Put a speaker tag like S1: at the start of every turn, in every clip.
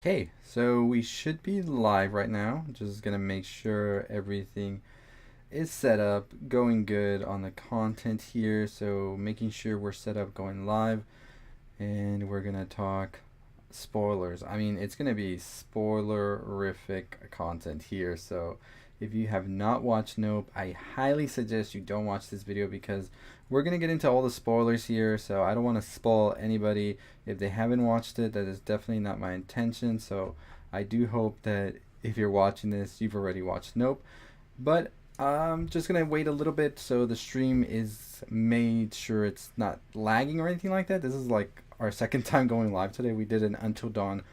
S1: Okay, so we should be live right now. Just gonna make sure everything is set up, going good on the content here. So making sure we're set up going live, and we're gonna talk spoilers. I mean, it's gonna be spoilerific content here. So if you have not watched Nope, I highly suggest you don't watch this video because we're gonna get into all the spoilers here. So I don't want to spoil anybody if they haven't watched it. That is definitely not my intention. So I do hope that if you're watching this, you've already watched Nope. But I'm just gonna wait a little bit so the stream is made sure it's not lagging or anything like that. This is like our second time going live today. We did an Until Dawn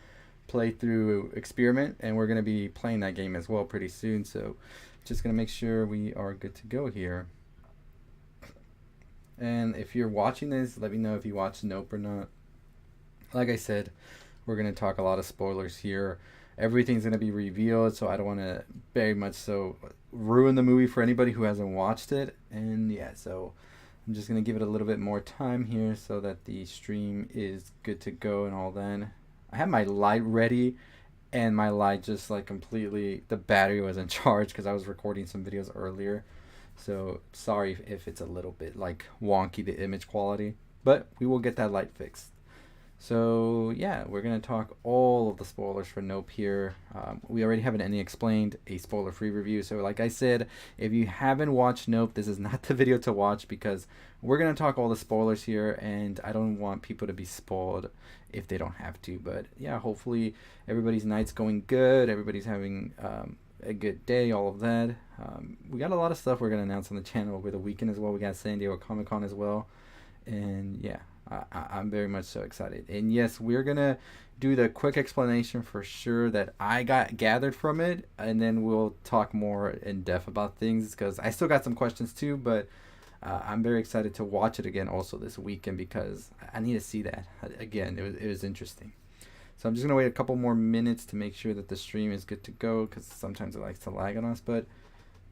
S1: playthrough experiment, and we're gonna be playing that game as well pretty soon. So just gonna make sure we are good to go here. And if you're watching this, let me know if you watched Nope or not. Like I said, we're gonna talk a lot of spoilers here. Everything's gonna be revealed, so I don't want to very much so ruin the movie for anybody who hasn't watched it. And yeah, so I'm just gonna give it a little bit more time here so that the stream is good to go and all that. I have my light ready, and my light just like completely the battery was in charge because I was recording some videos earlier. So sorry if it's a little bit like wonky the image quality, but we will get that light fixed. So yeah, we're gonna talk all of the spoilers for Nope here. We already have an Any Explained, a spoiler-free review. So like I said, if you haven't watched Nope, this is not the video to watch because we're gonna talk all the spoilers here, and I don't want people to be spoiled if they don't have to. But yeah, hopefully everybody's night's going good. Everybody's having a good day. All of that. We got a lot of stuff we're gonna announce on the channel over the weekend as well. We got San Diego Comic Con as well, and yeah. I'm very much so excited. And yes, we're going to do the quick explanation for sure that I got gathered from it. And then we'll talk more in depth about things because I still got some questions too. But I'm very excited to watch it again also this weekend because I need to see that. Again, it was interesting. So I'm just going to wait a couple more minutes to make sure that the stream is good to go because sometimes it likes to lag on us. But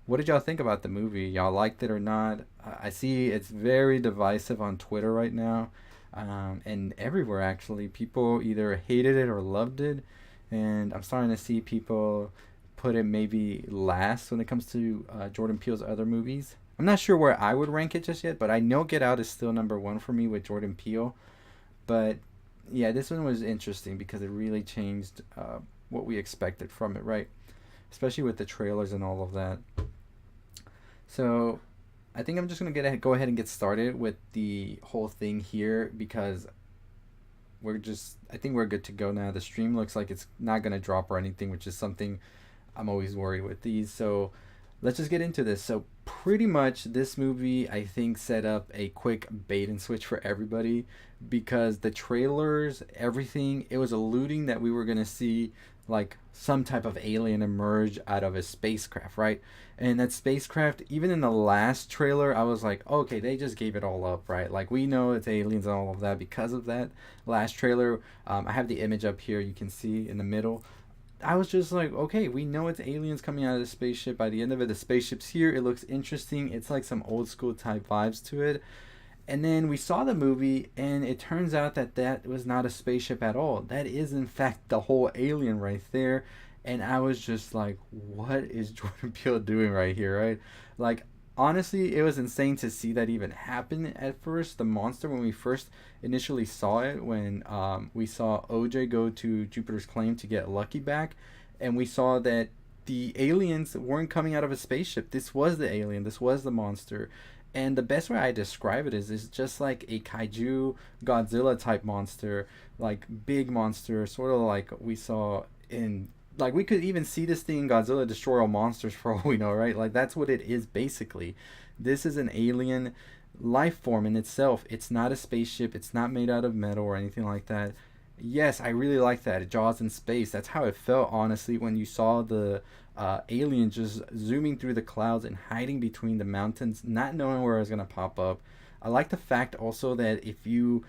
S1: what did y'all think about the movie? Y'all liked it or not? I see it's very divisive on Twitter right now, and everywhere actually. People either hated it or loved it, and I'm starting to see people put it maybe last when it comes to Jordan Peele's other movies. I'm not sure where I would rank it just yet, but I know Get Out is still number one for me with Jordan Peele. But yeah, this one was interesting because it really changed what we expected from it, right? Especially with the trailers and all of that. So I think I'm just gonna go ahead and get started with the whole thing here because I think we're good to go now. The stream looks like it's not gonna drop or anything, which is something I'm always worried with these. So let's just get into this. So pretty much this movie I think set up a quick bait and switch for everybody because the trailers, everything, it was alluding that we were gonna see like some type of alien emerge out of a spacecraft, right? And that spacecraft, even in the last trailer, I was like, okay, they just gave it all up, right? Like we know it's aliens and all of that because of that last trailer. I have the image up here, you can see in the middle. I was just like, okay, we know it's aliens coming out of the spaceship. By the end of it, the spaceship's here. It looks interesting. It's like some old school type vibes to it. And then we saw the movie, and it turns out that that was not a spaceship at all. That is, in fact, the whole alien right there. And I was just like, what is Jordan Peele doing right here, right? Like, honestly, it was insane to see that even happen at first. The monster, when we first initially saw it, when we saw OJ go to Jupiter's Claim to get Lucky back, and we saw that the aliens weren't coming out of a spaceship. This was the alien. This was the monster. And the best way I describe it is it's just like a kaiju Godzilla type monster, like big monster, sort of like we saw in, like we could even see this thing in Godzilla destroy all monsters for all we know, right? Like that's what it is basically. This is an alien life form in itself. It's not a spaceship. It's not made out of metal or anything like that. Yes, I really like that. It Jaws in space. That's how it felt, honestly, when you saw the alien just zooming through the clouds and hiding between the mountains, not knowing where it was going to pop up. I like the fact also that if you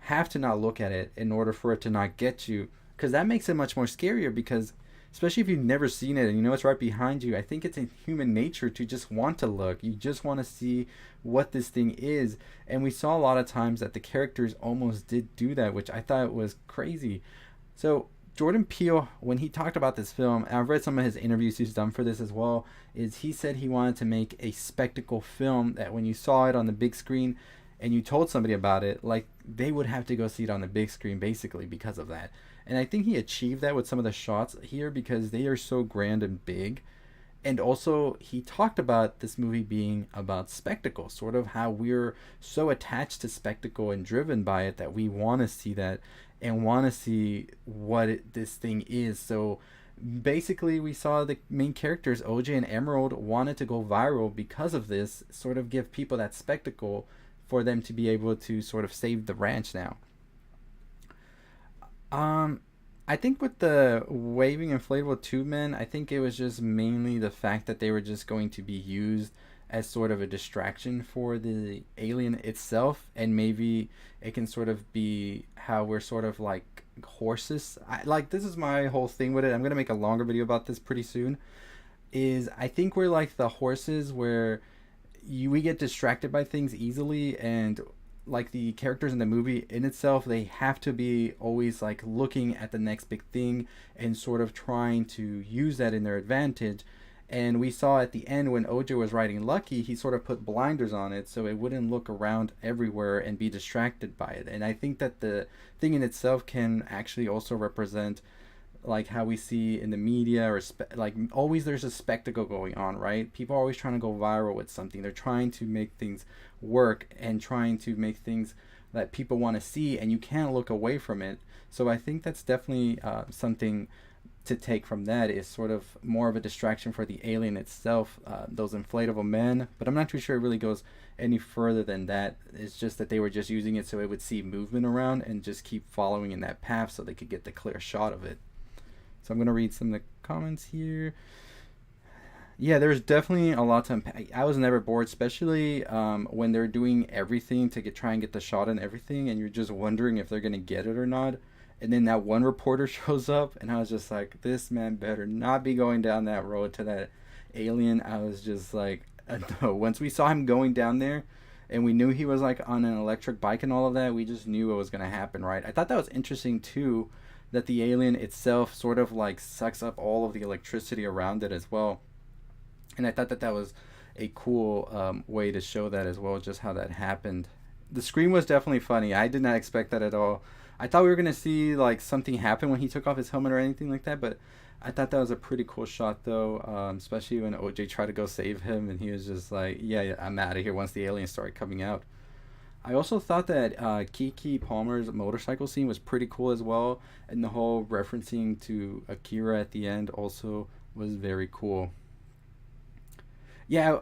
S1: have to not look at it in order for it to not get you, because that makes it much more scarier because especially if you've never seen it and you know it's right behind you, I think it's in human nature to just want to look. You just want to see what this thing is. And we saw a lot of times that the characters almost did do that, which I thought was crazy. So Jordan Peele, when he talked about this film, and I've read some of his interviews he's done for this as well, is he said he wanted to make a spectacle film that when you saw it on the big screen and you told somebody about it, like they would have to go see it on the big screen basically because of that. And I think he achieved that with some of the shots here because they are so grand and big. And also, he talked about this movie being about spectacle, sort of how we're so attached to spectacle and driven by it that we want to see that and want to see what this thing is. So basically, we saw the main characters, OJ and Emerald, wanted to go viral because of this, sort of give people that spectacle for them to be able to sort of save the ranch now. I think with the waving inflatable tube men, I think it was just mainly the fact that they were just going to be used as sort of a distraction for the alien itself, and maybe it can sort of be how we're sort of like horses. Like this is my whole thing with it. I'm gonna make a longer video about this pretty soon. Is I think we're like the horses where we get distracted by things easily, and like the characters in the movie in itself, they have to be always like looking at the next big thing and sort of trying to use that in their advantage. And we saw at the end when OJ was riding Lucky, he sort of put blinders on it so it wouldn't look around everywhere and be distracted by it. And I think that the thing in itself can actually also represent like how we see in the media, or like always there's a spectacle going on, right? People are always trying to go viral with something. They're trying to make things work and trying to make things that people want to see, and you can't look away from it. So I think that's definitely something to take from that, is sort of more of a distraction for the alien itself, those inflatable men. But I'm not too sure it really goes any further than that. It's just that they were just using it so it would see movement around and just keep following in that path so they could get the clear shot of it. So I'm going to read some of the comments here. Yeah, there's definitely a lot to unpack. I was never bored, especially when they're doing everything to try and get the shot and everything, and you're just wondering if they're going to get it or not. And then that one reporter shows up, and I was just like, this man better not be going down that road to that alien. I was just like, no. Once we saw him going down there, and we knew he was like on an electric bike and all of that, we just knew what was going to happen, right? I thought that was interesting too, that the alien itself sort of like sucks up all of the electricity around it as well. And I thought that that was a cool way to show that as well, just how that happened. The scream was definitely funny. I did not expect that at all. I thought we were going to see like something happen when he took off his helmet or anything like that, but I thought that was a pretty cool shot though, especially when OJ tried to go save him and he was just like, yeah, I'm out of here once the aliens started coming out. I also thought that Keke Palmer's motorcycle scene was pretty cool as well, and the whole referencing to Akira at the end also was very cool. Yeah,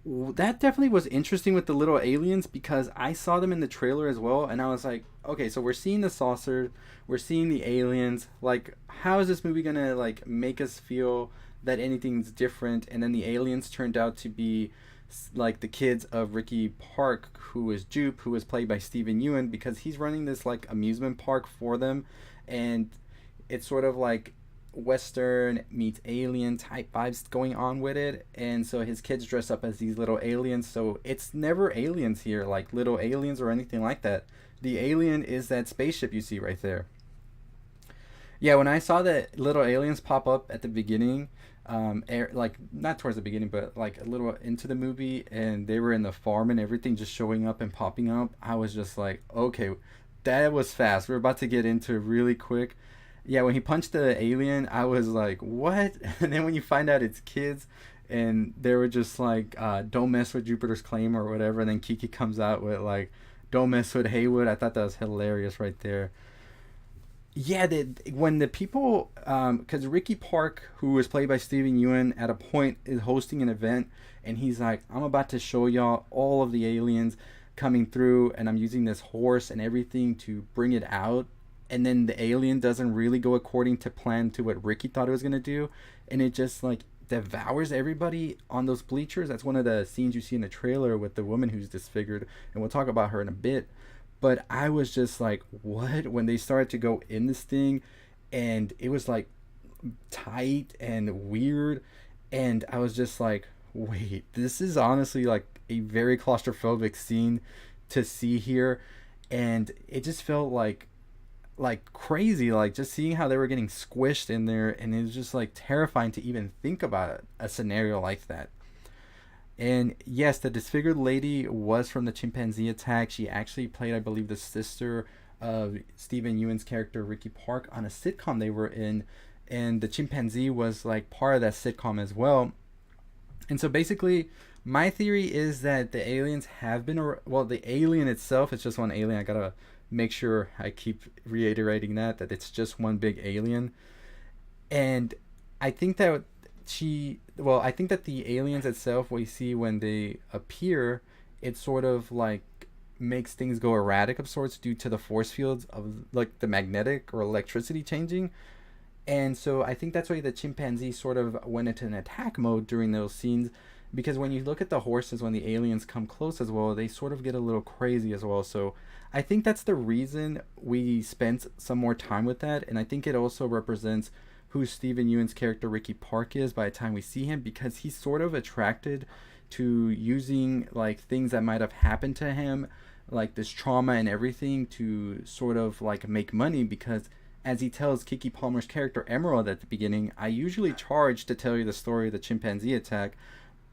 S1: that definitely was interesting with the little aliens, because I saw them in the trailer as well, and I was like, okay, so we're seeing the saucer, we're seeing the aliens, like how is this movie gonna like make us feel that anything's different? And then the aliens turned out to be like the kids of Ricky Park, who is Jupe, who was played by Steven Yeun, because he's running this like amusement park for them, and it's sort of like Western meets alien type vibes going on with it. And so his kids dress up as these little aliens, so it's never aliens here, like little aliens or anything like that. The alien is that spaceship you see right there. Yeah, when I saw that little aliens pop up at the beginning, like not towards the beginning, but like a little into the movie, and they were in the farm and everything, just showing up and popping up, I was just like, okay, that was fast. We're about to get into it really quick. Yeah, when he punched the alien, I was like, what? And then when you find out it's kids, and they were just like, don't mess with Jupiter's claim or whatever, and then Kiki comes out with like, don't mess with Haywood. I thought that was hilarious right there. Yeah, when the people, because Ricky Park, who was played by Steven Yeun, at a point is hosting an event, and he's like, I'm about to show y'all all of the aliens coming through, and I'm using this horse and everything to bring it out. And then the alien doesn't really go according to plan to what Ricky thought it was going to do, and it just like devours everybody on those bleachers. That's one of the scenes you see in the trailer with the woman who's disfigured, and we'll talk about her in a bit. But I was just like, what? When they started to go in this thing, and it was like tight and weird, and I was just like, wait, this is honestly like a very claustrophobic scene to see here. And it just felt like like crazy, like just seeing how they were getting squished in there, and it was just like terrifying to even think about a scenario like that. And yes, the disfigured lady was from the chimpanzee attack. She actually played, I believe, the sister of Steven Yeun's character Ricky Park on a sitcom they were in, and the chimpanzee was like part of that sitcom as well. And so basically, my theory is that the aliens have been, well, the alien itself is just one alien. I gotta make sure I keep reiterating that it's just one big alien. And I think that I think that the aliens itself we see when they appear, it sort of like makes things go erratic of sorts due to the force fields of like the magnetic or electricity changing. And so I think that's why the chimpanzee sort of went into an attack mode during those scenes, because when you look at the horses when the aliens come close as well, they sort of get a little crazy as well. So I think that's the reason we spent some more time with that, and I think it also represents who Steven Yeun's character Ricky Park is by the time we see him, because he's sort of attracted to using like things that might have happened to him, like this trauma and everything, to sort of like make money. Because as he tells Keke Palmer's character Emerald at the beginning, I usually charge to tell you the story of the chimpanzee attack,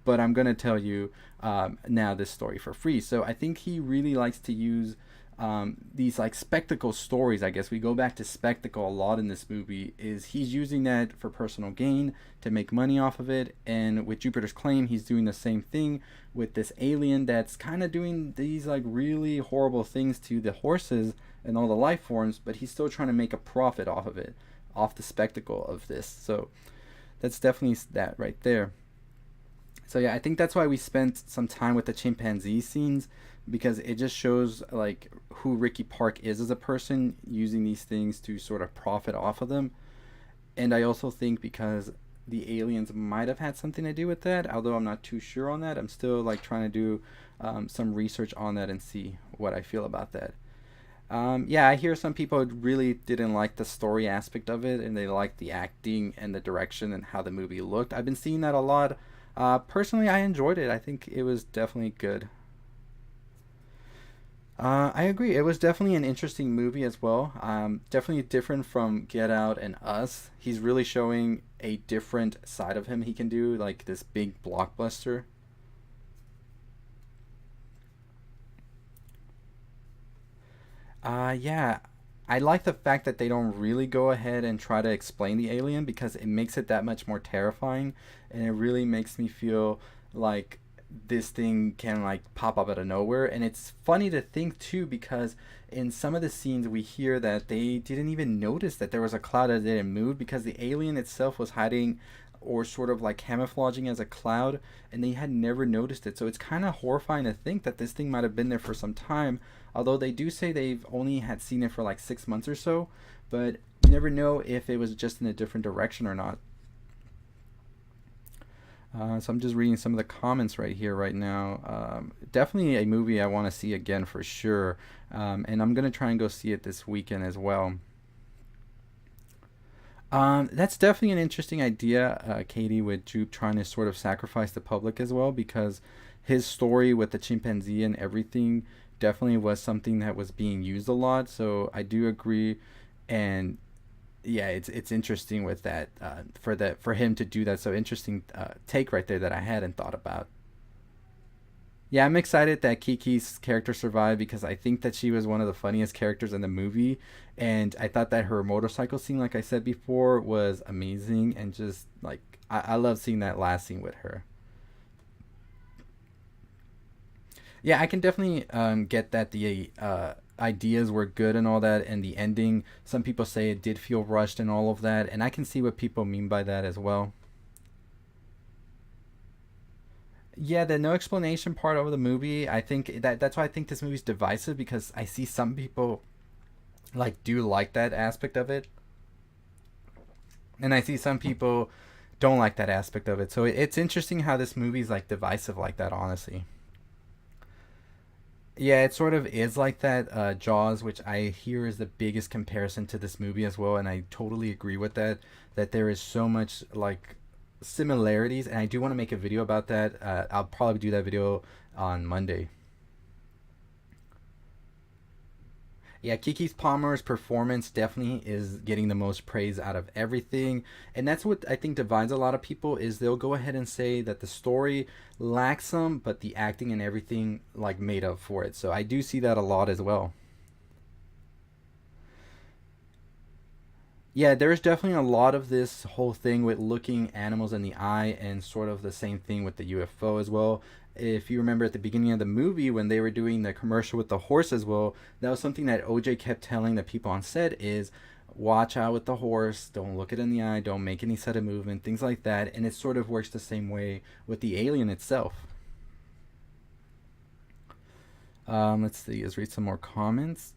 S1: but I'm going to tell you now this story for free. So I think he really likes to use these like spectacle stories. I guess we go back to spectacle a lot in this movie, is he's using that for personal gain to make money off of it. And with Jupiter's Claim, he's doing the same thing with this alien that's kind of doing these like really horrible things to the horses and all the life forms, but he's still trying to make a profit off of it, off the spectacle of this. So that's definitely that right there. So yeah, I think that's why we spent some time with the chimpanzee scenes, because it just shows like who Ricky Park is as a person, using these things to sort of profit off of them. And I also think because the aliens might have had something to do with that, although I'm not too sure on that. I'm still like trying to do some research on that and see what I feel about that. Yeah, I hear some people really didn't like the story aspect of it, and they liked the acting and the direction and how the movie looked. I've been seeing that a lot. Personally, I enjoyed it. I think it was definitely good. I agree. It was definitely an interesting movie as well. Definitely different from Get Out and Us. He's really showing a different side of him he can do, like this big blockbuster. Yeah. I like the fact that they don't really go ahead and try to explain the alien, because it makes it that much more terrifying, and it really makes me feel like this thing can like pop up out of nowhere. And it's funny to think too, because in some of the scenes we hear that they didn't even notice that there was a cloud that didn't move, because the alien itself was hiding or sort of like camouflaging as a cloud, and they had never noticed it. So it's kind of horrifying to think that this thing might have been there for some time, although they do say they've only had seen it for like 6 months or so. But you never know if it was just in a different direction or not. So I'm just reading some of the comments right here right now. Definitely a movie I want to see again for sure, and I'm gonna try and go see it this weekend as well. That's definitely an interesting idea, Katie, with Jupe trying to sort of sacrifice the public as well, because his story with the chimpanzee and everything definitely was something that was being used a lot. So I do agree, and yeah, it's interesting with that, for him to do that. So interesting take right there that I hadn't thought about. Yeah, I'm excited that Kiki's character survived, because I think that she was one of the funniest characters in the movie, and I thought that her motorcycle scene, like I said before, was amazing, and just like I love seeing that last scene with her. Yeah, I can definitely get that the ideas were good and all that, and the ending. Some people say it did feel rushed and all of that, and I can see what people mean by that as well. Yeah, the no explanation part of the movie, I think that's why I think this movie's divisive, because I see some people like do like that aspect of it, and I see some people don't like that aspect of it. So it's interesting how this movie's like divisive like that, honestly. Yeah, it sort of is like that. Jaws, which I hear is the biggest comparison to this movie as well, and I totally agree with that. That there is so much like similarities, and I do want to make a video about that. I'll probably do that video on Monday. Yeah, Keke Palmer's performance definitely is getting the most praise out of everything, and that's what I think divides a lot of people. Is they'll go ahead and say that the story lacks some, but the acting and everything like made up for it. So I do see that a lot as well. Yeah, there's definitely a lot of this whole thing with looking animals in the eye, and sort of the same thing with the UFO as well. If you remember at the beginning of the movie when they were doing the commercial with the horse as well, that was something that OJ kept telling the people on set is watch out with the horse, don't look it in the eye, don't make any sudden movement, things like that. And it sort of works the same way with the alien itself. Let's see, let's read some more comments.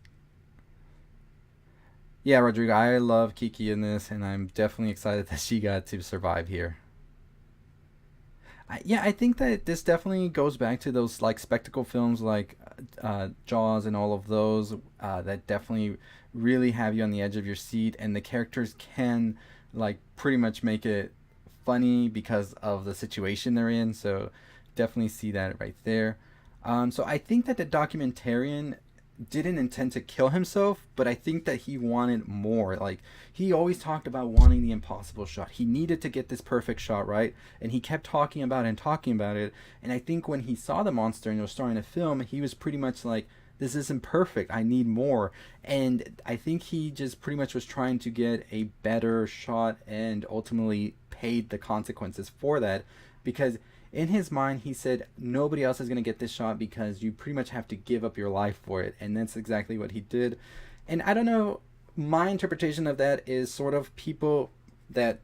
S1: Yeah, Rodrigo, I love Kiki in this, and I'm definitely excited that she got to survive here. Yeah, I think that this definitely goes back to those like spectacle films like Jaws and all of those that definitely really have you on the edge of your seat, and the characters can like pretty much make it funny because of the situation they're in. So definitely see that right there. So I think that the documentarian didn't intend to kill himself, but I think that he wanted more. Like he always talked about wanting the impossible shot. He needed to get this perfect shot, right? And he kept talking about it and talking about it. And I think when he saw the monster and was starting to film, he was pretty much like, this isn't perfect. I need more. And I think he just pretty much was trying to get a better shot and ultimately paid the consequences for that, because in his mind he said nobody else is going to get this shot because you pretty much have to give up your life for it, and that's exactly what he did. And I don't know, my interpretation of that is sort of people that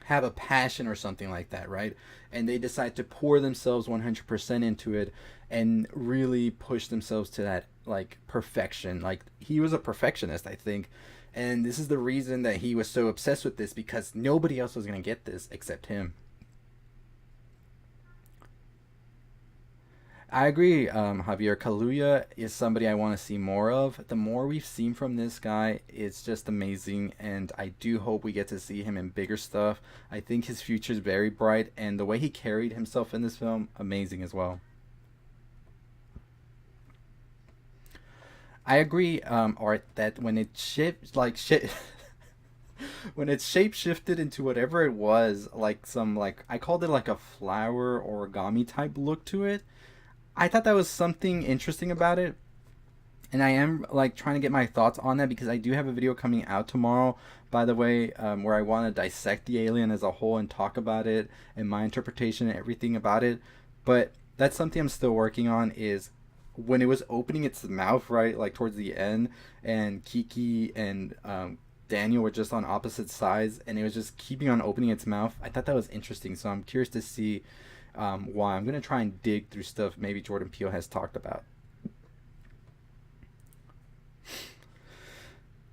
S1: have a passion or something like that, right? And they decide to pour themselves 100% into it and really push themselves to that like perfection. Like he was a perfectionist, I think. And this is the reason that he was so obsessed with this, because nobody else was going to get this except him. I agree. Javier Kaluuya is somebody I want to see more of. The more we've seen from this guy, it's just amazing, and I do hope we get to see him in bigger stuff. I think his future is very bright, and the way he carried himself in this film, amazing as well. I agree, Art, that when it shifts, like shit, when it shape shifted into whatever it was, like some like I called it like a flower origami type look to it. I thought that was something interesting about it, and I am like trying to get my thoughts on that because I do have a video coming out tomorrow, by the way, where I want to dissect the alien as a whole and talk about it and my interpretation and everything about it. But that's something I'm still working on. Is when it was opening its mouth, right, like towards the end, and Kiki and Daniel were just on opposite sides, and it was just keeping on opening its mouth. I thought that was interesting, so I'm curious to see why. I'm gonna try and dig through stuff maybe Jordan Peele has talked about.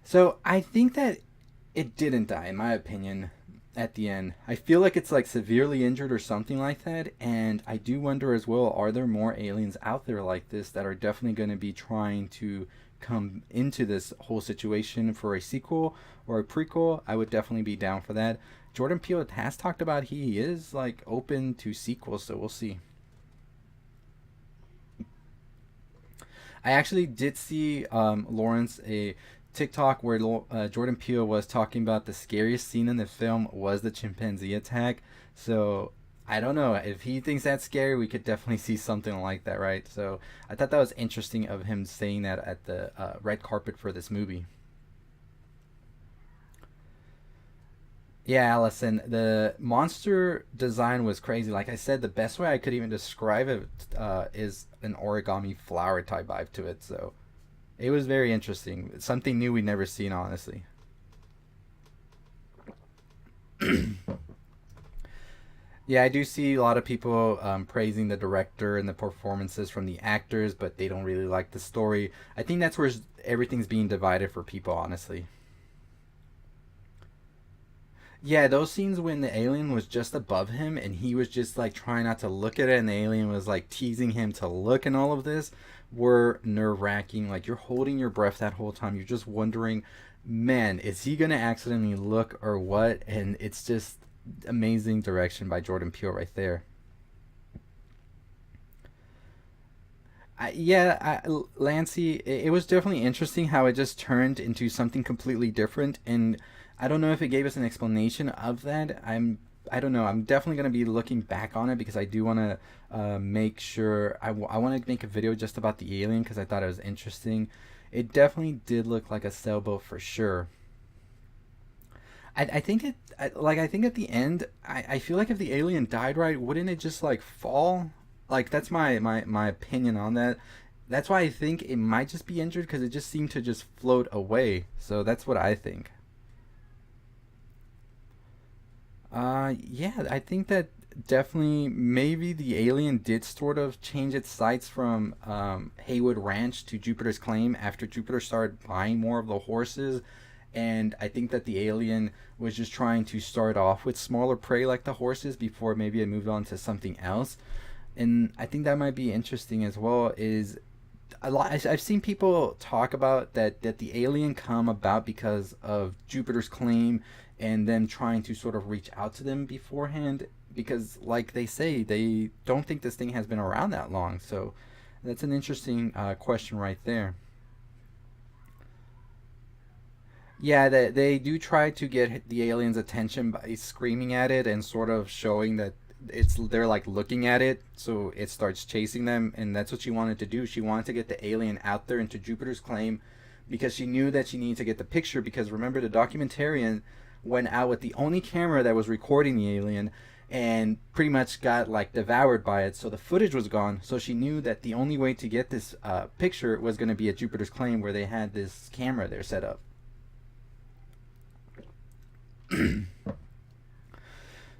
S1: So I think that it didn't die, in my opinion. At the end, I feel like it's like severely injured or something like that, and I do wonder as well: are there more aliens out there like this that are definitely going to be trying to come into this whole situation for a sequel or a prequel? I would definitely be down for that. Jordan Peele has talked about he is like open to sequels, so we'll see. I actually did see Lawrence a TikTok where Jordan Peele was talking about the scariest scene in the film was the chimpanzee attack. So I don't know if he thinks that's scary. We could definitely see something like that, right? So I thought that was interesting of him saying that at the red carpet for this movie. Yeah, Allison, the monster design was crazy. Like I said, the best way I could even describe it is an origami flower type vibe to it. So it was very interesting. Something new we'd never seen, honestly. Yeah, I do see a lot of people praising the director and the performances from the actors, but they don't really like the story. I think that's where everything's being divided for people, honestly. Yeah, those scenes when the alien was just above him and he was just like trying not to look at it, and the alien was like teasing him to look, and all of this were nerve wracking. Like you're holding your breath that whole time. You're just wondering, man, is he gonna accidentally look or what? And it's just amazing direction by Jordan Peele right there. Lancey, it was definitely interesting how it just turned into something completely different, and I don't know if it gave us an explanation of that. I don't know. I'm definitely gonna be looking back on it because I do want to make sure I want to make a video just about the alien because I thought it was interesting. It definitely did look like a sailboat for sure. I think I think at the end, I feel like if the alien died right, wouldn't it just like fall? Like that's my opinion on that. That's why I think it might just be injured because it just seemed to just float away. So that's what I think. Yeah, I think that definitely maybe the alien did sort of change its sights from Haywood Ranch to Jupiter's Claim after Jupiter started buying more of the horses. And I think that the alien was just trying to start off with smaller prey like the horses before maybe it moved on to something else. And I think that might be interesting as well. Is a lot I've seen people talk about that the alien come about because of Jupiter's claim and them trying to sort of reach out to them beforehand because like they say they don't think this thing has been around that long. So that's an interesting question right there. Yeah, they do try to get the alien's attention by screaming at it and sort of showing that they're like looking at it, so it starts chasing them, and that's what she wanted to do. She wanted to get the alien out there into Jupiter's claim because she knew that she needed to get the picture because remember the documentarian went out with the only camera that was recording the alien and pretty much got like devoured by it, so the footage was gone. So she knew that the only way to get this picture was going to be at Jupiter's claim where they had this camera there set up.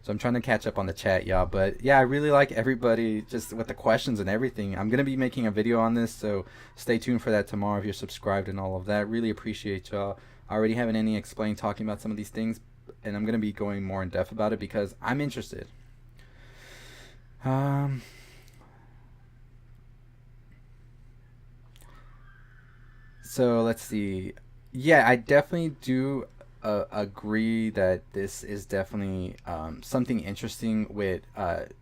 S1: So I'm trying to catch up on the chat, y'all. But yeah, I really like everybody just with the questions and everything. I'm gonna be making a video on this, so stay tuned for that tomorrow if you're subscribed and all of that. Really appreciate y'all. I already have an any explain talking about some of these things, and I'm gonna be going more in depth about it because I'm interested. Um, so let's see. Yeah, I definitely do agree that this is definitely something interesting with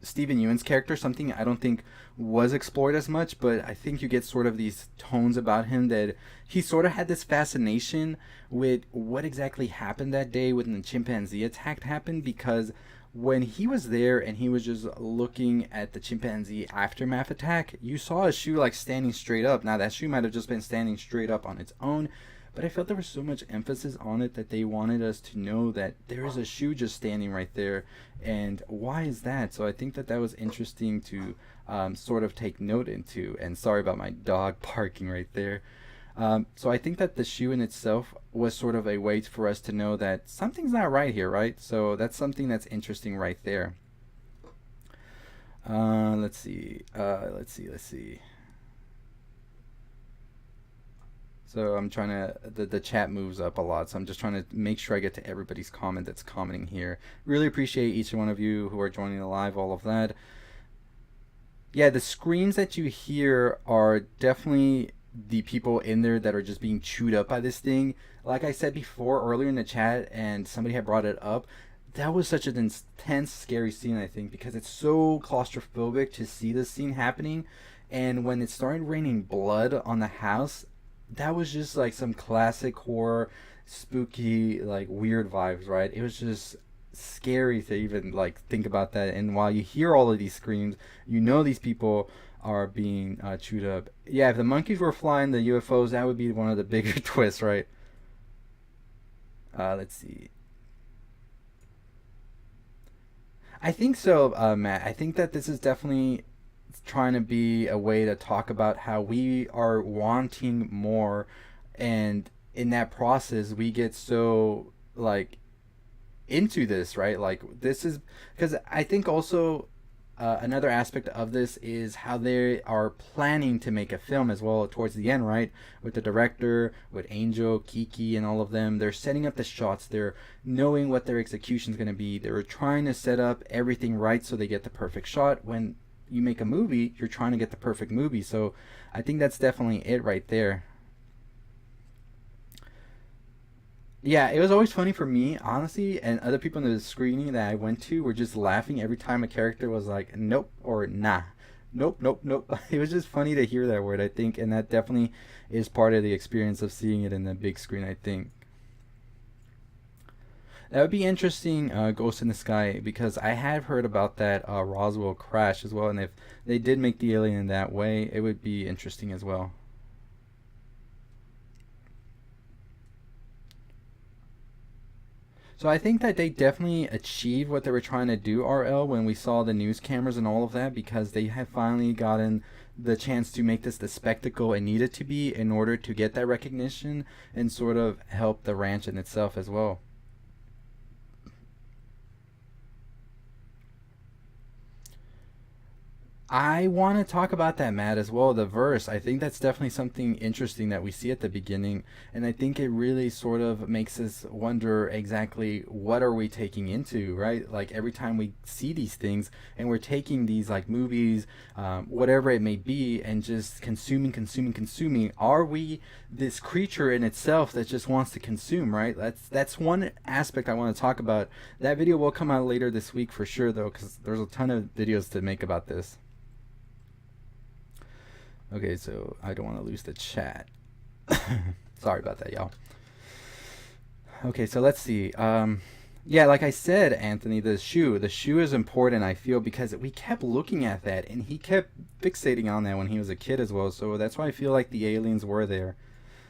S1: Steven Yeun's character. Something I don't think was explored as much, but I think you get sort of these tones about him that he sort of had this fascination with what exactly happened that day when the chimpanzee attack happened because when he was there and he was just looking at the chimpanzee aftermath attack, you saw a shoe like standing straight up. Now that shoe might have just been standing straight up on its own, but I felt there was so much emphasis on it that they wanted us to know that there is a shoe just standing right there, and why is that? So I think that that was interesting to sort of take note into. And sorry about my dog barking right there. So I think that the shoe in itself was sort of a way for us to know that something's not right here, right? So that's something that's interesting right there. Let's see. Let's see. So I'm trying to the chat moves up a lot, so I'm just trying to make sure I get to everybody's comment that's commenting here. Really appreciate each one of you who are joining the live, all of that. Yeah, the screams that you hear are definitely the people in there that are just being chewed up by this thing. Like I said before earlier in the chat, and somebody had brought it up, that was such an intense, scary scene, I think, because it's so claustrophobic to see this scene happening. And when it started raining blood on the house, that was just like some classic horror, spooky, like weird vibes, right? It was just scary to even like think about that. And while you hear all of these screams, you know these people are being chewed up. Yeah, if the monkeys were flying the UFOs, that would be one of the bigger twists, right? Let's see. I think so, Matt. I think that this is definitely trying to be a way to talk about how we are wanting more, and in that process, we get so like into this, right? Like this is because I think also another aspect of this is how they are planning to make a film as well towards the end, right? With the director, with Angel, Kiki, and all of them, they're setting up the shots. They're knowing what their execution is going to be. They're trying to set up everything right so they get the perfect shot. When you make a movie, you're trying to get the perfect movie. So I think that's definitely it right there. Yeah, it was always funny for me, honestly, and other people in the screening that I went to were just laughing every time a character was like, nope, or nah. Nope, nope, nope. It was just funny to hear that word, I think, and that definitely is part of the experience of seeing it in the big screen, I think. That would be interesting, Ghost in the Sky, because I have heard about that Roswell crash as well, and if they did make the alien that way, it would be interesting as well. So I think that they definitely achieved what they were trying to do, RL, when we saw the news cameras and all of that, because they have finally gotten the chance to make this the spectacle it needed to be in order to get that recognition and sort of help the ranch in itself as well. I want to talk about that, Matt, as well. The verse. I think that's definitely something interesting that we see at the beginning, and I think it really sort of makes us wonder exactly what are we taking into, right? Like every time we see these things, and we're taking these like movies, whatever it may be, and just consuming, consuming, consuming. Are we this creature in itself that just wants to consume, right? That's one aspect I want to talk about. That video will come out later this week for sure, though, because there's a ton of videos to make about this. Okay, so I don't want to lose the chat. Sorry about that, y'all. Okay, so let's see. Yeah, like I said, Anthony, the shoe is important, I feel, because we kept looking at that, and he kept fixating on that when he was a kid as well. So that's why I feel like the aliens were there.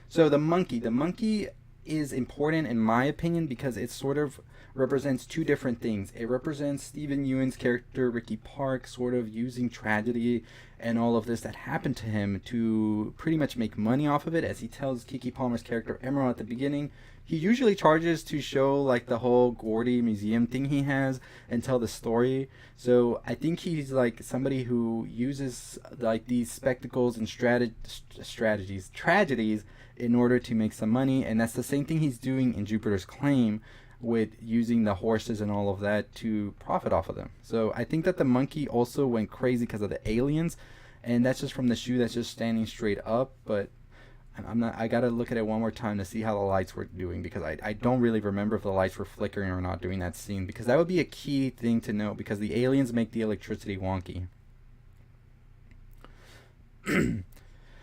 S1: So the monkey is important in my opinion because it sort of represents two different things. It represents Steven Yeun's character Ricky Park sort of using tragedy and all of this that happened to him to pretty much make money off of it, as he tells Keke Palmer's character Emerald at the beginning. He usually charges to show like the whole Gordy museum thing he has and tell the story. So I think he's like somebody who uses like these spectacles and tragedies in order to make some money, and that's the same thing he's doing in Jupiter's Claim with using the horses and all of that to profit off of them. So I think that the monkey also went crazy because of the aliens, and that's just from the shoe that's just standing straight up. But I'm not. I gotta look at it one more time to see how the lights were doing, because I don't really remember if the lights were flickering or not during that scene, because that would be a key thing to know, because the aliens make the electricity wonky.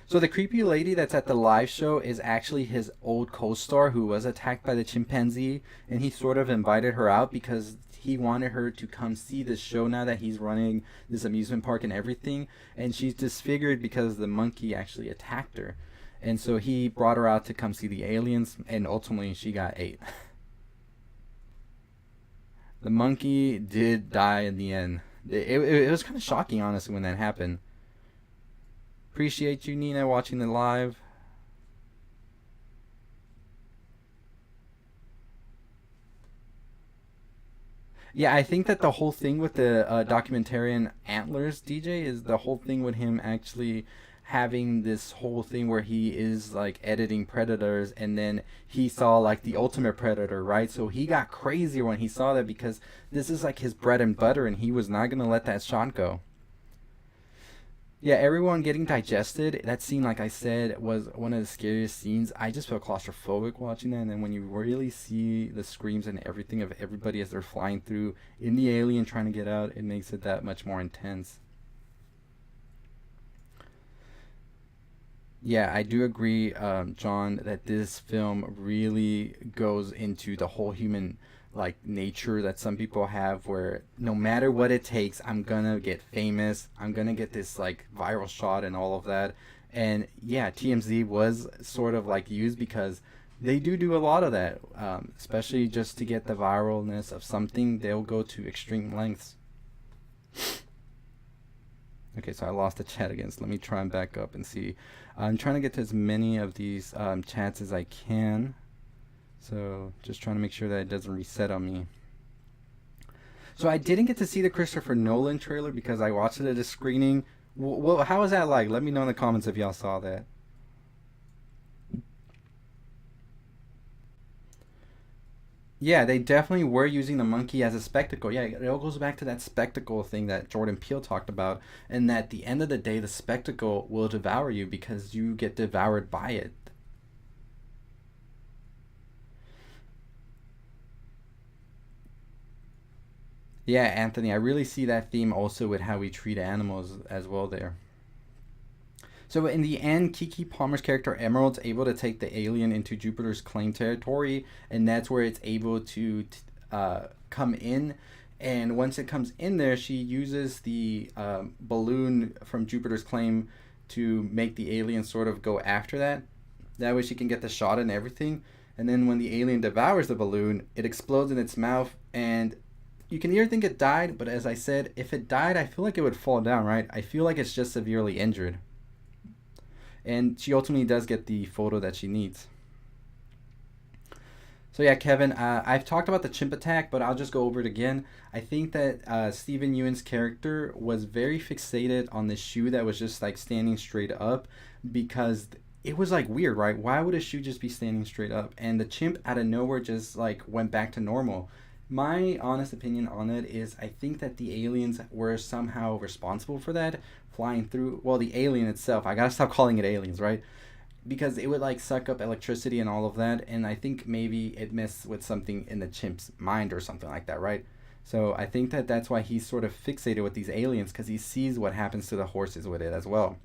S1: So the creepy lady that's at the live show is actually his old co-star who was attacked by the chimpanzee, and he sort of invited her out because he wanted her to come see this show now that he's running this amusement park and everything, and she's disfigured because the monkey actually attacked her. And so he brought her out to come see the aliens, and ultimately she got ate. The monkey did die in the end. It was kind of shocking, honestly, when that happened. Appreciate you, Nina, watching the live. Yeah, I think that the whole thing with the documentarian Antlers DJ is the whole thing with him actually having this whole thing where he is like editing predators, and then he saw like the ultimate predator, right? So he got crazier when he saw that, because this is like his bread and butter, and he was not going to let that shot go. Yeah, everyone getting digested. That scene, like I said, was one of the scariest scenes. I just felt claustrophobic watching that. And then when you really see the screams and everything of everybody as they're flying through in the alien trying to get out, it makes it that much more intense. Yeah, I do agree, John, that this film really goes into the whole human like nature that some people have, where no matter what it takes, I'm gonna get famous, I'm gonna get this like viral shot and all of that. And yeah, TMZ was sort of like used because they do a lot of that, especially just to get the viralness of something. They'll go to extreme lengths. Okay, so I lost the chat again, so let me try and back up and see. I'm trying to get to as many of these chats as I can. So just trying to make sure that it doesn't reset on me. So I didn't get to see the Christopher Nolan trailer because I watched it at a screening. Well, how was that like? Let me know in the comments if y'all saw that. Yeah, they definitely were using the monkey as a spectacle. Yeah, it all goes back to that spectacle thing that Jordan Peele talked about, and that at the end of the day, the spectacle will devour you because you get devoured by it. Yeah, Anthony, I really see that theme also with how we treat animals as well there. So in the end, Keke Palmer's character Emerald's able to take the alien into Jupiter's claim territory, and that's where it's able to come in. And once it comes in there, she uses the balloon from Jupiter's claim to make the alien sort of go after that. That way she can get the shot and everything. And then when the alien devours the balloon, it explodes in its mouth, and you can either think it died, but as I said, if it died, I feel like it would fall down, right? I feel like it's just severely injured. And she ultimately does get the photo that she needs. So yeah, Kevin, I've talked about the chimp attack, but I'll just go over it again. I think that Steven Yeun's character was very fixated on the shoe that was just like standing straight up, because it was like weird, right? Why would a shoe just be standing straight up? And the chimp out of nowhere just like went back to normal. My honest opinion on it is I think that the aliens were somehow responsible for that, flying through. Well, the alien itself, I gotta stop calling it aliens, right? Because it would like suck up electricity and all of that, and I think maybe it messed with something in the chimp's mind or something like that, right? So I think that that's why he's sort of fixated with these aliens, because he sees what happens to the horses with it as well.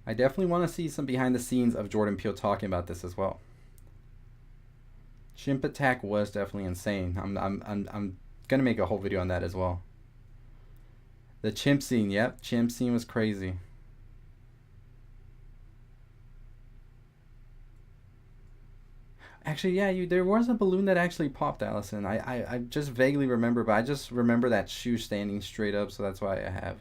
S1: I definitely want to see some behind the scenes of Jordan Peele talking about this as well. Chimp attack was definitely insane. I'm gonna make a whole video on that as well. The chimp scene, yep, chimp scene was crazy. Actually, yeah, there was a balloon that actually popped, Allison. I just vaguely remember, but I just remember that shoe standing straight up, so that's why I have.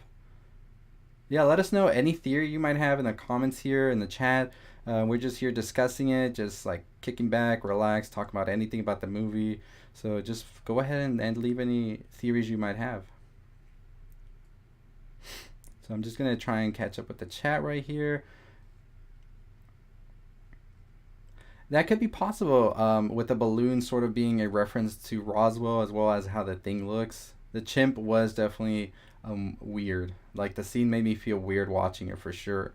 S1: Yeah, let us know any theory you might have in the comments here in the chat. We're just here discussing it, just like kicking back, relax, talk about anything about the movie. So just go ahead and leave any theories you might have. So I'm just going to try and catch up with the chat right here. That could be possible with the balloon sort of being a reference to Roswell, as well as how the thing looks. The chimp was definitely weird. Like, the scene made me feel weird watching it for sure.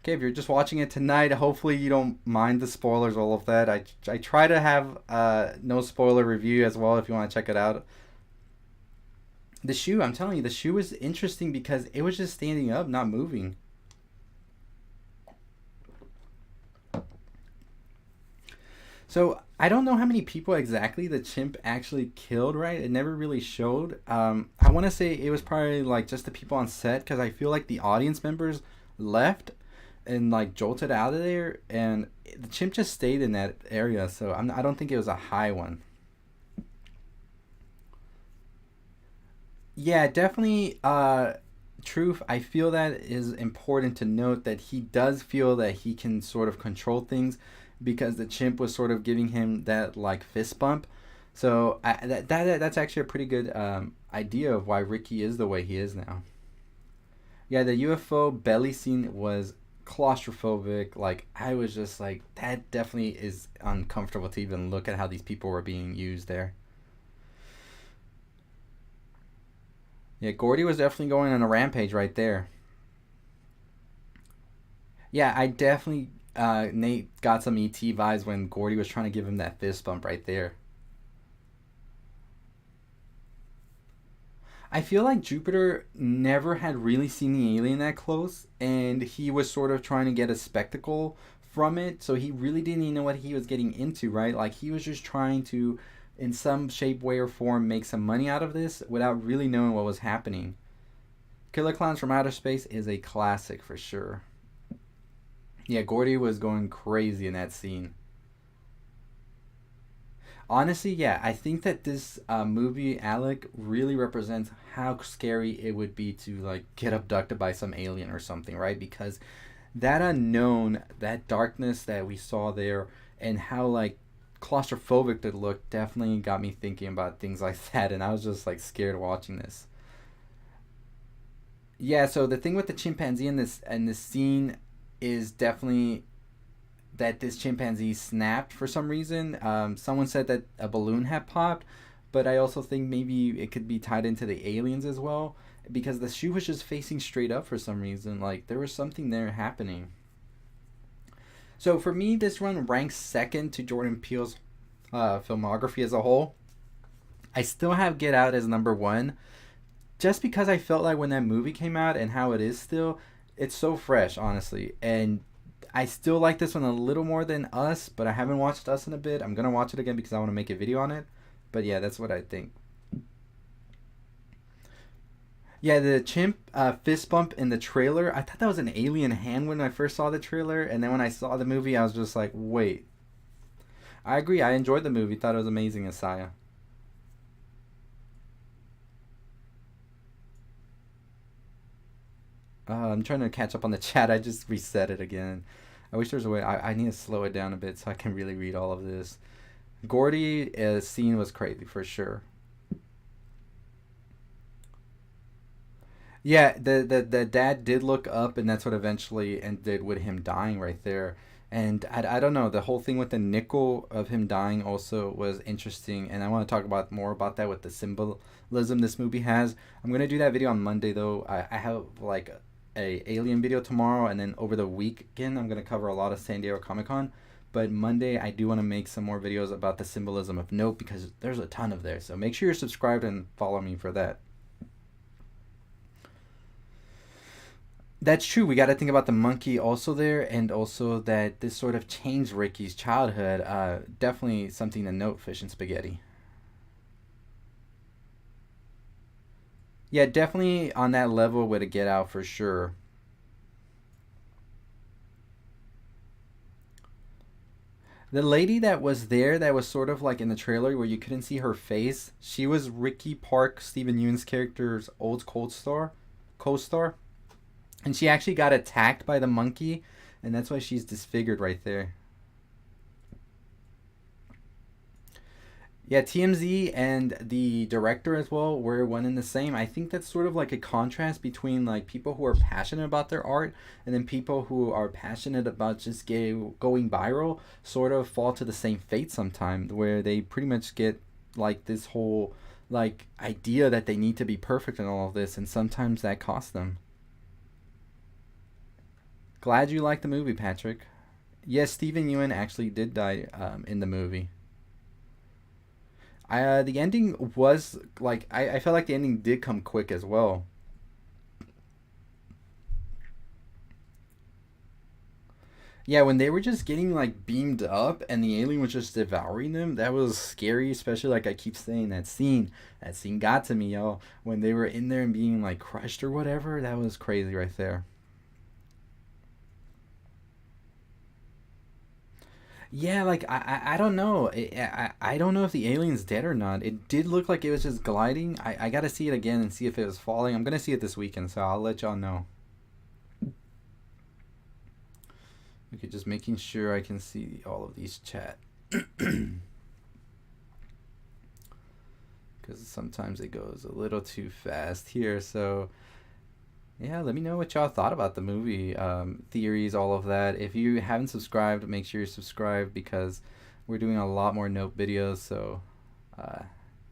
S1: Okay, if you're just watching it tonight, hopefully you don't mind the spoilers, all of that. I try to have no spoiler review as well if you want to check it out. The shoe, I'm telling you, the shoe was interesting because it was just standing up, not moving. So I don't know how many people exactly the chimp actually killed, right? It never really showed. I want to say it was probably like just the people on set, because I feel like the audience members left and like jolted out of there, and the chimp just stayed in that area. So I don't think it was a high one. Yeah, definitely. Truth. I feel that is important to note that he does feel that he can sort of control things, because the chimp was sort of giving him that like fist bump. So that's actually a pretty good idea of why Ricky is the way he is now. Yeah, the UFO belly scene was claustrophobic. Like, I was just like, that definitely is uncomfortable to even look at how these people were being used there. Yeah, Gordy was definitely going on a rampage right there. Yeah, I definitely Nate got some ET vibes when Gordy was trying to give him that fist bump right there. I feel like Jupiter never had really seen the alien that close, and he was sort of trying to get a spectacle from it, so he really didn't even know what he was getting into, right? Like, he was just trying to, in some shape, way, or form, make some money out of this without really knowing what was happening. Killer Clowns from Outer Space is a classic for sure. Yeah, Gordy was going crazy in that scene. Honestly, yeah, I think that this movie, Alec, really represents how scary it would be to like get abducted by some alien or something, right? Because that unknown, that darkness that we saw there, and how like claustrophobic it looked, definitely got me thinking about things like that, and I was just like scared watching this. Yeah, so the thing with the chimpanzee in this scene is definitely that this chimpanzee snapped for some reason. Someone said that a balloon had popped, but I also think maybe it could be tied into the aliens as well, because the shoe was just facing straight up for some reason. Like, there was something there happening. So for me, this run ranks second to Jordan Peele's filmography as a whole. I still have Get Out as number one, just because I felt like when that movie came out and how it is still, it's so fresh, honestly. And I still like this one a little more than Us, but I haven't watched Us in a bit. I'm gonna watch it again because I want to make a video on it. But yeah, that's what I think. Yeah, the chimp fist bump in the trailer. I thought that was an alien hand when I first saw the trailer, and then when I saw the movie, I was just like, wait. I agree. I enjoyed the movie. Thought it was amazing, Asaya. I'm trying to catch up on the chat. I just reset it again. I wish there was a way. I need to slow it down a bit so I can really read all of this. Gordy scene was crazy for sure. Yeah, the dad did look up, and that's what eventually ended with him dying right there. And I don't know, the whole thing with the nickel of him dying also was interesting, and I want to talk about more about that with the symbolism this movie has. I'm gonna do that video on Monday though. I have like a alien video tomorrow, and then over the weekend I'm gonna cover a lot of San Diego Comic Con. But Monday I do want to make some more videos about the symbolism of Nope because there's a ton of there. So make sure you're subscribed and follow me for that. That's true. We got to think about the monkey also there, and also that this sort of changed Ricky's childhood. Definitely something to note. Fish and spaghetti. Yeah, definitely on that level with a Get Out for sure. The lady that was there, that was sort of like in the trailer where you couldn't see her face. She was Ricky Park, Steven Yeun's character's old co-star, and she actually got attacked by the monkey, and that's why she's disfigured right there. Yeah, TMZ and the director as well were one and the same. I think that's sort of like a contrast between like people who are passionate about their art and then people who are passionate about just going viral sort of fall to the same fate sometimes where they pretty much get like this whole like idea that they need to be perfect in all of this, and sometimes that costs them. Glad you liked the movie, Patrick. Yes, Stephen Yeun actually did die in the movie. The ending was like I felt like the ending did come quick as well. Yeah, when they were just getting like beamed up and the alien was just devouring them, that was scary. Especially like I keep saying that scene got to me, yo. When they were in there and being like crushed or whatever, that was crazy right there. Yeah, like I don't know. I don't know if the alien's dead or not. It did look like it was just gliding. I gotta see it again and see if it was falling. I'm gonna see it this weekend, so I'll let y'all know. Okay, just making sure I can see all of these chat. Because sometimes it goes a little too fast here. So yeah, let me know what y'all thought about the movie, theories, all of that. If you haven't subscribed, make sure you're subscribed because we're doing a lot more note videos. So uh,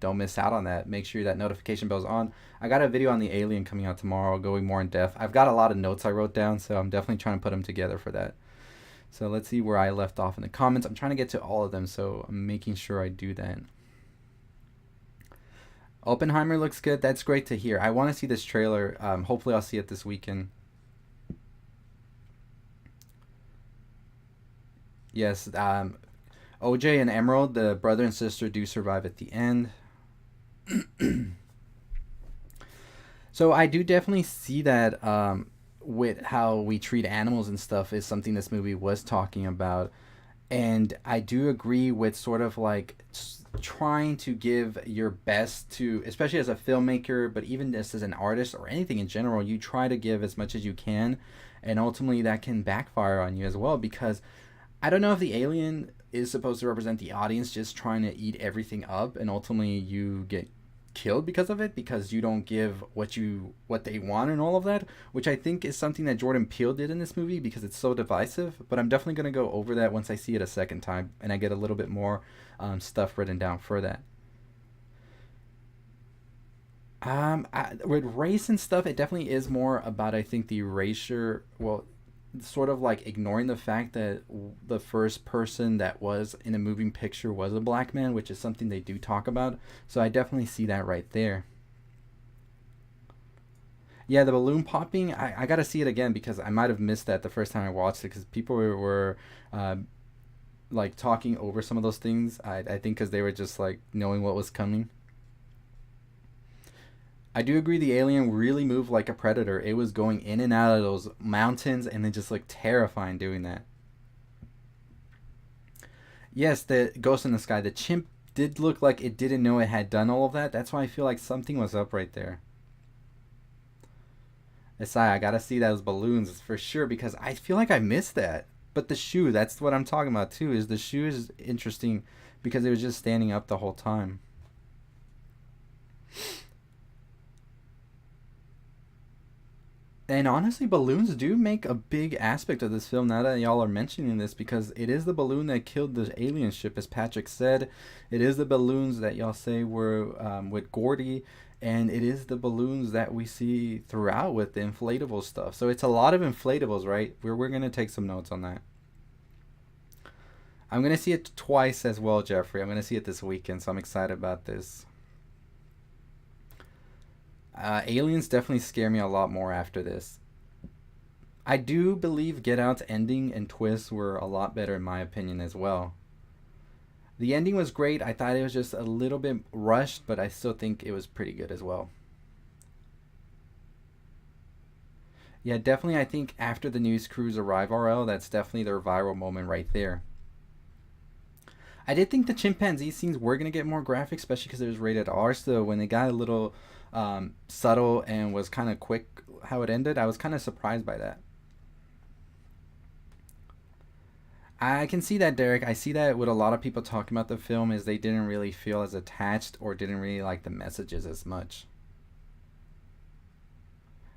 S1: don't miss out on that. Make sure that notification bell's on. I got a video on the alien coming out tomorrow, going more in depth. I've got a lot of notes I wrote down, so I'm definitely trying to put them together for that. So let's see where I left off in the comments. I'm trying to get to all of them, so I'm making sure I do that. Oppenheimer looks good. That's great to hear. I want to see this trailer. Hopefully, I'll see it this weekend. Yes, OJ and Emerald, the brother and sister, do survive at the end. So I do definitely see that with how we treat animals and stuff is something this movie was talking about. And I do agree with sort of like trying to give your best to, especially as a filmmaker, but even just as an artist or anything in general, you try to give as much as you can. And ultimately, that can backfire on you as well because I don't know if the alien is supposed to represent the audience just trying to eat everything up and ultimately you get killed because of it because you don't give what they want and all of that, which I think is something that Jordan Peele did in this movie because it's so divisive. But I'm definitely going to go over that once I see it a second time and I get a little bit more stuff written down for that. With race and stuff, it definitely is more about I think the erasure. Well, sort of like ignoring the fact that the first person that was in a moving picture was a black man, which is something they do talk about. So I definitely see that right there. Yeah, the balloon popping, I gotta see it again because I might have missed that the first time I watched it because people were uh, like talking over some of those things. I think because they were just like knowing what was coming. I do agree the alien really moved like a predator. It was going in and out of those mountains and then just like terrifying doing that. Yes, the ghost in the sky, the chimp did look like it didn't know it had done all of that. That's why I feel like something was up right there. Asai, I gotta see those balloons for sure because I feel like I missed that. But the shoe, that's what I'm talking about too, is the shoe is interesting because it was just standing up the whole time. And honestly, balloons do make a big aspect of this film now that y'all are mentioning this because it is the balloon that killed the alien ship, as Patrick said. It is the balloons that y'all say were with Gordy, and it is the balloons that we see throughout with the inflatable stuff. So it's a lot of inflatables, right? We're going to take some notes on that. I'm going to see it twice as well, Jeffrey. I'm going to see it this weekend, so I'm excited about this. Aliens definitely scare me a lot more after this. I do believe Get Out's ending and twists were a lot better in my opinion as well. The ending was great. I thought it was just a little bit rushed, but I still think it was pretty good as well. Yeah, definitely. I think after the news crews arrive, RL, that's definitely their viral moment right there. I did think the chimpanzee scenes were gonna get more graphic, especially because it was rated R. So when it got a little subtle and was kind of quick how it ended, I was kind of surprised by that. I can see that, Derek. I see that with a lot of people talking about the film is they didn't really feel as attached or didn't really like the messages as much.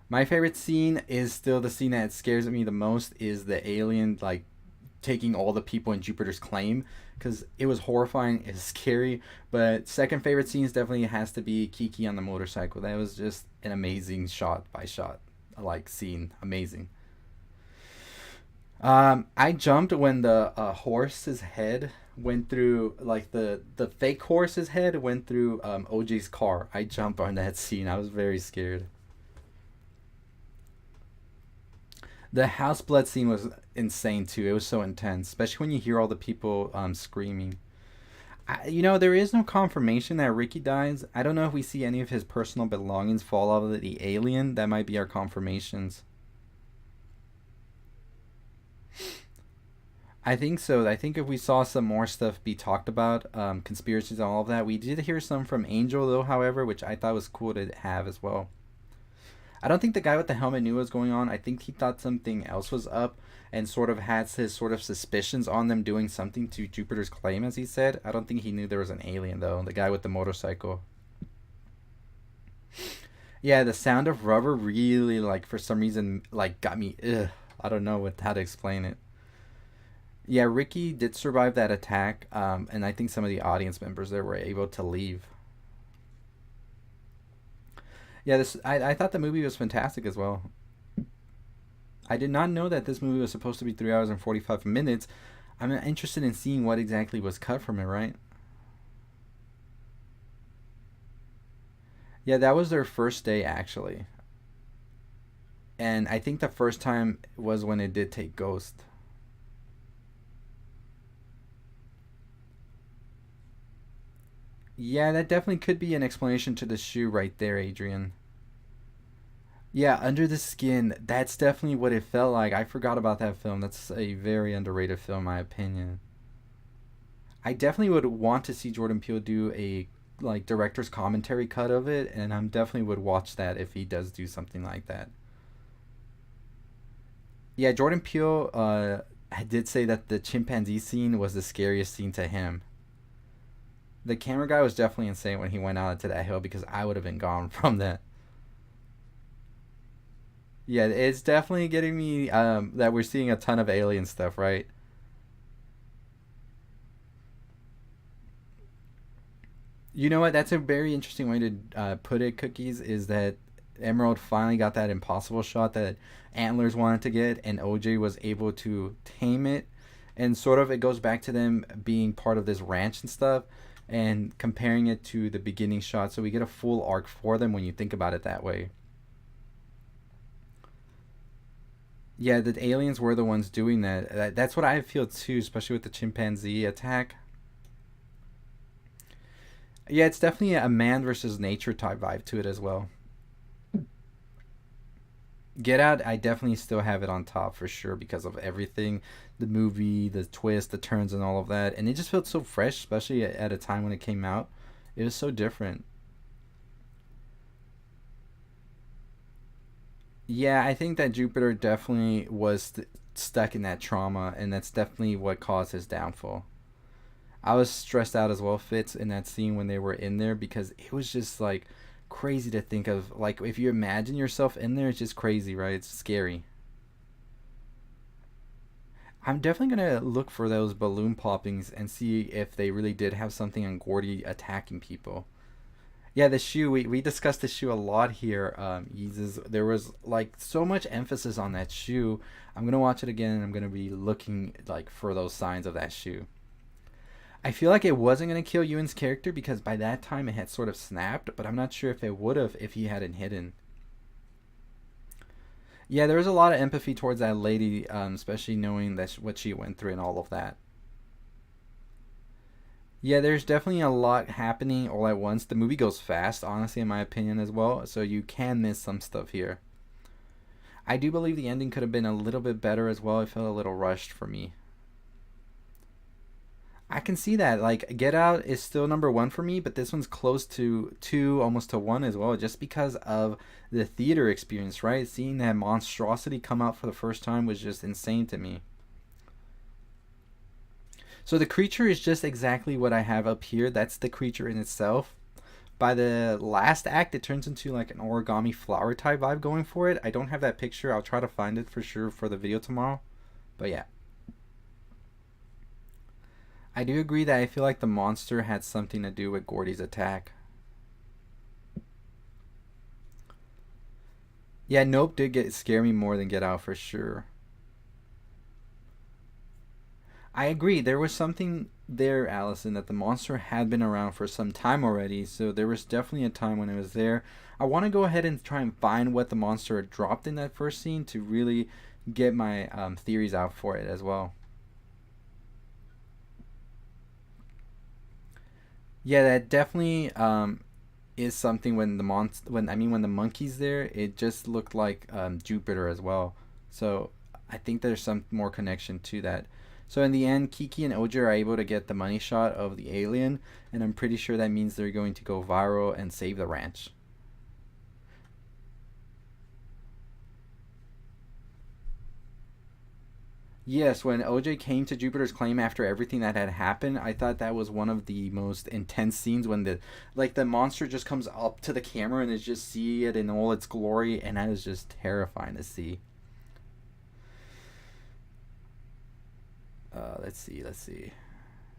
S1: My favorite scene is still the scene that scares me the most is the alien like taking all the people in Jupiter's claim because it was horrifying, it's scary. But second favorite scenes definitely has to be Keke on the motorcycle. That was just an amazing shot by shot like scene, amazing. I jumped when the horse's head went through like the fake horse's head went through OJ's car. I jumped on that scene. I was very scared. The house blood scene was insane too. It was so intense, especially when you hear all the people screaming. There is no confirmation that Ricky dies. I don't know if we see any of his personal belongings fall out of the alien. That might be our confirmations. I think so. I think if we saw some more stuff be talked about, conspiracies and all of that, we did hear some from Angel though, however, which I thought was cool to have as well. I don't think the guy with the helmet knew what was going on. I think he thought something else was up and sort of had his sort of suspicions on them doing something to Jupiter's claim, as he said. I don't think he knew there was an alien, though. The guy with the motorcycle. Yeah, the sound of rubber really, like, for some reason, like, got me, ugh. I don't know how to explain it. Yeah, Ricky did survive that attack, and I think some of the audience members there were able to leave. Yeah, I thought the movie was fantastic as well. I did not know that this movie was supposed to be 3 hours and 45 minutes. I'm interested in seeing what exactly was cut from it, right? Yeah, that was their first day actually, and I think the first time was when it did take Ghost. Yeah, that definitely could be an explanation to the shoe right there, Adrian. Yeah, Under the Skin. That's definitely what it felt like. I forgot about that film. That's a very underrated film, in my opinion. I definitely would want to see Jordan Peele do a like director's commentary cut of it, and I'm definitely would watch that if he does do something like that. Yeah, Jordan Peele did say that the chimpanzee scene was the scariest scene to him. The camera guy was definitely insane when he went out into that hill because I would have been gone from that. Yeah, it's definitely getting me that we're seeing a ton of alien stuff, right? You know what? That's a very interesting way to put it. Cookies is that Emerald finally got that impossible shot that Antlers wanted to get, and OJ was able to tame it. And sort of it goes back to them being part of this ranch and stuff, and comparing it to the beginning shot. So we get a full arc for them when you think about it that way. Yeah, the aliens were the ones doing that. That's what I feel too, especially with the chimpanzee attack. Yeah, it's definitely a man versus nature type vibe to it as well. Get Out, I definitely still have it on top for sure because of everything, the movie, the twist, the turns, and all of that, and it just felt so fresh, especially at a time when it came out. It was so different. Yeah, I think that Jupiter definitely was stuck in that trauma, and that's definitely what caused his downfall. I was stressed out as well, Fitz, in that scene when they were in there because it was just like crazy to think of. Like, if you imagine yourself in there, it's just crazy, right? It's scary. I'm definitely gonna look for those balloon poppings and see if they really did have something on Gordy attacking people. Yeah, the shoe. We discussed the shoe a lot here. Yeezus. There was like so much emphasis on that shoe. I'm gonna watch it again and I'm gonna be looking like for those signs of that shoe. I feel like it wasn't gonna kill Ewan's character because by that time it had sort of snapped, but I'm not sure if it would have if he hadn't hidden. Yeah, there was a lot of empathy towards that lady, especially knowing that what she went through and all of that. Yeah, there's definitely a lot happening all at once. The movie goes fast, honestly, in my opinion, as well. So you can miss some stuff here. I do believe the ending could have been a little bit better as well. It felt a little rushed for me. I can see that. Like, Get Out is still number one for me, but this one's close to two, almost to one as well, just because of the theater experience, right? Seeing that monstrosity come out for the first time was just insane to me. So the creature is just exactly what I have up here. That's the creature in itself. By the last act, it turns into like an origami flower type vibe going for it. I don't have that picture. I'll try to find it for sure for the video tomorrow. But yeah, I do agree that I feel like the monster had something to do with Gordy's attack. Yeah, Nope did get scare me more than Get Out for sure. I agree. There was something there, Allison, that the monster had been around for some time already. So there was definitely a time when it was there. I want to go ahead and try and find what the monster had dropped in that first scene to really get my theories out for it as well. Yeah, that definitely is something when the when the monkey's there, it just looked like Jupiter as well. So I think there's some more connection to that. So in the end, Kiki and Oja are able to get the money shot of the alien, and I'm pretty sure that means they're going to go viral and save the ranch. Yes, when OJ came to Jupiter's claim after everything that had happened, I thought that was one of the most intense scenes when the monster just comes up to the camera and is just see it in all its glory, and that is just terrifying to see. Let's see.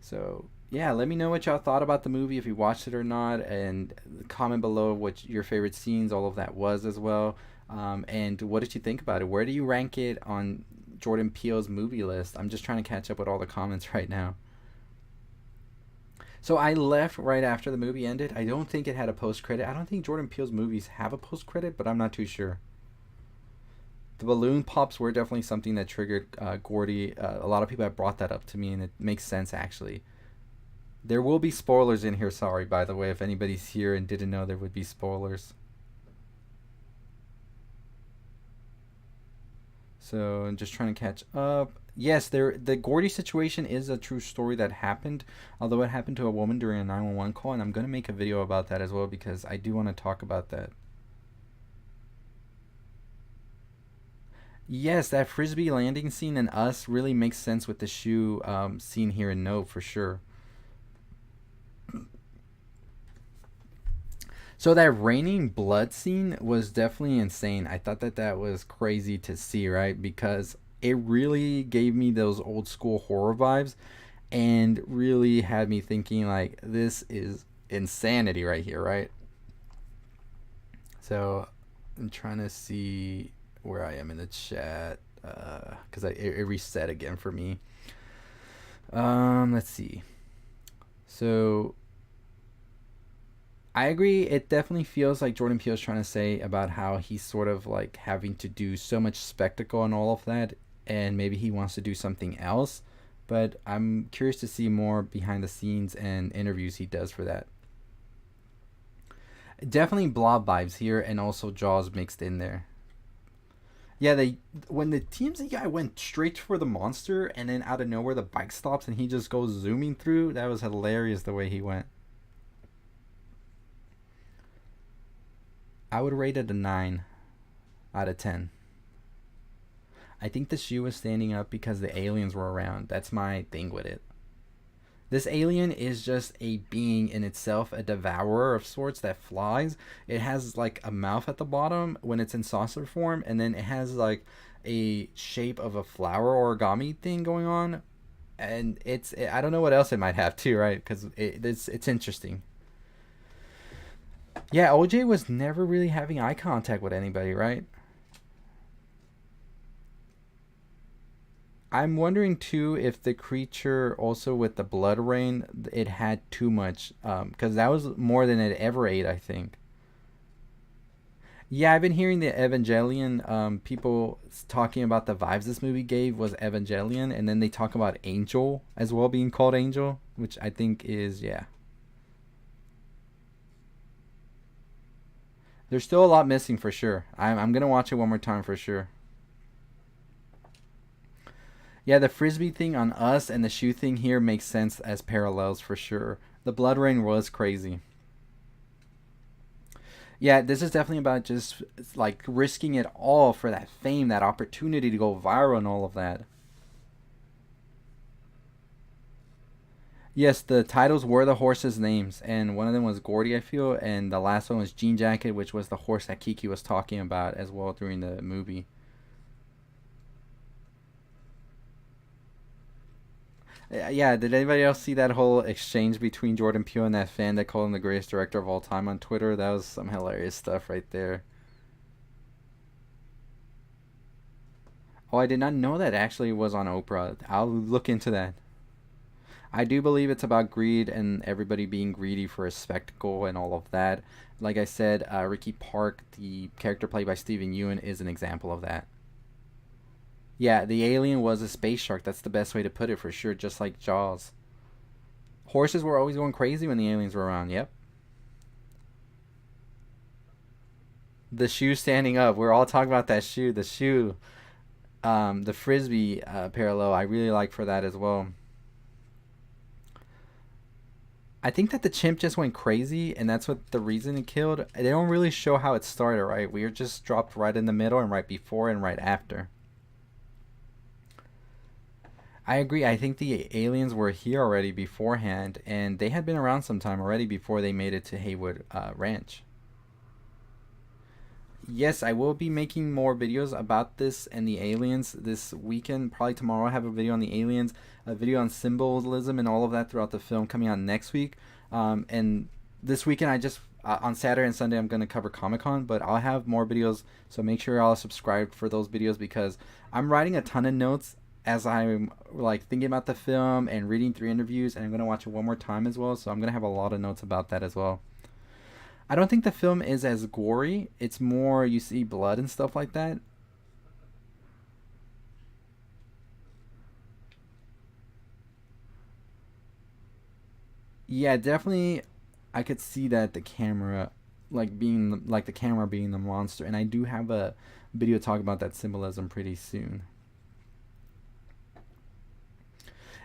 S1: So yeah, let me know what y'all thought about the movie if you watched it or not, and comment below what your favorite scenes, all of that was as well. And what did you think about it? Where do you rank it on Jordan Peele's movie list? I'm just trying to catch up with all the comments right now. So I left right after the movie ended. I don't think it had a post credit. I don't think Jordan Peele's movies have a post credit, but I'm not too sure. The balloon pops were definitely something that triggered Gordy. A lot of people have brought that up to me, and it makes sense actually. There will be spoilers in here. Sorry, by the way, if anybody's here and didn't know there would be spoilers. So I'm just trying to catch up. Yes, the Gordy situation is a true story that happened, although it happened to a woman during a 911 call, and I'm gonna make a video about that as well because I do want to talk about that. Yes, that frisbee landing scene in Us really makes sense with the shoe scene here in No for sure. So that raining blood scene was definitely insane. I thought that that was crazy to see, right? Because it really gave me those old school horror vibes and really had me thinking like this is insanity right here, right? So I'm trying to see where I am in the chat because it reset again for me. Let's see. So I agree. It definitely feels like Jordan Peele is trying to say about how he's sort of like having to do so much spectacle and all of that, and maybe he wants to do something else. But I'm curious to see more behind the scenes and interviews he does for that. Definitely Blob vibes here, and also Jaws mixed in there. Yeah, they when the TMZ guy went straight for the monster, and then out of nowhere the bike stops and he just goes zooming through. That was hilarious the way he went. I would rate it a 9 out of 10. I think the shoe was standing up because the aliens were around. That's my thing with it. This alien is just a being in itself, a devourer of sorts that flies. It has like a mouth at the bottom when it's in saucer form, and then it has like a shape of a flower origami thing going on. And I don't know what else it might have too, right? Because it's interesting. Yeah, OJ was never really having eye contact with anybody, right? I'm wondering too if the creature also with the blood rain, it had too much, because that was more than it ever ate, I think. Yeah, I've been hearing the Evangelion people talking about the vibes this movie gave was Evangelion, and then they talk about Angel as well being called Angel, which I think is, yeah. There's still a lot missing for sure. I'm gonna watch it one more time for sure. Yeah, the frisbee thing on us and the shoe thing here makes sense as parallels for sure. The blood rain was crazy. Yeah, this is definitely about just like risking it all for that fame, that opportunity to go viral and all of that. Yes, the titles were the horses' names, and one of them was Gordy, I feel, and the last one was Jean Jacket, which was the horse that Kiki was talking about as well during the movie. Yeah, did anybody else see that whole exchange between Jordan Peele and that fan that called him the greatest director of all time on Twitter? That was some hilarious stuff right there. Oh, I did not know that actually was on Oprah. I'll look into that. I do believe it's about greed and everybody being greedy for a spectacle and all of that. Like I said, Ricky Park, the character played by Steven Yeun, is an example of that. Yeah, the alien was a space shark. That's the best way to put it for sure, just like Jaws. Horses were always going crazy when the aliens were around, yep. The shoe standing up. We're all talking about that shoe. The shoe, the frisbee parallel, I really like for that as well. I think that the chimp just went crazy, and that's what the reason it killed. They don't really show how it started, right? We were just dropped right in the middle and right before and right after. I agree. I think the aliens were here already beforehand, and they had been around some time already before they made it to Haywood Ranch. Yes, I will be making more videos about this and the aliens this weekend. Probably tomorrow I have a video on the aliens, a video on symbolism and all of that throughout the film coming out next week. And this weekend I just on Saturday and Sunday I'm going to cover Comic-Con, but I'll have more videos, so make sure y'all subscribe for those videos because I'm writing a ton of notes as I'm like thinking about the film and reading through interviews, and I'm going to watch it one more time as well, so I'm going to have a lot of notes about that as well. I don't think the film is as gory. It's more you see blood and stuff like that. Yeah, definitely. I could see that the camera, like being like the camera being the monster, and I do have a video talk about that symbolism pretty soon.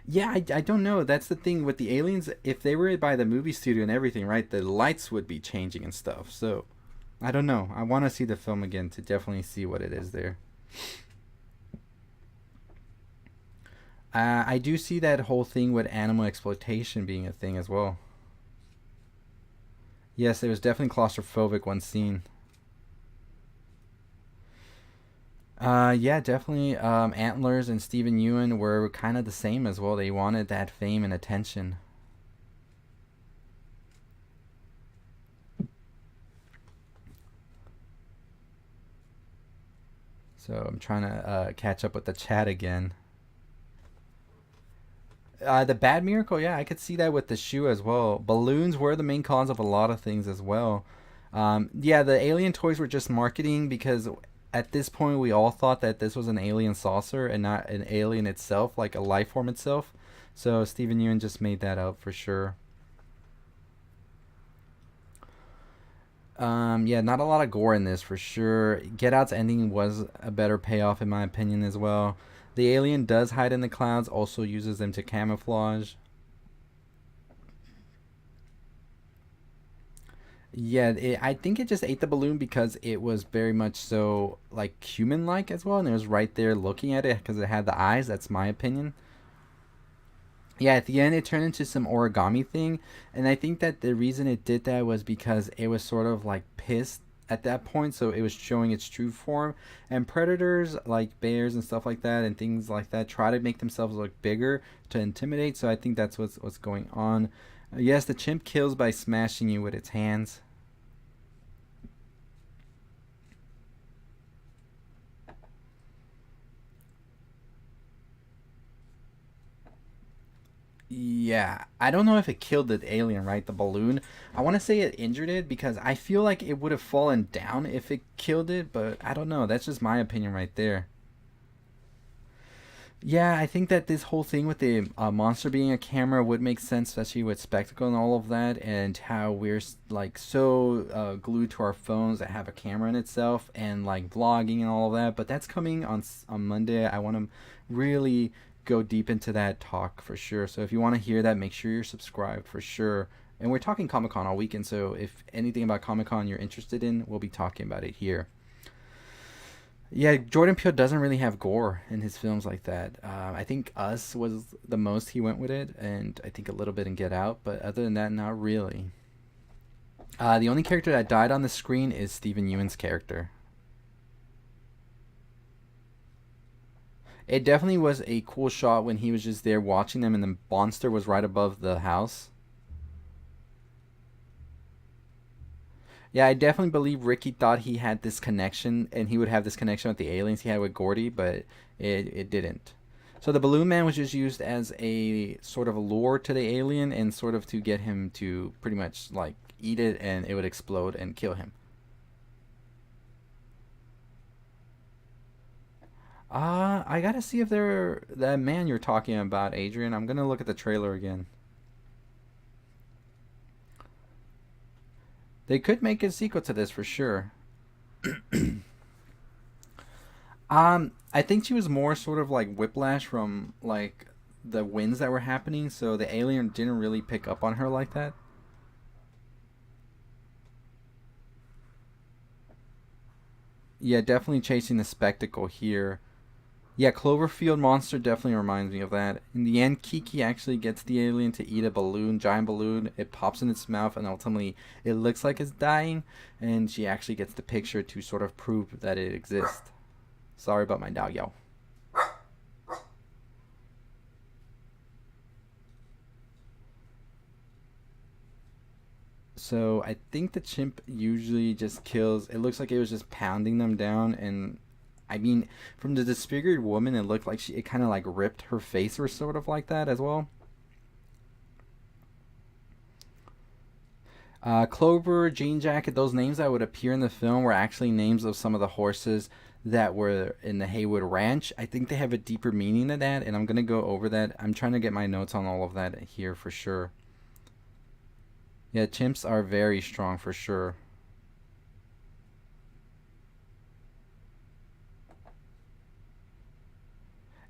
S1: Yeah, I don't know. That's the thing with the aliens. If they were by the movie studio and everything, right, the lights would be changing and stuff. So I don't know. I want to see the film again to definitely see what it is there. I do see that whole thing with animal exploitation being a thing as well. Yes, it was definitely claustrophobic one scene. Yeah, definitely. Antlers and Steven Yeun were kind of the same as well. They wanted that fame and attention. So I'm trying to catch up with the chat again. The bad miracle, yeah, I could see that with the shoe as well. Balloons were the main cause of a lot of things as well. Yeah, the alien toys were just marketing because at this point we all thought that this was an alien saucer and not an alien itself, like a life form itself. So Steven Yeun just made that up for sure. Yeah, not a lot of gore in this for sure. Get Out's ending was a better payoff in my opinion as well. The alien does hide in the clouds, also uses them to camouflage. Yeah, I think it just ate the balloon because it was very much so like human-like as well, and it was right there looking at it because it had the eyes. That's my opinion. Yeah, at the end it turned into some origami thing, and I think that the reason it did that was because it was sort of like pissed at that point, so it was showing its true form. And predators like bears and stuff like that and things like that try to make themselves look bigger to intimidate. So I think that's what's going on. Yes, the chimp kills by smashing you with its hands. Yeah, I don't know if it killed the alien, right? The balloon. I want to say it injured it because I feel like it would have fallen down if it killed it, but I don't know. That's just my opinion right there. Yeah, I think that this whole thing with the monster being a camera would make sense, especially with spectacle and all of that, and how we're like so glued to our phones that have a camera in itself, and like vlogging and all of that. But that's coming on Monday. I want to really go deep into that talk for sure. So if you want to hear that, make sure you're subscribed for sure. And we're talking Comic Con all weekend, so if anything about Comic Con you're interested in, we'll be talking about it here. Yeah, Jordan Peele doesn't really have gore in his films like that. I think Us was the most he went with it, and I think a little bit in Get Out, but other than that, not really. The only character that died on the screen is Steven Yeun's character. It definitely was a cool shot when he was just there watching them, and the monster was right above the house. Yeah, I definitely believe Ricky thought he had this connection, and he would have this connection with the aliens he had with Gordy, but it didn't. So the Balloon Man was just used as a sort of lure to the alien, and sort of to get him to pretty much like eat it, and it would explode and kill him. I gotta see if they're that man you're talking about, Adrian. I'm gonna look at the trailer again. They could make a sequel to this for sure. I think she was more sort of like whiplash from like the winds that were happening, so the alien didn't really pick up on her like that. Yeah, definitely chasing the spectacle here. Yeah, Cloverfield Monster definitely reminds me of that. In the end, Kiki actually gets the alien to eat a balloon, giant balloon. It pops in its mouth, and ultimately, it looks like it's dying, and she actually gets the picture to sort of prove that it exists. Sorry about my dog, yo. So I think the chimp usually just kills. It looks like it was just pounding them down, and I mean, from the disfigured woman, it looked like it kind of like ripped her face or sort of like that as well. Clover, Jean Jacket, those names that would appear in the film were actually names of some of the horses that were in the Haywood Ranch. I think they have a deeper meaning than that, and I'm gonna go over that. I'm trying to get my notes on all of that here for sure. Yeah, chimps are very strong for sure.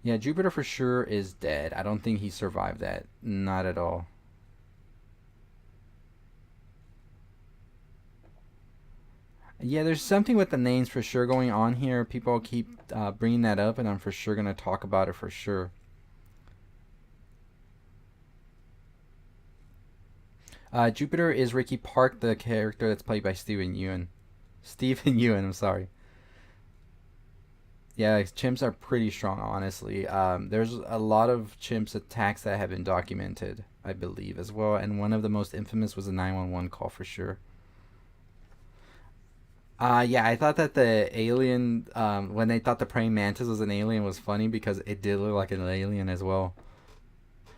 S1: Yeah, Jupiter for sure is dead. I don't think he survived that. Not at all. Yeah, there's something with the names for sure going on here. People keep bringing that up, and I'm for sure gonna talk about it for sure. Jupiter is Ricky Park, the character that's played by Steven Yeun. Steven Yeun, I'm sorry. Yeah, chimps are pretty strong, honestly. There's a lot of chimps attacks that have been documented, I believe, as well. And one of the most infamous was a 911 call for sure. Yeah, I thought that the alien, when they thought the praying mantis was an alien, was funny because it did look like an alien as well.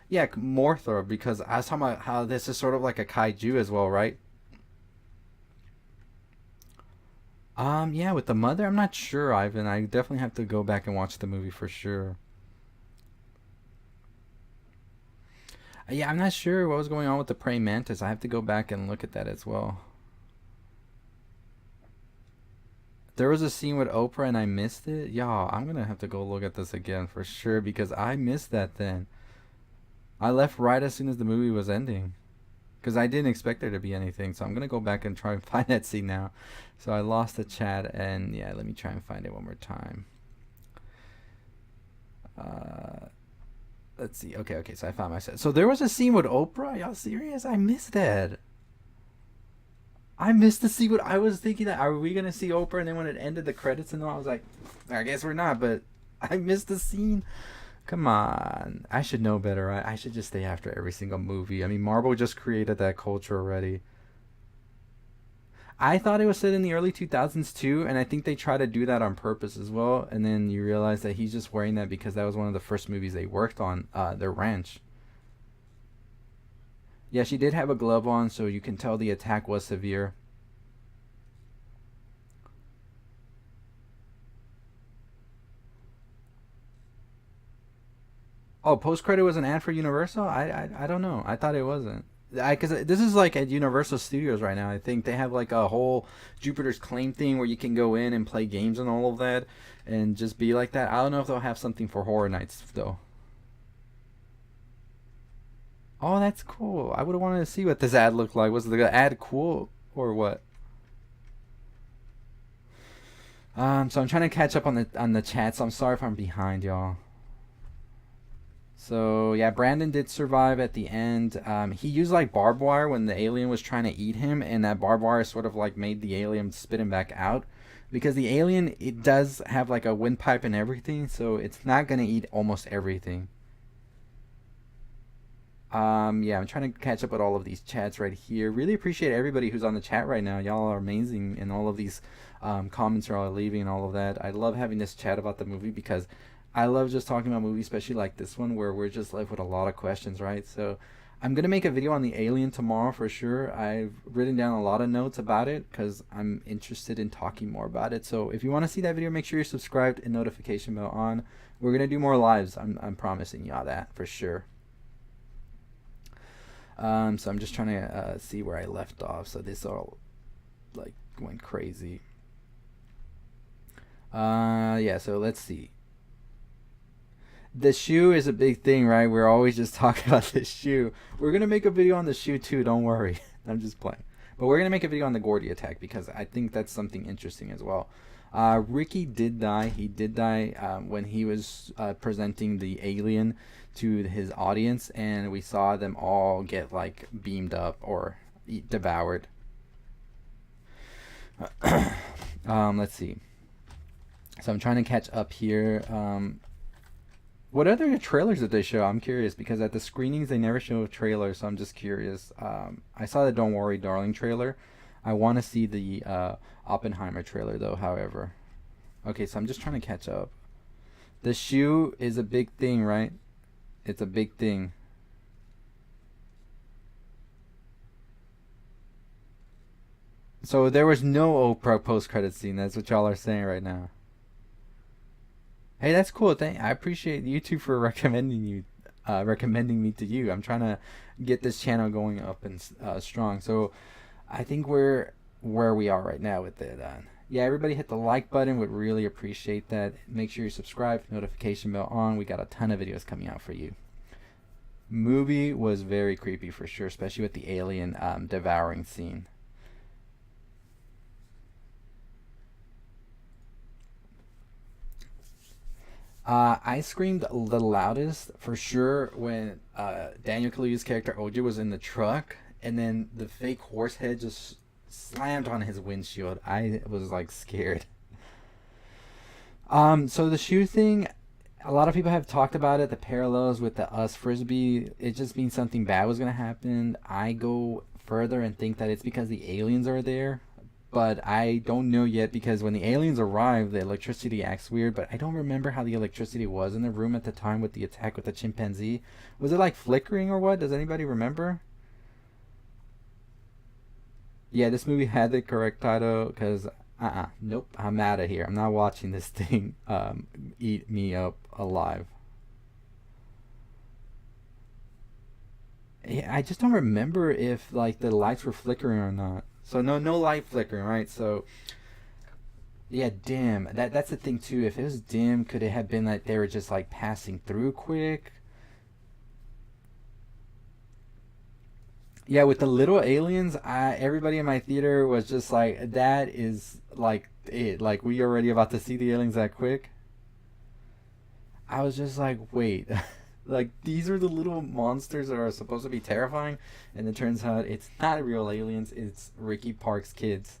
S1: Yeah, Morthor, because I was talking about how this is sort of like a kaiju as well, right? Yeah, with the mother, I'm not sure, Ivan. I definitely have to go back and watch the movie for sure. Yeah, I'm not sure what was going on with the praying mantis. I have to go back and look at that as well. There was a scene with Oprah and I missed it. Y'all, I'm gonna have to go look at this again for sure because I missed that then. I left right as soon as the movie was ending. Because I didn't expect there to be anything. So I'm going to go back and try and find that scene now. So I lost the chat. And yeah, let me try and find it one more time. Uh, let's see. Okay. So I found my set. So there was a scene with Oprah. Y'all serious? I missed that. I missed the scene. I was thinking that, are we going to see Oprah? And then when it ended the credits and all, I was like, I guess we're not. But I missed the scene. Come on. I should know better, right? I should just stay after every single movie. I mean, Marvel just created that culture already. I thought it was set in the early 2000s too, and I think they try to do that on purpose as well. And then you realize that he's just wearing that because that was one of the first movies they worked on, their ranch. Yeah, she did have a glove on, so you can tell the attack was severe. Oh, post credit was an ad for Universal. I don't know. I thought it wasn't. I Because this is like at Universal Studios right now. I think they have like a whole Jupiter's Claim thing where you can go in and play games and all of that, and just be like that. I don't know if they'll have something for Horror Nights though. Oh, that's cool. I would have wanted to see what this ad looked like. Was the ad cool or what? So I'm trying to catch up on the chat. So I'm sorry if I'm behind, y'all. So yeah, Brandon did survive at the end. He used like barbed wire when the alien was trying to eat him, and that barbed wire sort of like made the alien spit him back out. Because the alien, it does have like a windpipe and everything, so it's not gonna eat almost everything. Yeah, I'm trying to catch up with all of these chats right here. Really appreciate everybody who's on the chat right now. Y'all are amazing, and all of these comments are all leaving and all of that. I love having this chat about the movie because I love just talking about movies, especially like this one where we're just left with a lot of questions, right? So I'm gonna make a video on the alien tomorrow for sure. I've written down a lot of notes about it because I'm interested in talking more about it. So if you want to see that video, make sure you're subscribed and notification bell on. We're gonna do more lives. I'm promising y'all that for sure. So I'm just trying to see where I left off. So this all like went crazy. Yeah. So let's see. The shoe is a big thing, right? We're always just talking about this shoe. We're gonna make a video on the shoe too. Don't worry. I'm just playing. But we're gonna make a video on the Gordy attack because I think that's something interesting as well. Ricky did die. He did die when he was presenting the alien to his audience, and we saw them all get like beamed up or devoured. Let's see. So I'm trying to catch up here. What other trailers did they show? I'm curious because at the screenings they never show trailers, so I'm just curious. I saw the Don't Worry Darling trailer. I want to see the Oppenheimer trailer though, however. Okay, so I'm just trying to catch up. The shoe is a big thing, right? It's a big thing. So there was no Oprah post-credit scene. That's what y'all are saying right now. Hey, that's cool. I appreciate you two for recommending me to you. I'm trying to get this channel going up and strong. So I think we're where we are right now with it. Yeah, everybody hit the like button. Would really appreciate that. Make sure you subscribe, notification bell on. We got a ton of videos coming out for you. Movie was very creepy for sure, especially with the alien devouring scene. I screamed the loudest for sure when Daniel Kaluuya's character OJ was in the truck, and then the fake horse head just slammed on his windshield. I was like scared. So the shoe thing, a lot of people have talked about it. The parallels with the us frisbee, it just means something bad was gonna happen. I go further and think that it's because the aliens are there, but I don't know yet because when the aliens arrive, the electricity acts weird. But I don't remember how the electricity was in the room at the time with the attack with the chimpanzee. Was it like flickering or what? Does anybody remember? Yeah, this movie had the correct title because nope, I'm out of here. I'm not watching this thing eat me up alive. Yeah, I just don't remember if like the lights were flickering or not. So no light flickering, right? So yeah, dim. That's the thing too. If it was dim, could it have been like they were just like passing through quick? Yeah, with the little aliens, everybody in my theater was just like, that is like it. Like we already about to see the aliens that quick. I was just like, wait, like these are the little monsters that are supposed to be terrifying, and it turns out it's not real aliens. It's Ricky Park's kids.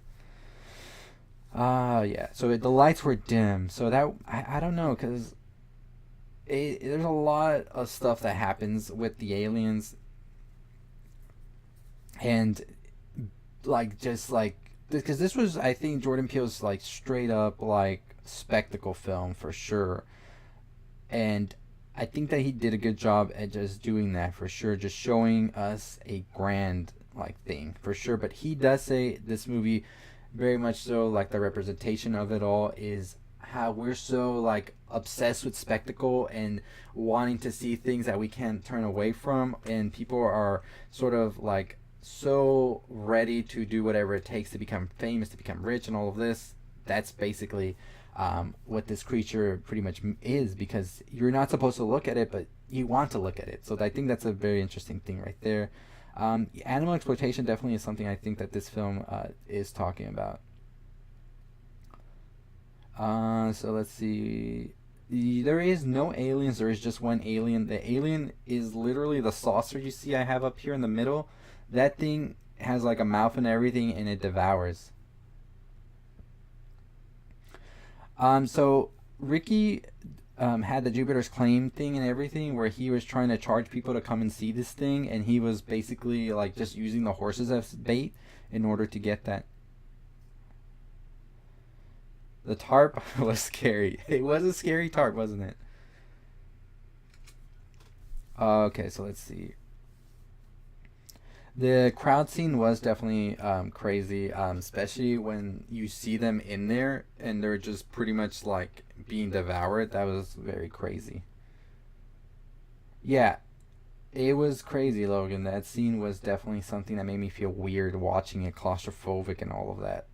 S1: Yeah. So the lights were dim. So that I don't know because there's a lot of stuff that happens with the aliens, and like just like because this was I think Jordan Peele's like straight up like spectacle film for sure, and I think that he did a good job at just doing that for sure, just showing us a grand like thing for sure. But he does say this movie very much so like the representation of it all is how we're so like obsessed with spectacle and wanting to see things that we can't turn away from, and people are sort of like so ready to do whatever it takes to become famous, to become rich, and all of this. That's basically what this creature pretty much is, because you're not supposed to look at it, but you want to look at it. So I think that's a very interesting thing right there. Animal exploitation definitely is something I think that this film is talking about. So let's see. There is no aliens. There is just one alien. The alien is literally the saucer you see I have up here in the middle. That thing has like a mouth and everything, and it devours. So Ricky had the Jupiter's Claim thing and everything, where he was trying to charge people to come and see this thing, and he was basically like just using the horses as bait in order to get that. The tarp was scary. It was a scary tarp, wasn't it? Okay, so let's see. The crowd scene was definitely crazy, especially when you see them in there and they're just pretty much like being devoured. That was very crazy. Yeah, it was crazy, Logan. That scene was definitely something that made me feel weird watching it, claustrophobic and all of that.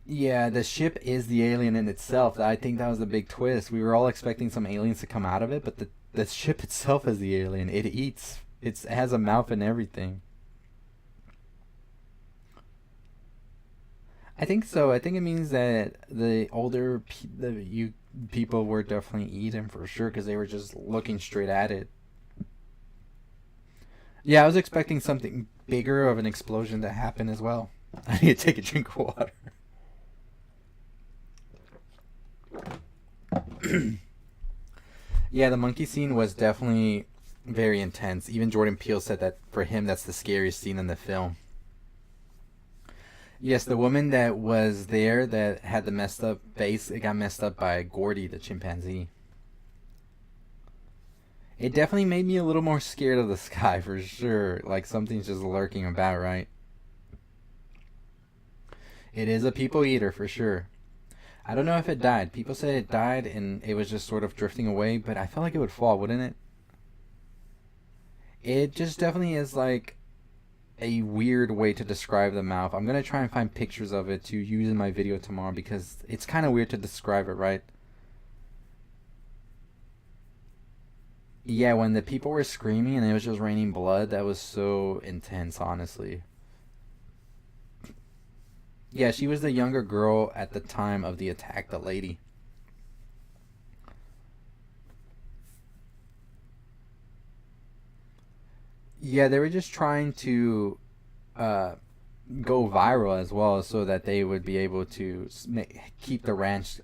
S1: Yeah, the ship is the alien in itself. I think that was the big twist. We were all expecting some aliens to come out of it, but the ship itself is the alien. It eats. It has a mouth and everything. I think so. I think it means that the you people were definitely eating for sure because they were just looking straight at it. Yeah, I was expecting something bigger of an explosion to happen as well. I need to take a drink of water. Yeah, the monkey scene was definitely very intense. Even Jordan Peele said that for him, that's the scariest scene in the film. Yes, the woman that was there that had the messed up face, it got messed up by Gordy, the chimpanzee. It definitely made me a little more scared of the sky for sure. Like something's just lurking about, right? It is a people eater for sure. I don't know if it died. People said it died and it was just sort of drifting away, but I felt like it would fall, wouldn't it? It just definitely is like a weird way to describe the mouth. I'm gonna try and find pictures of it to use in my video tomorrow because it's kind of weird to describe it, right? Yeah, when the people were screaming and it was just raining blood, that was so intense, honestly. Yeah, she was the younger girl at the time of the attack, the lady. Yeah, they were just trying to uh, go viral as well so that they would be able to keep the ranch.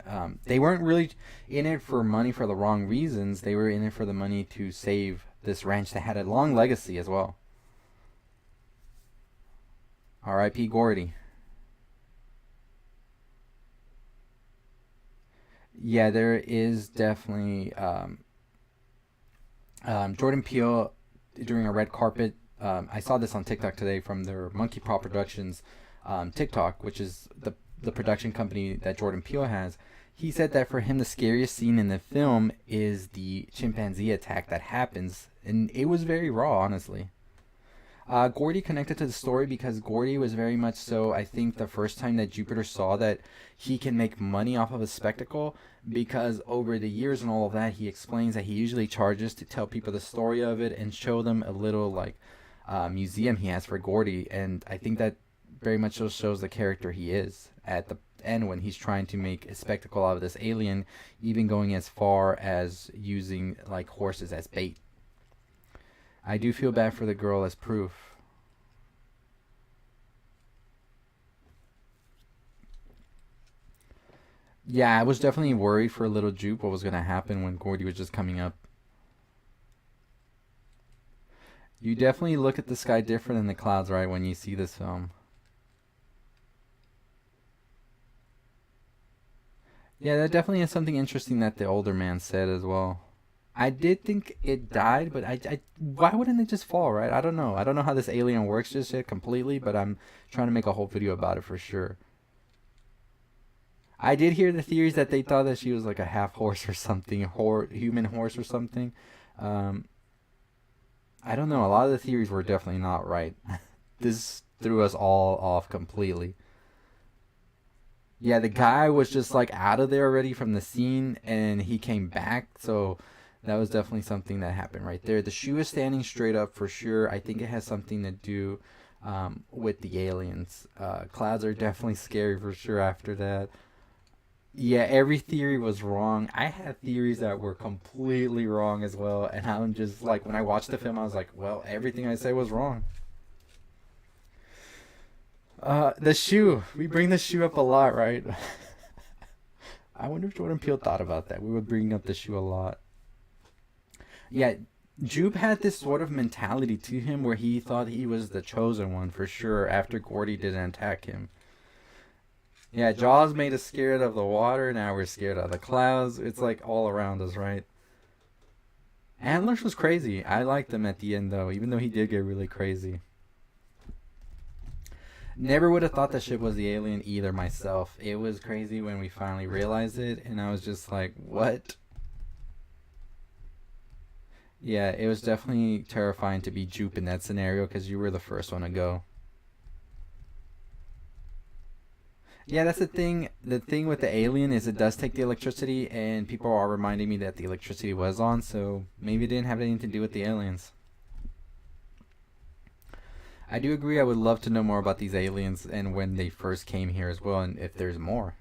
S1: They weren't really in it for money for the wrong reasons. They were in it for the money to save this ranch that had a long legacy as well. R.I.P. Gordy. Yeah, there is definitely Jordan Peele during a red carpet. I saw this on TikTok today from their Monkeypaw Productions TikTok, which is the production company that Jordan Peele has. He said that for him, the scariest scene in the film is the chimpanzee attack that happens, and it was very raw, honestly. Gordy connected to the story because Gordy was very much so, I think, the first time that Jupiter saw that he can make money off of a spectacle, because over the years and all of that, he explains that he usually charges to tell people the story of it and show them a little, like, museum he has for Gordy, and I think that very much so shows the character he is at the end when he's trying to make a spectacle out of this alien, even going as far as using, like, horses as bait. I do feel bad for the girl as proof. Yeah, I was definitely worried for little Jupe what was going to happen when Gordy was just coming up. You definitely look at the sky different in the clouds, right, when you see this film. Yeah, that definitely is something interesting that the older man said as well. I did think it died, but why wouldn't it just fall, right? I don't know. I don't know how this alien works just yet completely, but I'm trying to make a whole video about it for sure. I did hear the theories that they thought that she was like a half horse or something, human horse or something. Um, I don't know. A lot of the theories were definitely not right. This threw us all off completely. Yeah, the guy was just like out of there already from the scene, and he came back. So that was definitely something that happened right there. The shoe is standing straight up for sure. I think it has something to do with the aliens. Clouds are definitely scary for sure after that. Yeah, every theory was wrong. I had theories that were completely wrong as well, and I'm just like, when I watched the film, I was like, well, everything I said was wrong. The shoe. We bring the shoe up a lot, right? I wonder if Jordan Peele thought about that. We would bring up the shoe a lot. Yeah, Jupe had this sort of mentality to him where he thought he was the chosen one for sure after Gordy didn't attack him. Yeah, Jaws made us scared of the water. Now we're scared of the clouds. It's like all around us, right? Antlers was crazy. I liked him at the end, though, even though he did get really crazy. Never would have thought that ship was the alien either myself. It was crazy when we finally realized it, and I was just like, what? Yeah, it was definitely terrifying to be Jupe in that scenario because you were the first one to go. Yeah, that's the thing. The thing with the alien is it does take the electricity, and people are reminding me that the electricity was on, so maybe it didn't have anything to do with the aliens. I do agree. I would love to know more about these aliens and when they first came here as well, and if there's more.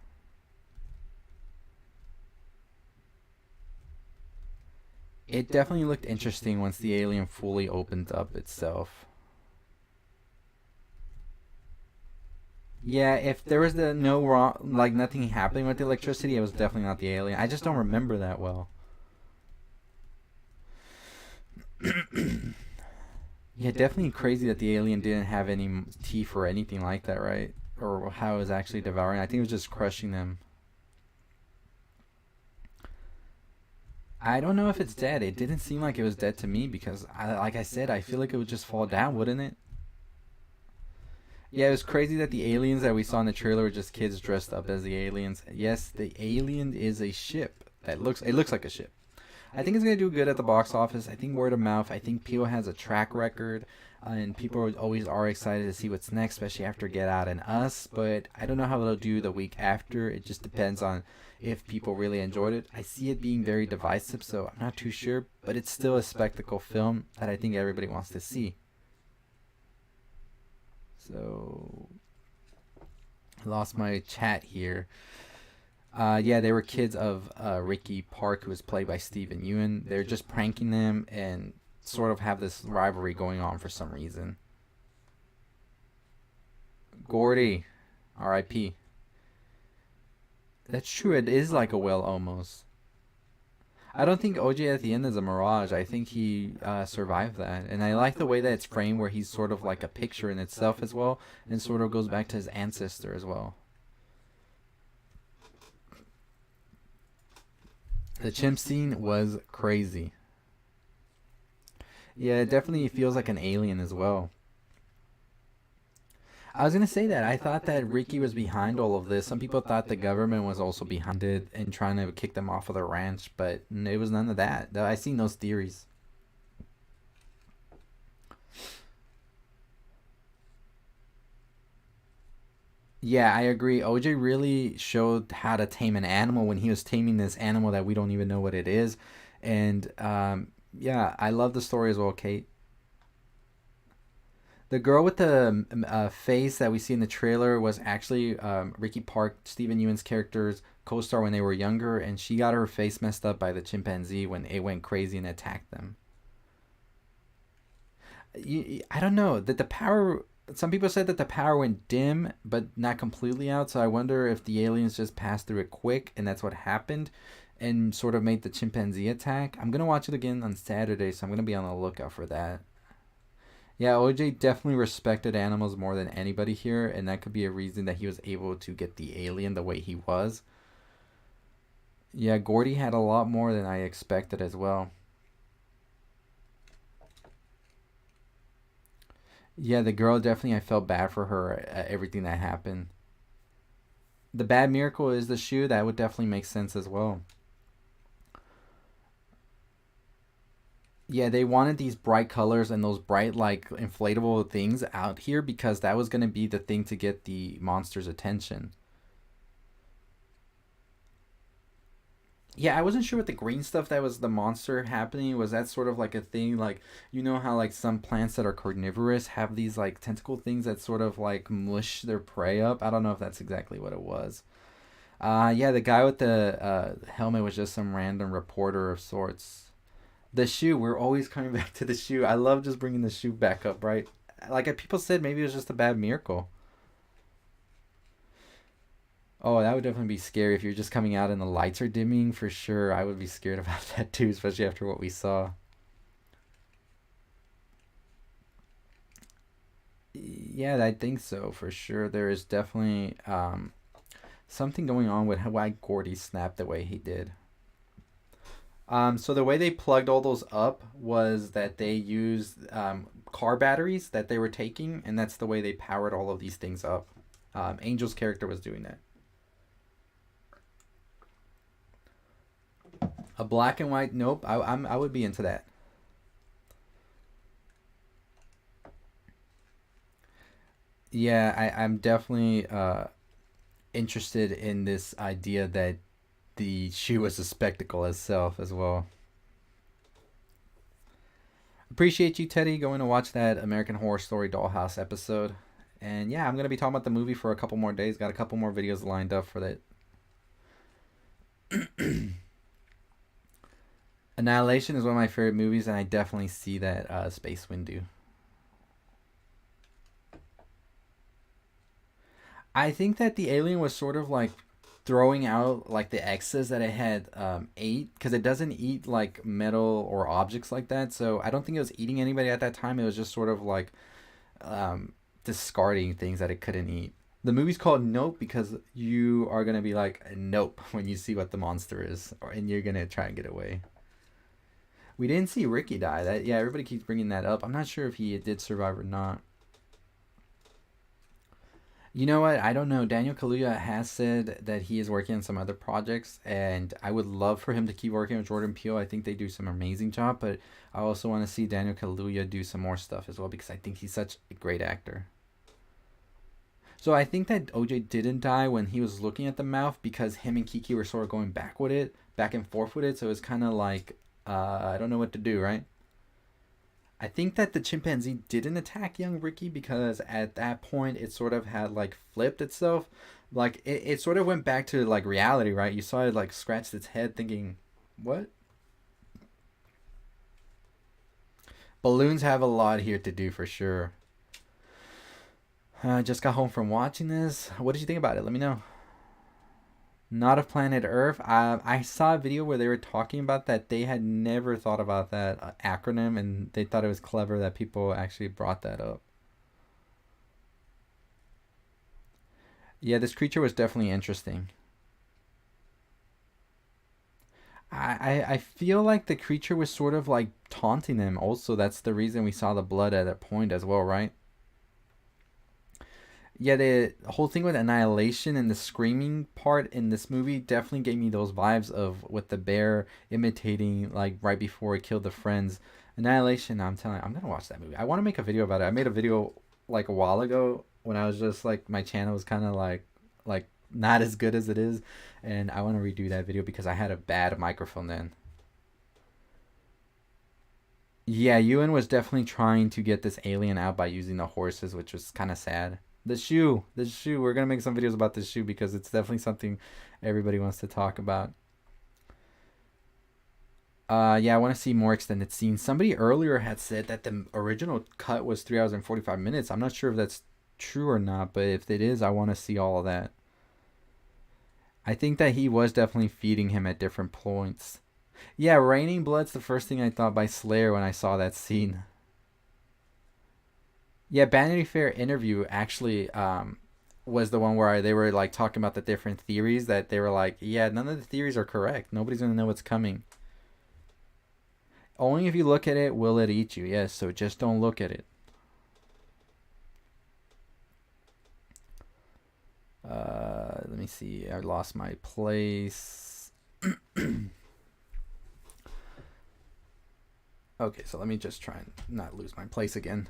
S1: It definitely looked interesting once the alien fully opened up itself. Yeah, if there was the no wrong, like nothing happening with the electricity, it was definitely not the alien. I just don't remember that well. Yeah, definitely crazy that the alien didn't have any teeth or anything like that, right? Or how it was actually devouring. I think it was just crushing them. I don't know if it's dead. It didn't seem like it was dead to me because, like I said, I feel like it would just fall down, wouldn't it? Yeah, it was crazy that the aliens that we saw in the trailer were just kids dressed up as the aliens. Yes, the alien is a ship that looks like a ship. I think it's gonna do good at the box office. I think word of mouth. I think Peele has a track record, and people always are excited to see what's next, especially after Get Out and Us. But I don't know how it'll do the week after. It just depends on if people really enjoyed it. I see it being very divisive, so I'm not too sure. But it's still a spectacle film that I think everybody wants to see. So, I lost my chat here. Yeah, they were kids of Ricky Park, who was played by Steven Yeun. They're just pranking them and sort of have this rivalry going on for some reason. Gordy, R.I.P. That's true. It is like a whale almost. I don't think OJ at the end is a mirage. I think he survived that, and I like the way that it's framed, where he's sort of like a picture in itself as well, and sort of goes back to his ancestor as well. The chimp scene was crazy. Yeah, it definitely feels like an alien as well. I was gonna say that I thought that Ricky was behind all of this. Some people thought the government was also behind it and trying to kick them off of the ranch, but it was none of that. I seen those theories. Yeah, I agree. OJ really showed how to tame an animal when he was taming this animal that we don't even know what it is, and yeah, I love the story as well, Kate. The girl with the face that we see in the trailer was actually Ricky Park, Steven Yeun's character's co-star when they were younger, and she got her face messed up by the chimpanzee when it went crazy and attacked them. I don't know that the power. Some people said that the power went dim, but not completely out. So I wonder if the aliens just passed through it quick, and that's what happened, and sort of made the chimpanzee attack. I'm gonna watch it again on Saturday, so I'm gonna be on the lookout for that. Yeah, OJ definitely respected animals more than anybody here, and that could be a reason that he was able to get the alien the way he was. Yeah, Gordy had a lot more than I expected as well. Yeah, the girl definitely, I felt bad for her everything that happened. The bad miracle is the shoe. That would definitely make sense as well. Yeah, they wanted these bright colors and those bright, like, inflatable things out here because that was going to be the thing to get the monster's attention. Yeah, I wasn't sure what the green stuff that was the monster happening was. That sort of like a thing, like, you know how like some plants that are carnivorous have these like tentacle things that sort of like mush their prey up. I don't know if that's exactly what it was. Yeah, the guy with the helmet was just some random reporter of sorts. The shoe, we're always coming back to the shoe. I love just bringing the shoe back up, right? Like people said, maybe it was just a bad miracle. Oh, that would definitely be scary if you're just coming out and the lights are dimming for sure. I would be scared about that too, especially after what we saw. Yeah, I think so for sure. There is definitely something going on with why Gordy snapped the way he did. So the way they plugged all those up was that they used car batteries that they were taking, and that's the way they powered all of these things up. Angel's character was doing that. A black and white? Nope. I would be into that. Yeah, I'm definitely interested in this idea that the shoe was a spectacle itself as well. Appreciate you, Teddy, going to watch that American Horror Story Dollhouse episode. And yeah, I'm gonna be talking about the movie for a couple more days. Got a couple more videos lined up for that. Annihilation is one of my favorite movies, and I definitely see that Space Wind do. I think that the alien was sort of like throwing out like the excess that it had ate because it doesn't eat like metal or objects like that. So I don't think it was eating anybody at that time. It was just sort of like discarding things that it couldn't eat. The movie's called Nope because you are gonna be like nope when you see what the monster is, and you're gonna try and get away. We didn't see Ricky die. That yeah, everybody keeps bringing that up. I'm not sure if he did survive or not. You know what? I don't know. Daniel Kaluuya has said that he is working on some other projects, and I would love for him to keep working with Jordan Peele. I think they do some amazing job, but I also want to see Daniel Kaluuya do some more stuff as well because I think he's such a great actor. So I think that OJ didn't die when he was looking at the mouth because him and Kiki were sort of going back with it, back and forth with it. So it's kind of like I don't know what to do, right? I think that the chimpanzee didn't attack young Ricky because at that point it sort of had like flipped itself. Like it sort of went back to like reality, right? You saw it like scratched its head thinking, what? Balloons have a lot here to do for sure. I just got home from watching this. What did you think about it? Let me know. Not of planet Earth. I saw a video where they were talking about that they had never thought about that acronym, and they thought it was clever that people actually brought that up. Yeah, this creature was definitely interesting. I feel like the creature was sort of like taunting them. Also, that's the reason we saw the blood at that point as well, right? Yeah, the whole thing with annihilation and the screaming part in this movie definitely gave me those vibes of with the bear imitating like right before it killed the friends. Annihilation, I'm telling you, I'm gonna watch that movie. I want to make a video about it. I made a video like a while ago when I was just like my channel was kind of like not as good as it is, and I want to redo that video because I had a bad microphone then. Yeah, Ewan was definitely trying to get this alien out by using the horses, which was kind of sad. The shoe. We're gonna make some videos about this shoe because it's definitely something everybody wants to talk about. Yeah, I want to see more extended scenes. Somebody earlier had said that the original cut was 3 hours and 45 minutes. I'm not sure if that's true or not, but if it is, I want to see all of that. I think that he was definitely feeding him at different points. Yeah, raining blood's the first thing I thought by Slayer when I saw that scene. Yeah, Vanity Fair interview actually was the one where they were like talking about the different theories that they were like, yeah, none of the theories are correct. Nobody's gonna know what's coming. Only if you look at it will it eat you. Yes, so just don't look at it. Let me see. I lost my place. Okay, so let me just try and not lose my place again.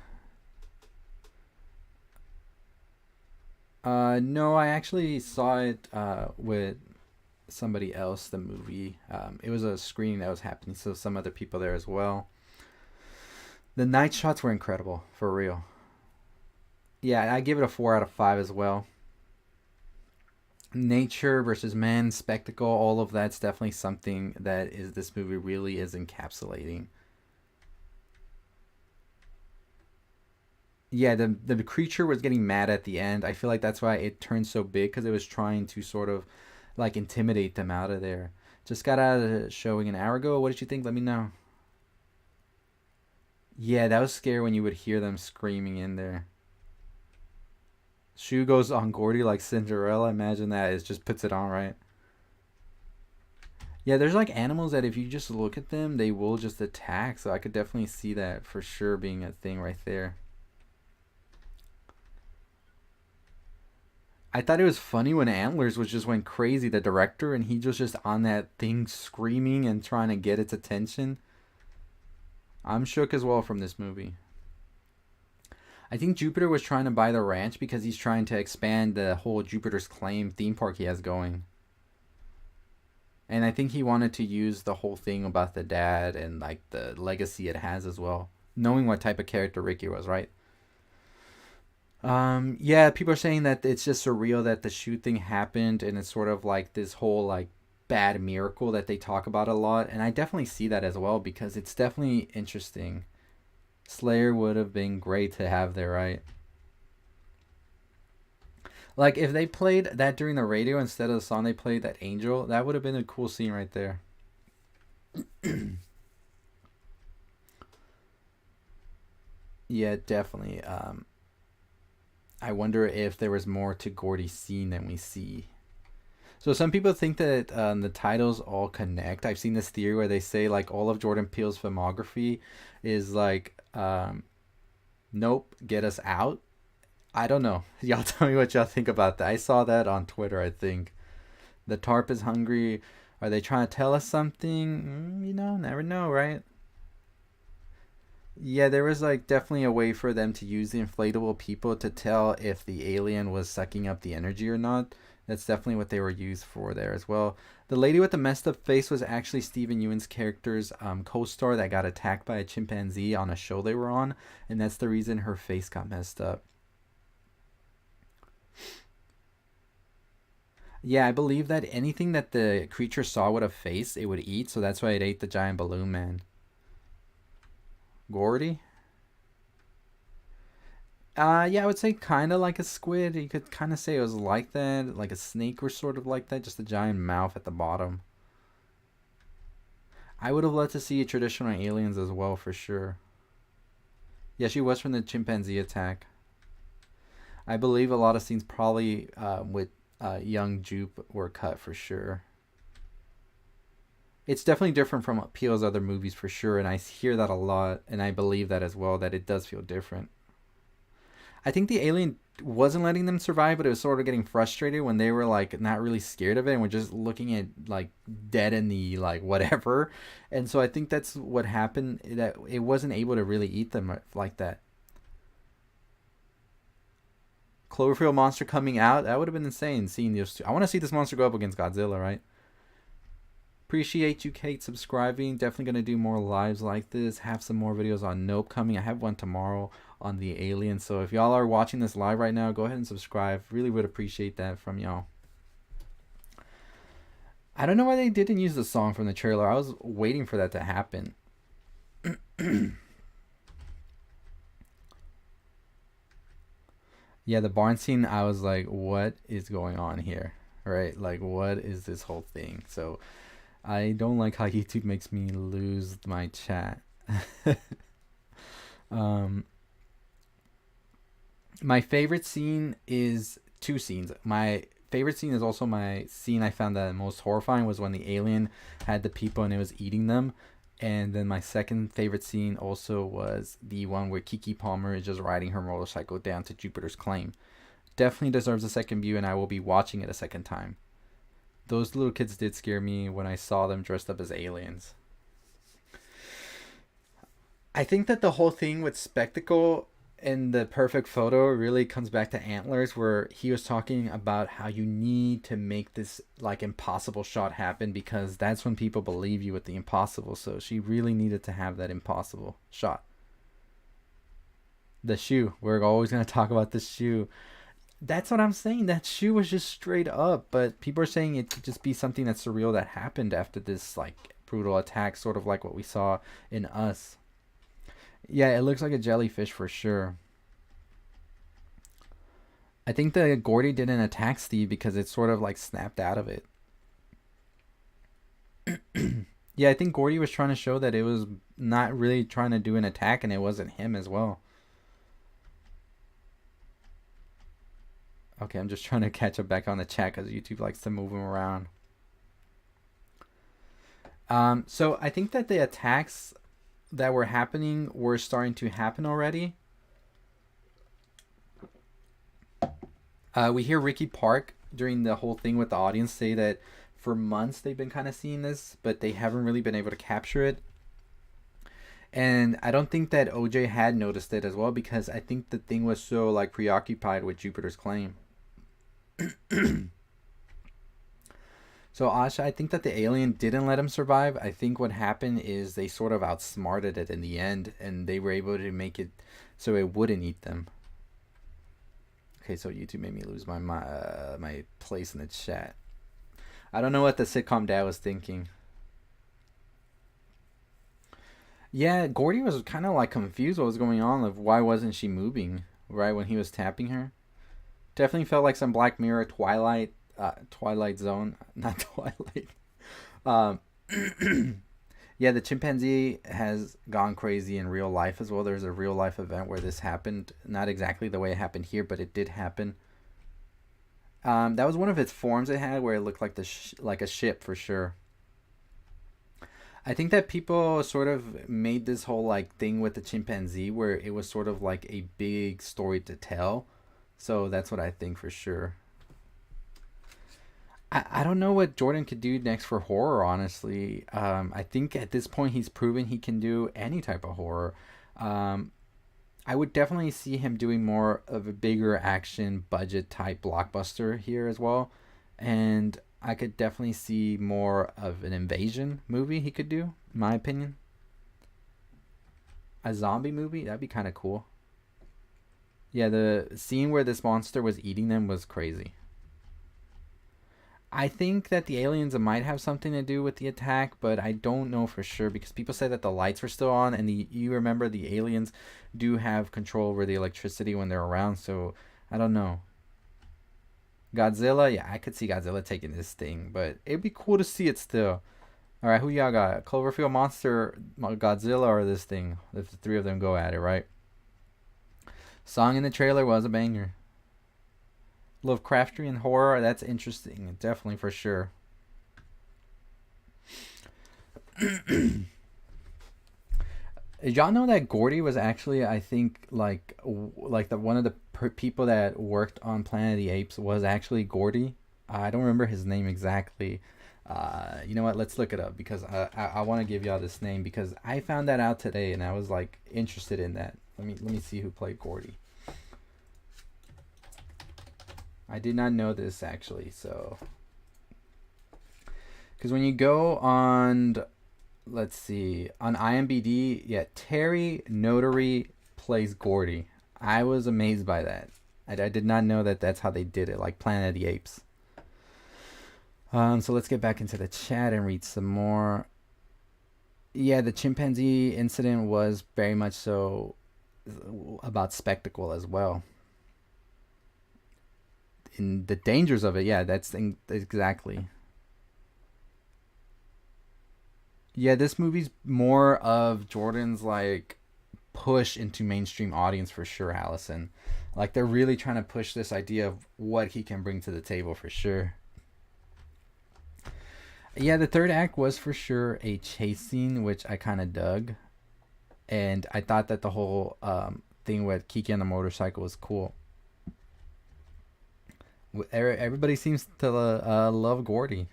S1: No, I actually saw it with somebody else. The movie. It was a screening that was happening, so some other people there as well. The night shots were incredible, for real. Yeah, I give it a 4 out of 5 as well. Nature versus man, spectacle, all of that's definitely something that is this movie really is encapsulating. Yeah, the creature was getting mad at the end. I feel like that's why it turned so big because it was trying to sort of like intimidate them out of there. Just got out of the showing an hour ago. What did you think? Let me know. Yeah, that was scary when you would hear them screaming in there. Shoe goes on Gordy like Cinderella. Imagine that. It just puts it on right. Yeah, there's like animals that if you just look at them, they will just attack. So I could definitely see that for sure being a thing right there. I thought it was funny when Antlers was just went crazy, the director, and he was just on that thing screaming and trying to get its attention. I'm shook as well from this movie. I think Jupiter was trying to buy the ranch because he's trying to expand the whole Jupiter's Claim theme park he has going. And I think he wanted to use the whole thing about the dad and like the legacy it has as well. Knowing what type of character Ricky was, right? Yeah, people are saying that it's just surreal that the shoot thing happened and it's sort of like this whole like bad miracle that they talk about a lot. And I definitely see that as well because it's definitely interesting. Slayer would have been great to have there, right? Like if they played that during the radio instead of the song they played, that Angel, that would have been a cool scene right there. Yeah, definitely. I wonder if there was more to Gordy's scene than we see. So some people think that the titles all connect. I've seen this theory where they say like all of Jordan Peele's filmography is like, nope, get us out. I don't know. Y'all tell me what y'all think about that. I saw that on Twitter. I think the tarp is hungry. Are they trying to tell us something? Never know, right? Yeah, there was like definitely a way for them to use the inflatable people to tell if the alien was sucking up the energy or not. That's definitely what they were used for there as well. The lady with the messed up face was actually Steven Yeun's character's co-star that got attacked by a chimpanzee on a show they were on, and that's the reason her face got messed up. Yeah, I believe that anything that the creature saw with a face, it would eat, so that's why it ate the giant balloon man. Gordy? Yeah, I would say kind of like a squid. You could kind of say it was like that, like a snake or sort of like that, just a giant mouth at the bottom. I would have loved to see traditional aliens as well, for sure. Yeah, she was from the chimpanzee attack. I believe a lot of scenes probably with young Jupe were cut for sure. It's definitely different from Peele's other movies for sure, and I hear that a lot, and I believe that as well, that it does feel different. I think the alien wasn't letting them survive, but it was sort of getting frustrated when they were like not really scared of it and were just looking at like dead in the like whatever. And so I think that's what happened, that it wasn't able to really eat them like that. Cloverfield monster coming out, that would have been insane seeing those two. I want to see this monster go up against Godzilla, right? Appreciate you, Kate, subscribing. Definitely going to do more lives like this. Have some more videos on Nope coming. I have one tomorrow on the Alien. So if y'all are watching this live right now, go ahead and subscribe. Really would appreciate that from y'all. I don't know why they didn't use the song from the trailer. I was waiting for that to happen. Yeah, the barn scene, I was like, what is going on here? Right? Like, what is this whole thing? So I don't like how YouTube makes me lose my chat. um, my favorite scene is two scenes. My favorite scene is also my scene I found the most horrifying, was when the alien had the people and it was eating them. And then my second favorite scene also was the one where Keke Palmer is just riding her motorcycle down to Jupiter's claim. Definitely deserves a second view, and I will be watching it a second time. Those little kids did scare me when I saw them dressed up as aliens. I think that the whole thing with spectacle and the perfect photo really comes back to Antlers, where he was talking about how you need to make this like impossible shot happen, because that's when people believe you with the impossible. So she really needed to have that impossible shot. The shoe, we're always going to talk about the shoe. That's what I'm saying. That shoe was just straight up, but people are saying it could just be something that's surreal that happened after this like brutal attack, sort of like what we saw in Us. Yeah, it looks like a jellyfish for sure. I think that Gordy didn't attack Steve because it sort of like snapped out of it. Yeah, I think Gordy was trying to show that it was not really trying to do an attack, and it wasn't him as well. Okay, I'm just trying to catch up back on the chat because YouTube likes to move him around. So I think that the attacks that were happening were starting to happen already. We hear Ricky Park during the whole thing with the audience say that for months they've been kind of seeing this, but they haven't really been able to capture it. And I don't think that OJ had noticed it as well, because I think the thing was so like preoccupied with Jupiter's claim. So Asha, I think that the alien didn't let him survive. I think what happened is they sort of outsmarted it in the end, and they were able to make it so it wouldn't eat them. Okay, so YouTube made me lose my place in the chat. I don't know what the sitcom dad was thinking. Yeah, Gordy was kind of like confused what was going on. Like, why wasn't she moving right when he was tapping her? Definitely felt like some Black Mirror Twilight Zone, not Twilight. Um, yeah, the chimpanzee has gone crazy in real life as well. There's a real life event where this happened, not exactly the way it happened here, but it did happen. That was one of its forms it had, where it looked like like a ship for sure. I think that people sort of made this whole like thing with the chimpanzee where it was sort of like a big story to tell. So that's what I think for sure. I don't know what Jordan could do next for horror, honestly. I think at this point he's proven he can do any type of horror. Um, I would definitely see him doing more of a bigger action budget type blockbuster here as well. And I could definitely see more of an invasion movie he could do, in my opinion. A zombie movie, that'd be kind of cool. Yeah, the scene where this monster was eating them was crazy. I think that the aliens might have something to do with the attack, but I don't know for sure because people say that the lights were still on, and you remember the aliens do have control over the electricity when they're around. So I don't know. Godzilla, yeah, I could see Godzilla taking this thing, but it'd be cool to see it still. All right, who y'all got? Cloverfield Monster, Godzilla, or this thing? If the three of them go at it, right? Song in the trailer was a banger. Lovecraftian horror, that's interesting, definitely for sure. Did y'all know that Gordy was actually, I think, like the one of the people that worked on Planet of the Apes was actually Gordy. I don't remember his name exactly. You know what? Let's look it up because I want to give y'all this name because I found that out today and I was like interested in that. Let me see who played Gordy. I did not know this actually, so because when you go on, let's see, on IMDb, yeah, Terry Notary plays Gordy. I was amazed by that. I did not know that that's how they did it, like Planet of the Apes. So let's get back into the chat and read some more. Yeah, the chimpanzee incident was very much so about spectacle as well. In the dangers of it, yeah, exactly. Yeah, this movie's more of Jordan's like push into mainstream audience for sure, Allison. Like they're really trying to push this idea of what he can bring to the table for sure. Yeah, the third act was for sure a chase scene, which I kind of dug, and I thought that the whole thing with Keke on the motorcycle was cool. Everybody seems to love Gordy.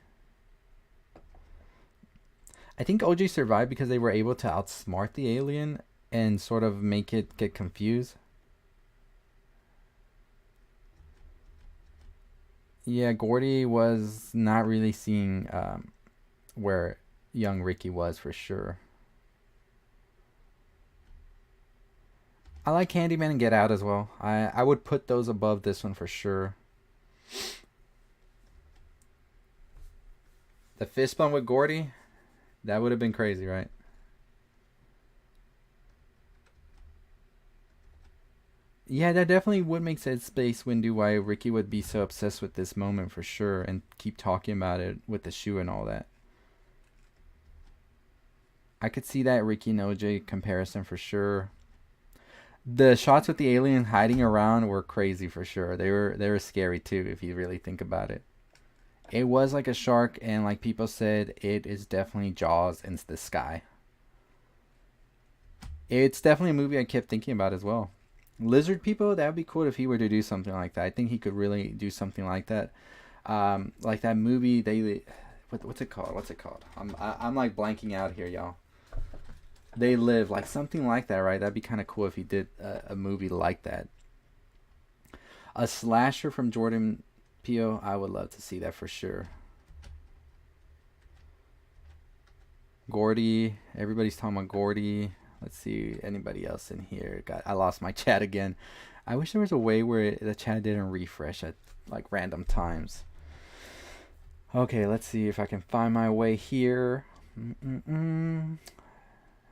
S1: I think OJ survived because they were able to outsmart the alien and sort of make it get confused. Yeah, Gordy was not really seeing where young Ricky was for sure. I like Candyman and Get Out as well. I would put those above this one for sure. The fist bump with Gordy, that would have been crazy, right? Yeah, that definitely would make sense. Space Windu why Ricky would be so obsessed with this moment for sure and keep talking about it with the shoe and all that. I could see that Ricky and OJ comparison for sure. The shots with the alien hiding around were crazy for sure. They were scary too if you really think about it. It was like a shark, and like people said, it is definitely Jaws in the sky. It's definitely a movie I kept thinking about as well. Lizard people, that would be cool if he were to do something like that. I think he could really do something like that. Like that movie, what's it called? What's it called? I'm like blanking out here, y'all. They Live, like something like that, right? That'd be kind of cool if he did a movie like that. A slasher from Jordan Peele, I would love to see that for sure. Gordy, everybody's talking about Gordy. Let's see, anybody else in here? God, I lost my chat again. I wish there was a way where the chat didn't refresh at like random times. Okay, let's see if I can find my way here.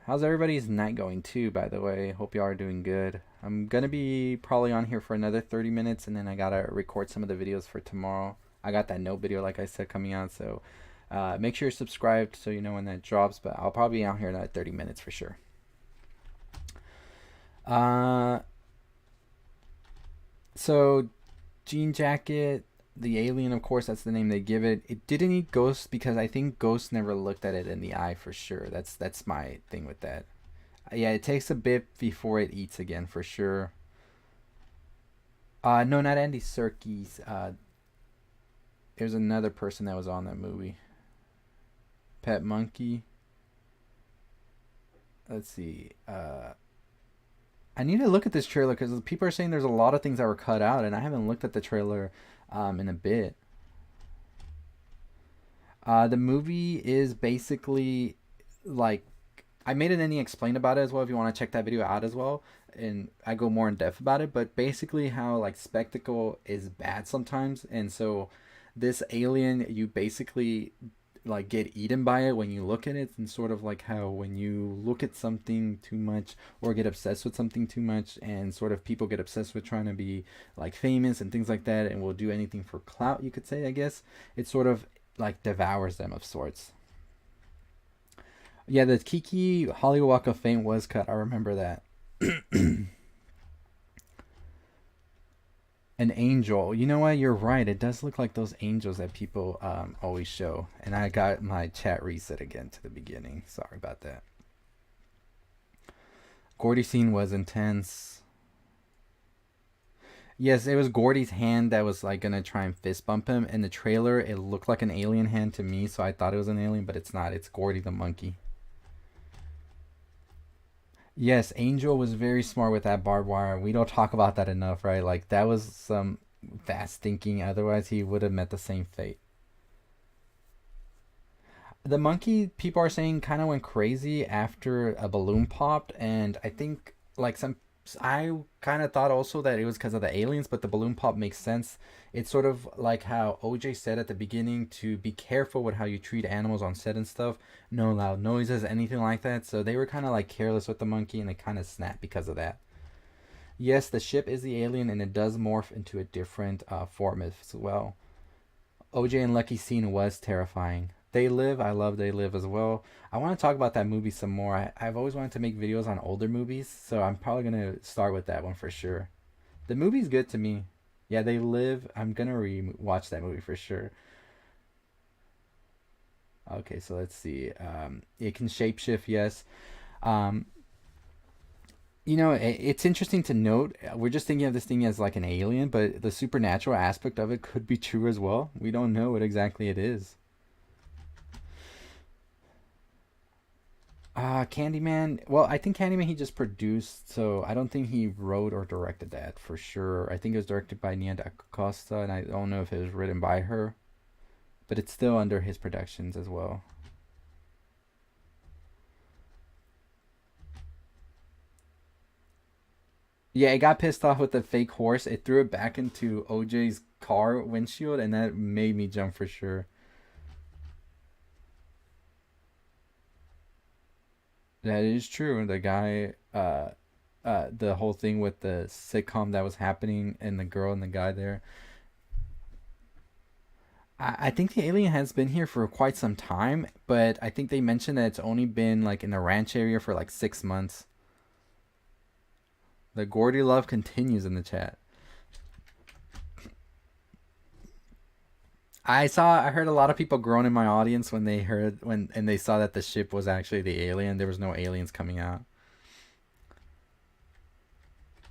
S1: How's everybody's night going too, by the way? Hope y'all are doing good. I'm gonna be probably on here for another 30 minutes and then I gotta record some of the videos for tomorrow. I got that note video, like I said, coming out, so make sure you're subscribed so you know when that drops, but I'll probably be out here in another 30 minutes for sure. So Jean Jacket, the alien, of course, that's the name they give it. It didn't eat Ghost because I think Ghost never looked at it in the eye for sure. That's my thing with that. Yeah, it takes a bit before it eats again for sure. No, not Andy Serkis. There's another person that was on that movie. Pet Monkey. Let's see. I need to look at this trailer because people are saying there's a lot of things that were cut out, and I haven't looked at the trailer in a bit. The movie is basically like I made an ending explain about it as well if you want to check that video out as well, and I go more in depth about it. But basically, how like spectacle is bad sometimes, and so this alien, you basically like get eaten by it when you look at it, and sort of like how when you look at something too much or get obsessed with something too much, and sort of people get obsessed with trying to be like famous and things like that, and will do anything for clout, you could say, I guess. It sort of like devours them of sorts. Yeah, the Keke Hollywood Walk of Fame was cut. I remember that. An angel. You know what? You're right. It does look like those angels that people always show. And I got my chat reset again to the beginning. Sorry about that. Gordy scene was intense. Yes, it was Gordy's hand that was like gonna try and fist bump him. In the trailer, it looked like an alien hand to me, so I thought it was an alien, but it's not. It's Gordy the monkey. Yes, Angel was very smart with that barbed wire. We don't talk about that enough, right? Like that was some fast thinking. Otherwise, he would have met the same fate. The monkey, people are saying, kind of went crazy after a balloon popped, and I think like some. I kind of thought also that it was because of the aliens, but the balloon pop makes sense. It's sort of like how OJ said at the beginning to be careful with how you treat animals on set and stuff. No loud noises, anything like that. So they were kind of like careless with the monkey, and it kind of snapped because of that. Yes, the ship is the alien, and it does morph into a different form as well. OJ and Lucky scene was terrifying. They Live, I love They Live as well. I want to talk about that movie some more. I've always wanted to make videos on older movies, so I'm probably going to start with that one for sure. The movie's good to me. Yeah, They Live. I'm going to re-watch that movie for sure. Okay, so let's see. It can shapeshift, yes. Um, it's interesting to note. We're just thinking of this thing as like an alien, but the supernatural aspect of it could be true as well. We don't know what exactly it is. Candyman. Well, I think Candyman he just produced, so I don't think he wrote or directed that for sure. I think it was directed by Nia Costa, and I don't know if it was written by her, but it's still under his productions as well. Yeah, it got pissed off with the fake horse. It threw it back into OJ's car windshield, and that made me jump for sure. That is true. The guy, the whole thing with the sitcom that was happening, and the girl and the guy there. I think the alien has been here for quite some time, but I think they mentioned that it's only been like in the ranch area for like 6 months. The Gordy love continues in the chat. I heard a lot of people groan in my audience when they heard when and they saw that the ship was actually the alien. There was no aliens coming out.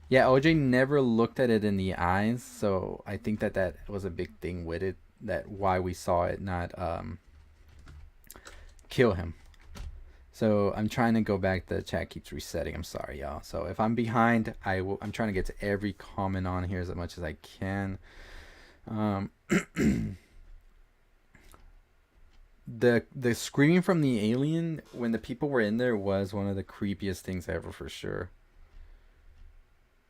S1: Yeah, OJ never looked at it in the eyes, so I think that that was a big thing with it. That why we saw it not kill him. So I'm trying to go back. The chat keeps resetting. I'm sorry, y'all. So if I'm behind, I'm trying to get to every comment on here as much as I can. Um, the screaming from the alien when the people were in there was one of the creepiest things ever for sure.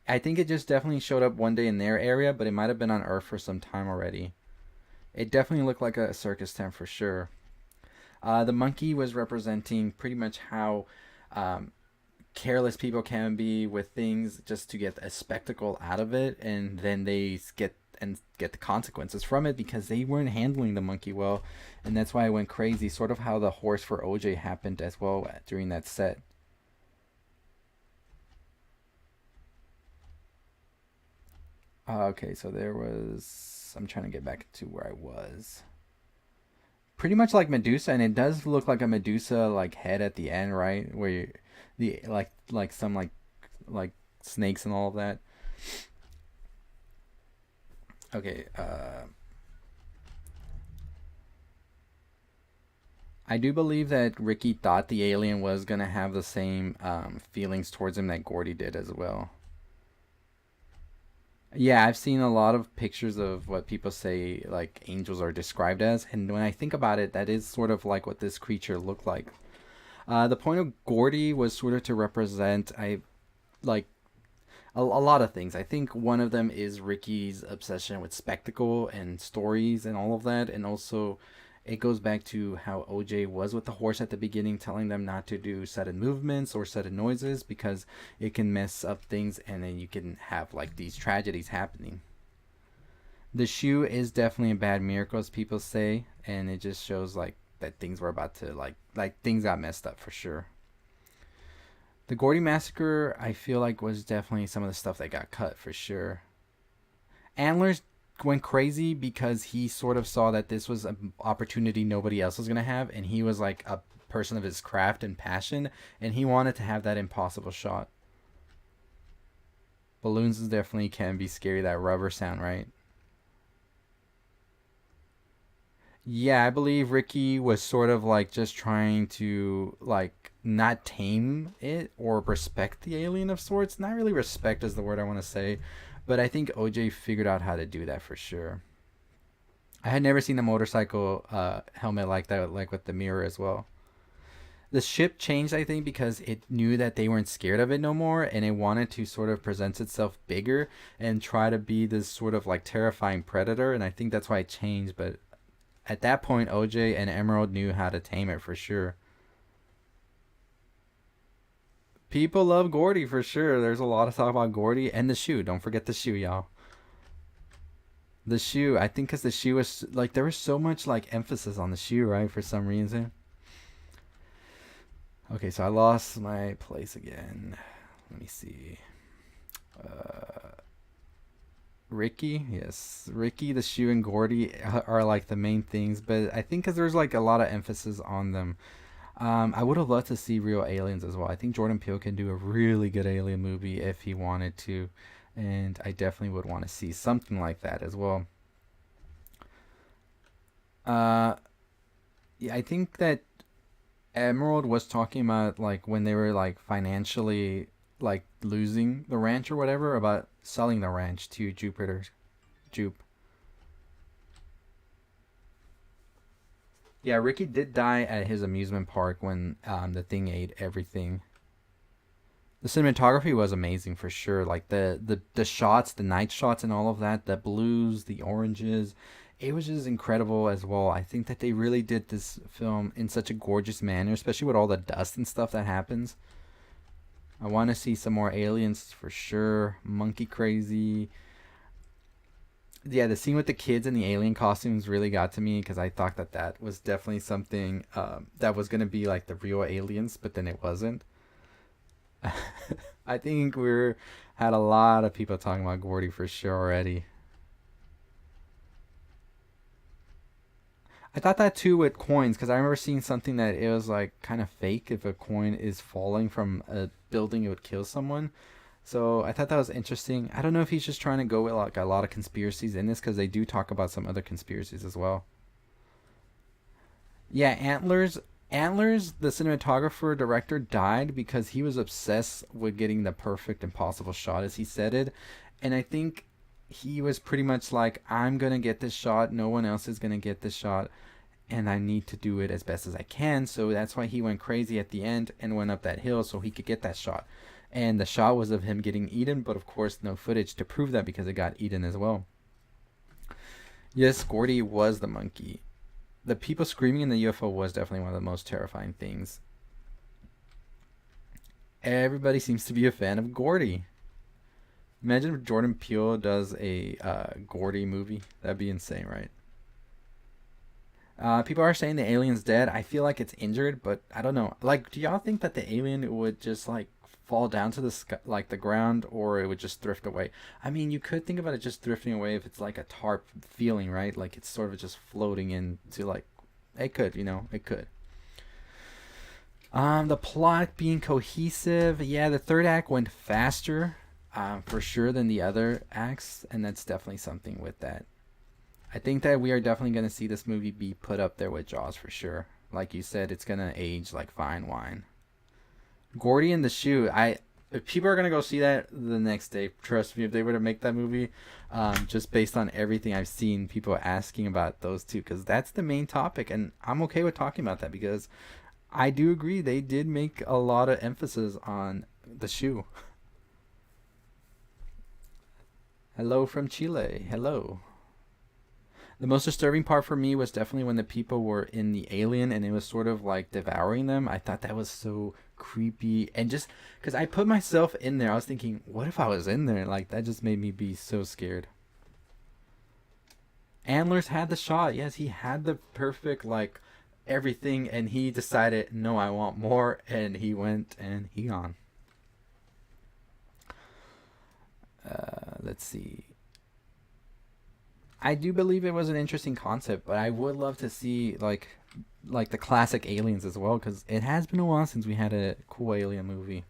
S1: I think it just definitely showed up one day in their area, but it might have been on Earth for some time already. It definitely looked like a circus tent for sure. The monkey was representing pretty much how um, careless people can be with things just to get a spectacle out of it, and then they get the consequences from it because they weren't handling the monkey well, and that's why it went crazy. Sort of how the horse for OJ happened as well during that set. Okay, so there was. I'm trying to get back to where I was. Pretty much like Medusa, and it does look like a Medusa like head at the end, right? Where the like some like snakes and all of that. Okay, I do believe that Ricky thought the alien was gonna have the same feelings towards him that Gordy did as well. Yeah, I've seen a lot of pictures of what people say like angels are described as, and when I think about it, that is sort of like what this creature looked like. The point of Gordy was sort of to represent I like a lot of things. I think one of them is Ricky's obsession with spectacle and stories and all of that, and also it goes back to how OJ was with the horse at the beginning, telling them not to do sudden movements or sudden noises because it can mess up things, and then you can have like these tragedies happening. The shoe is definitely a bad miracle, as people say, and it just shows like that things were about to like things got messed up for sure. The Gordy massacre, I feel like, was definitely some of the stuff that got cut for sure. Antlers went crazy because he sort of saw that this was an opportunity nobody else was gonna have, and he was like a person of his craft and passion, and he wanted to have that impossible shot. Balloons definitely can be scary. That rubber sound, right? Yeah, I believe Ricky was sort of like just trying to like not tame it or respect the alien of sorts. Not really respect is the word I want to say, but I think OJ figured out how to do that for sure. I had never seen a motorcycle helmet like that, like with the mirror as well. The ship changed, I think, because it knew that they weren't scared of it no more, and it wanted to sort of present itself bigger and try to be this sort of like terrifying predator. And I think that's why it changed. But at that point, OJ and Emerald knew how to tame it for sure. People love Gordy for sure. There's a lot of talk about Gordy and the shoe. Don't forget the shoe, y'all. The shoe, I think, because the shoe was like there was so much like emphasis on the shoe, right? For some reason. Okay, so I lost my place again. Let me see. Uh, Ricky, yes, Ricky, the shoe, and Gordy are like the main things, but I think because there's like a lot of emphasis on them. I would have loved to see real aliens as well. I think Jordan Peele can do a really good alien movie if he wanted to, and I definitely would want to see something like that as well. Uh, yeah, I think that Emerald was talking about like when they were like financially like losing the ranch or whatever about selling the ranch to Jupiter, Jupe. Yeah, Ricky did die at his amusement park when the thing ate everything. The cinematography was amazing for sure. Like the shots, the night shots, and all of that, the blues, the oranges, it was just incredible as well. I think that they really did this film in such a gorgeous manner, especially with all the dust and stuff that happens. I want to see some more aliens for sure. Monkey crazy. Yeah, the scene with the kids in the alien costumes really got to me because I thought that that was definitely something that was gonna be like the real aliens, but then it wasn't. I think we're had a lot of people talking about Gordy for sure already. I thought that too with coins because I remember seeing something that it was like kind of fake. If a coin is falling from a building, it would kill someone. So I thought that was interesting. I don't know if he's just trying to go with like a lot of conspiracies in this because they do talk about some other conspiracies as well. Yeah, Antlers. Antlers, the cinematographer director, died because he was obsessed with getting the perfect impossible shot, as he said it. And I think he was pretty much like, I'm gonna get this shot. No one else is gonna get this shot, and I need to do it as best as I can. So that's why he went crazy at the end and went up that hill so he could get that shot. And the shot was of him getting eaten, but of course, no footage to prove that because it got eaten as well. Yes, Gordy was the monkey. The people screaming in the UFO was definitely one of the most terrifying things. Everybody seems to be a fan of Gordy. Imagine if Jordan Peele does a Gordy movie. That'd be insane, right? People are saying the alien's dead. I feel like it's injured, but I don't know. Like, do y'all think that the alien would just like fall down to the sky, like the ground, or it would just drift away? I mean, you could think about it just drifting away if it's like a tarp feeling, right? Like it's sort of just floating into like it could, it could. The plot being cohesive. Yeah, the third act went faster, for sure than the other acts, and that's definitely something with that. I think that we are definitely going to see this movie be put up there with Jaws for sure. Like you said, it's going to age like fine wine. Gordy and the Shoe. If people are going to go see that the next day, trust me, if they were to make that movie, just based on everything I've seen, people asking about those two, because that's the main topic, and I'm okay with talking about that because I do agree they did make a lot of emphasis on the shoe. Hello from Chile. Hello. The most disturbing part for me was definitely when the people were in the alien and it was sort of like devouring them. I thought that was so creepy. And just because I put myself in there, I was thinking, what if I was in there? Like, that just made me be so scared. Antlers had the shot. Yes, he had the perfect, like, everything. And he decided, no, I want more. And he went and he gone. Let's see. I do believe it was an interesting concept, but I would love to see like the classic aliens as well, because it has been a while since we had a cool alien movie.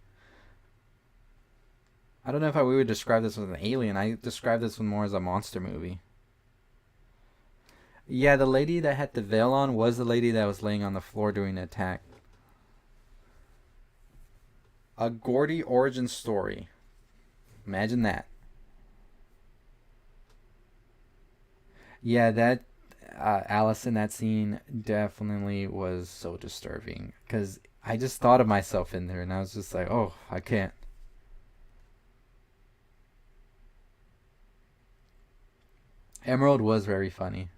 S1: I don't know if we would describe this as an alien. I describe this one more as a monster movie. Yeah, the lady that had the veil on was the lady that was laying on the floor during the attack. A Gordy origin story. Imagine that. Yeah, that Alice in that scene definitely was so disturbing because I just thought of myself in there and I was just like, oh, I can't. Emerald was very funny.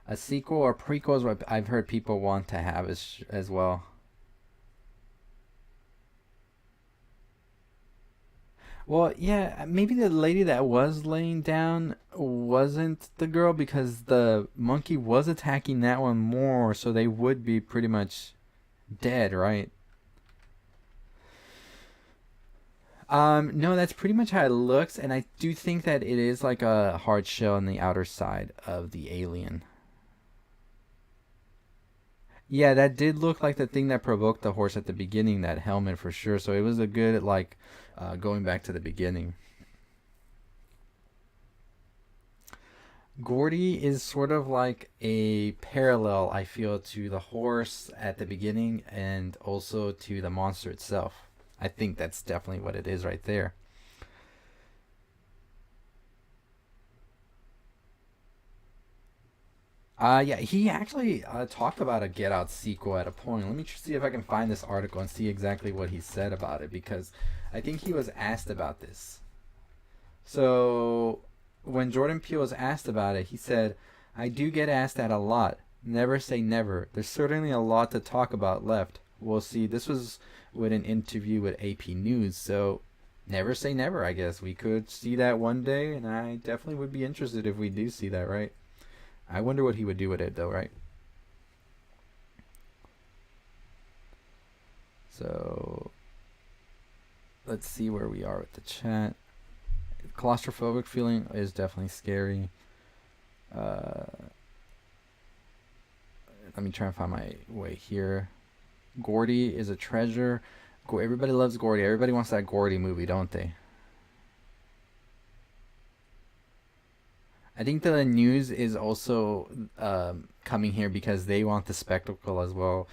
S1: A sequel or prequel is what I've heard people want to have as well. Well, yeah, maybe the lady that was laying down wasn't the girl because the monkey was attacking that one more, so they would be pretty much dead, right? No, that's pretty much how it looks, and I do think that it is like a hard shell on the outer side of the alien. Yeah, that did look like the thing that provoked the horse at the beginning, that helmet for sure. So it was a good like going back to the beginning. Gordy is sort of like a parallel, I feel, to the horse at the beginning and also to the monster itself. I think that's definitely what it is right there. Yeah, he actually talked about a Get Out sequel at a point. Let me see if I can find this article and see exactly what he said about it because I think he was asked about this. So, when Jordan Peele was asked about it, he said, I do get asked that a lot. Never say never. There's certainly a lot to talk about left. We'll see. This was with an interview with AP News, so never say never, I guess. We could see that one day, and I definitely would be interested if we do see that, right? I wonder what he would do with it, though, right? So, let's see where we are with the chat. Claustrophobic feeling is definitely scary. Uh, Let me try and find my way here. Gordy is a treasure. Everybody loves Gordy. Everybody wants that Gordy movie, don't they? I think the news is also coming here because they want the spectacle as well.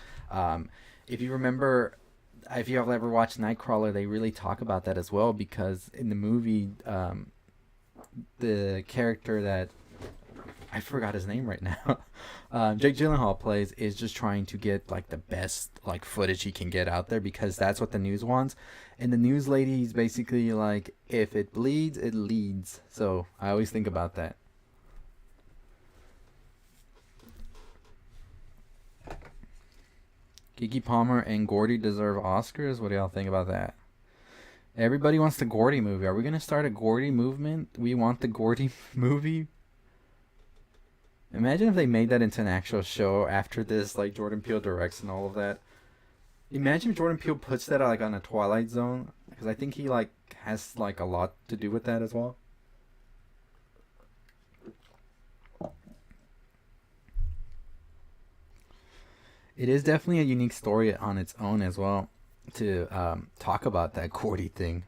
S1: If you remember, if you have ever watched Nightcrawler, they really talk about that as well because in the movie, the character that I forgot his name right now, Jake Gyllenhaal plays is just trying to get like the best like footage he can get out there because that's what the news wants. And the news lady is basically like, if it bleeds, it leads. So I always think about that. Keke Palmer and Gordy deserve Oscars. What do y'all think about that? Everybody wants the Gordy movie. Are we gonna start a Gordy movement? We want the Gordy movie. Imagine if they made that into an actual show after this, like Jordan Peele directs and all of that. Imagine if Jordan Peele puts that like on a Twilight Zone, because I think he like has like a lot to do with that as well. It is definitely a unique story on its own as well to talk about that Gordy thing.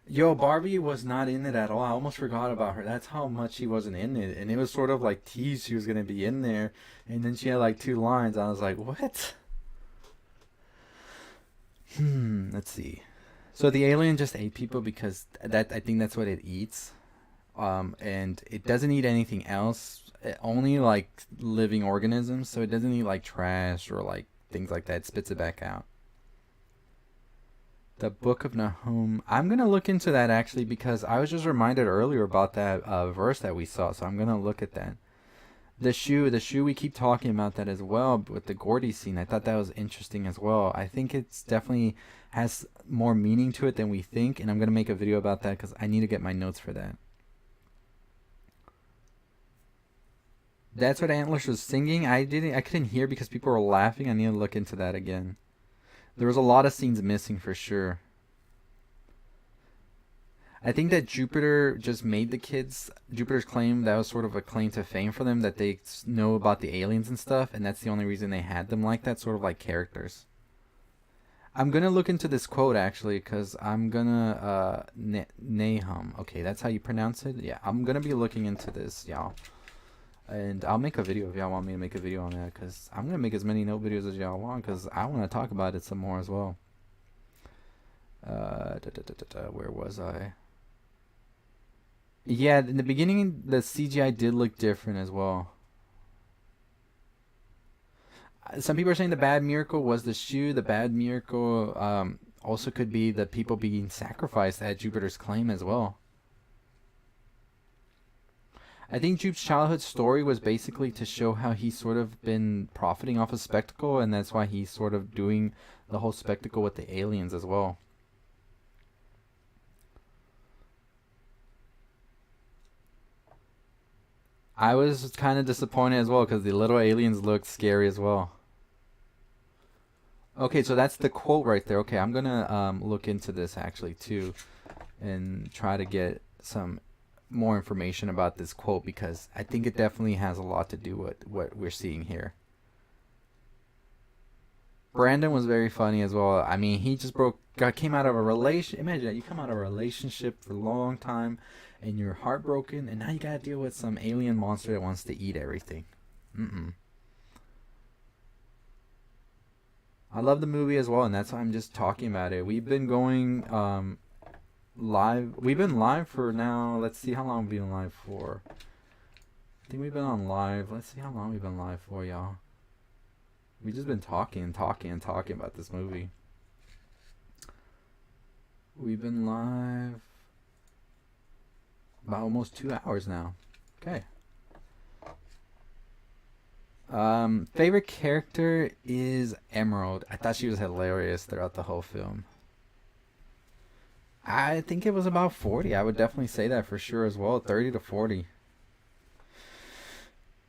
S1: Yo, Barbie was not in it at all. I almost forgot about her. That's how much she wasn't in it. And it was sort of like teased she was going to be in there. And then she had like two lines. I was like, what? Let's see. So the alien just ate people because that I think that's what it eats. And it doesn't eat anything else. It only like living organisms. So it doesn't eat like trash or like things like that. It spits it back out. The Book of Nahum. I'm gonna look into that actually because I was just reminded earlier about that verse that we saw. So I'm gonna look at that. The shoe. We keep talking about that as well with the Gordy scene. I thought that was interesting as well. I think it's definitely has more meaning to it than we think, and I'm gonna make a video about that because I need to get my notes for that. That's what Antlers was singing. I couldn't hear because people were laughing. I need to look into that again. There was a lot of scenes missing for sure. I think that Jupiter just made the kids. Jupiter's claim that was sort of a claim to fame for them that they know about the aliens and stuff, and that's the only reason they had them like that, sort of like characters. I'm gonna look into this quote actually, cause I'm gonna Nahum. Okay, that's how you pronounce it. Yeah, I'm gonna be looking into this, y'all, and I'll make a video if y'all want me to make a video on that, cause I'm gonna make as many note videos as y'all want, cause I want to talk about it some more as well. Where was I? Yeah, in the beginning, the CGI did look different as well. Some people are saying the bad miracle was the shoe. The bad miracle also could be the people being sacrificed at Jupiter's claim as well. I think Jupe's childhood story was basically to show how he's sort of been profiting off of spectacle, and that's why he's sort of doing the whole spectacle with the aliens as well. I was kind of disappointed as well because the little aliens looked scary as well. Okay, so that's the quote right there. Okay, I'm gonna look into this actually too, and try to get some more information about this quote because I think it definitely has a lot to do with what we're seeing here. Brandon was very funny as well. I mean, he just came out of a relation. Imagine that you come out of a relationship for a long time, and you're heartbroken, and now you gotta deal with some alien monster that wants to eat everything. Mm-mm. I love the movie as well, and that's why I'm just talking about it. We've been going live. We've been live for now. Let's see how long we've been live for. I think we've been on live. Let's see how long we've been live for, y'all. We've just been talking and talking and talking about this movie. We've been live about almost 2 hours now. Okay. Favorite character is Emerald. I thought she was hilarious throughout the whole film. I think it was about 40. I would definitely say that for sure as well. 30 to 40.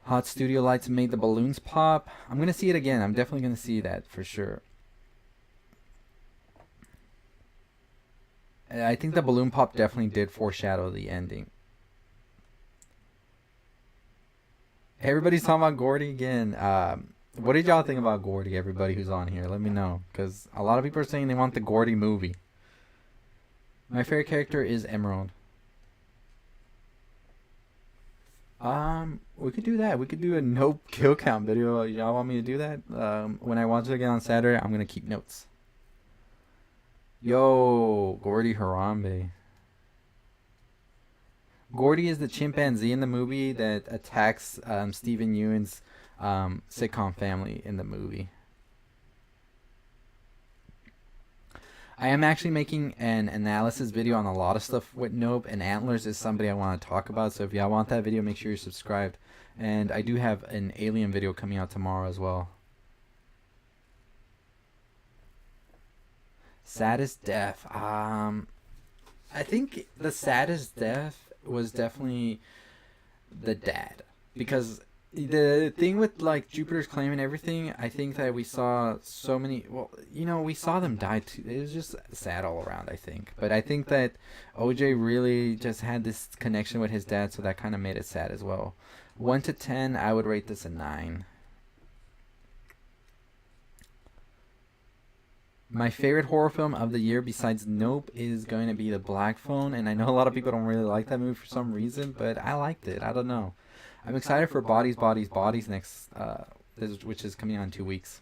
S1: Hot studio lights made the balloons pop. I'm going to see it again. I'm definitely going to see that for sure. I think the balloon pop definitely did foreshadow the ending. Everybody's talking about Gordy again. What did y'all think about Gordy, everybody who's on here? Let me know. Because a lot of people are saying they want the Gordy movie. My favorite character is Emerald. We could do that. We could do a no kill count video. Y'all want me to do that? When I watch it again on Saturday, I'm going to keep notes. Yo, Gordy Harambe. Gordy is the chimpanzee in the movie that attacks Steven Yeun's sitcom family in the movie. I am actually making an analysis video on a lot of stuff with Nope, and Antlers is somebody I want to talk about. So if y'all want that video, make sure you're subscribed. And I do have an alien video coming out tomorrow as well. Saddest death. I think the saddest death was definitely the dad, because the thing with like Jupiter's claim and everything, I think that we saw so many, well, you know, we saw them die too. It was just sad all around, I think. But I think that OJ really just had this connection with his dad, so that kind of made it sad as well. 1 to 10, I would rate this a 9. My favorite horror film of the year besides Nope is going to be The Black Phone, and I know a lot of people don't really like that movie for some reason, but I liked it. I don't know. I'm excited for Bodies, Bodies, Bodies next, which is coming out in 2 weeks.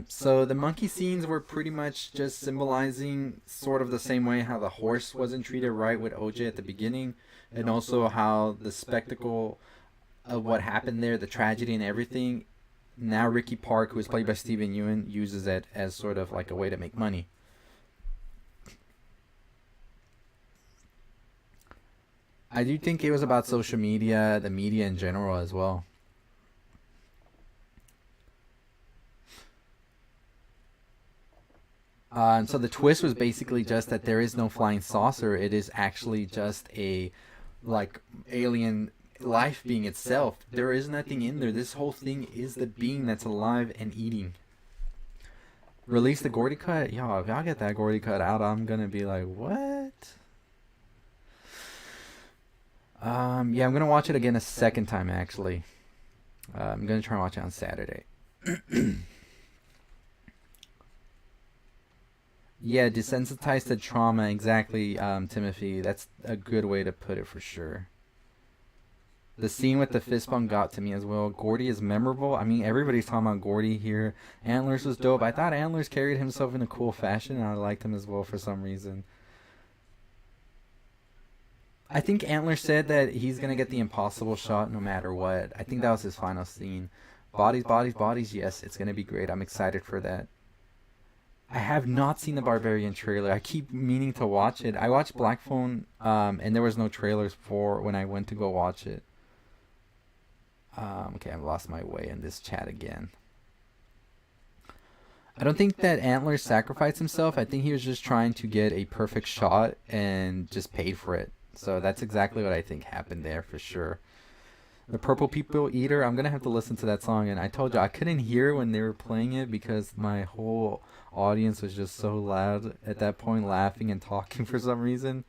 S1: So the monkey scenes were pretty much just symbolizing sort of the same way how the horse wasn't treated right with OJ at the beginning, and also how the spectacle of what happened there, the tragedy and everything, Now Ricky Park, who is played by Steven Yeun, uses it as sort of like a way to make money. I do think it was about social media, the media in general as well. So the twist was basically just that there is no flying saucer. It is actually just a like alien life being itself. There is nothing in there. This whole thing is the being that's alive and eating. Release the Gordy cut? Yo, if y'all get that Gordy cut out, I'm gonna be like, what? Yeah, I'm gonna watch it again a second time actually. I'm gonna try and watch it on Saturday. Yeah, desensitized to trauma, exactly, Timothy. That's a good way to put it for sure. The scene with the fist bump got to me as well. Gordy is memorable. I mean, everybody's talking about Gordy here. Antlers was dope. I thought Antlers carried himself in a cool fashion, and I liked him as well for some reason. I think Antlers said that he's going to get the impossible shot no matter what. I think that was his final scene. Bodies, bodies, bodies. Yes, it's going to be great. I'm excited for that. I have not seen the Barbarian trailer. I keep meaning to watch it. I watched Black Phone, and there was no trailers for when I went to go watch it. Okay, I've lost my way in this chat again. I don't think that Antlers sacrificed himself. I think he was just trying to get a perfect shot and just paid for it. So that's exactly what I think happened there for sure. The Purple People Eater, I'm going to have to listen to that song. And I told you I couldn't hear when they were playing it because my whole audience was just so loud at that point, laughing and talking for some reason.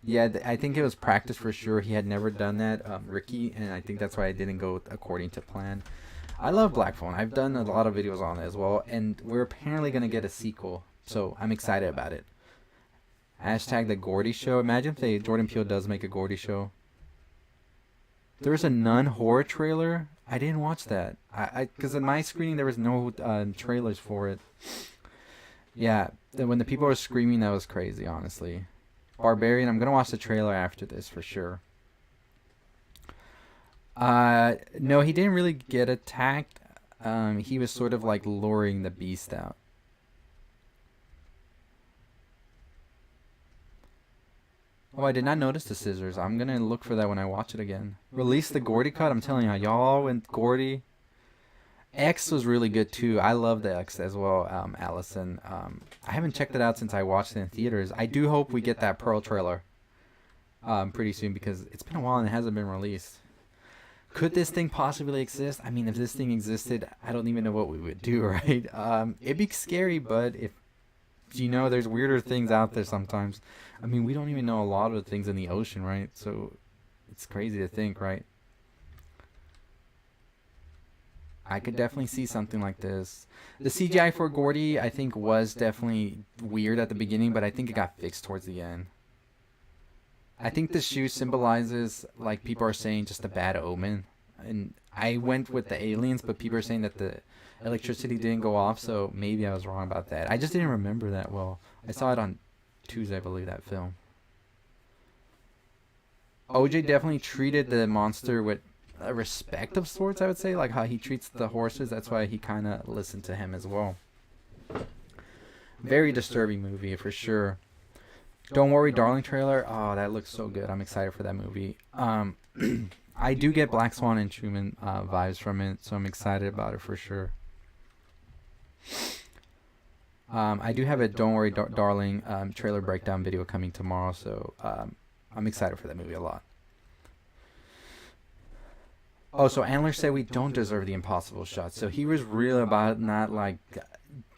S1: Yeah, I think it was practice for sure. He had never done that, Ricky, and I think that's why I didn't go according to plan. I love Black Phone. I've done a lot of videos on it as well, and we're apparently going to get a sequel, so I'm excited about it. Hashtag the Gordy Show. Imagine if Jordan Peele does make a Gordy Show. There was a Nun horror trailer. I didn't watch that. Because in my screening there was no trailers for it. Yeah, when the people were screaming, that was crazy, honestly. Barbarian, I'm gonna watch the trailer after this for sure. No, he didn't really get attacked. He was sort of like luring the beast out. Oh, I did not notice the scissors. I'm gonna look for that when I watch it again. Release the Gordy cut. I'm telling y'all went Gordy. X was really good too. I love the X as well, Allison. I haven't checked it out since I watched it in theaters. I do hope we get that Pearl trailer pretty soon because it's been a while and it hasn't been released. Could this thing possibly exist? I mean, if this thing existed, I don't even know what we would do, right? It'd be scary, but if there's weirder things out there sometimes. I mean, we don't even know a lot of the things in the ocean, right? So it's crazy to think, right? I could definitely see something like this. The CGI for Gordy, I think, was definitely weird at the beginning, but I think it got fixed towards the end. I think the shoe symbolizes, like people are saying, just a bad omen. And I went with the aliens, but people are saying that the electricity didn't go off, so maybe I was wrong about that. I just didn't remember that well. I saw it on Tuesday, I believe, that film. OJ definitely treated the monster with a respect of sorts, I would say, like how he treats the horses. That's why he kind of listened to him as well. Very disturbing movie for sure. Don't Worry Darling trailer. Oh, that looks so good. I'm excited for that movie. I do get Black Swan and Truman vibes from it, so I'm excited about it for sure. I do have a Don't Worry Darling trailer breakdown video coming tomorrow, so I'm excited for that movie a lot. Oh, so Antler said we don't deserve the impossible shot. So he was real about not like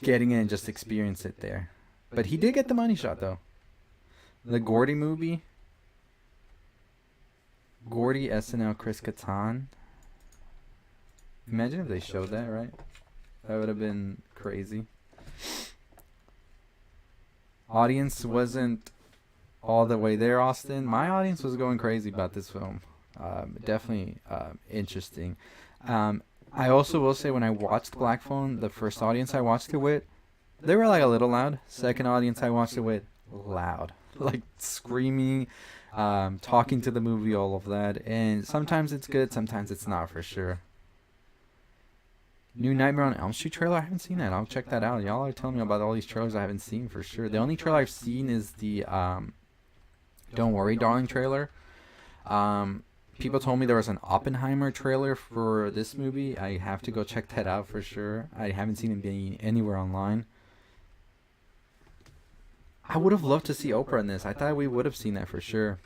S1: getting it and just experience it there. But he did get the money shot though. The Gordy movie. Gordy, SNL, Chris Kattan. Imagine if they showed that, right? That would have been crazy. Audience wasn't all the way there, Austin. My audience was going crazy about this film. Definitely interesting. I also will say when I watched Black Phone, the first audience I watched it with, they were like a little loud. Second audience I watched it with, loud, like screaming, talking to the movie, all of that. And sometimes it's good, sometimes it's not for sure. New Nightmare on Elm Street trailer? I haven't seen that. I'll check that out. Y'all are telling me about all these trailers I haven't seen for sure. The only trailer I've seen is the Don't Worry Darling trailer. People told me there was an Oppenheimer trailer for this movie. I have to go check that out for sure. I haven't seen it being anywhere online. I would have loved to see Oprah in this. I thought we would have seen that for sure.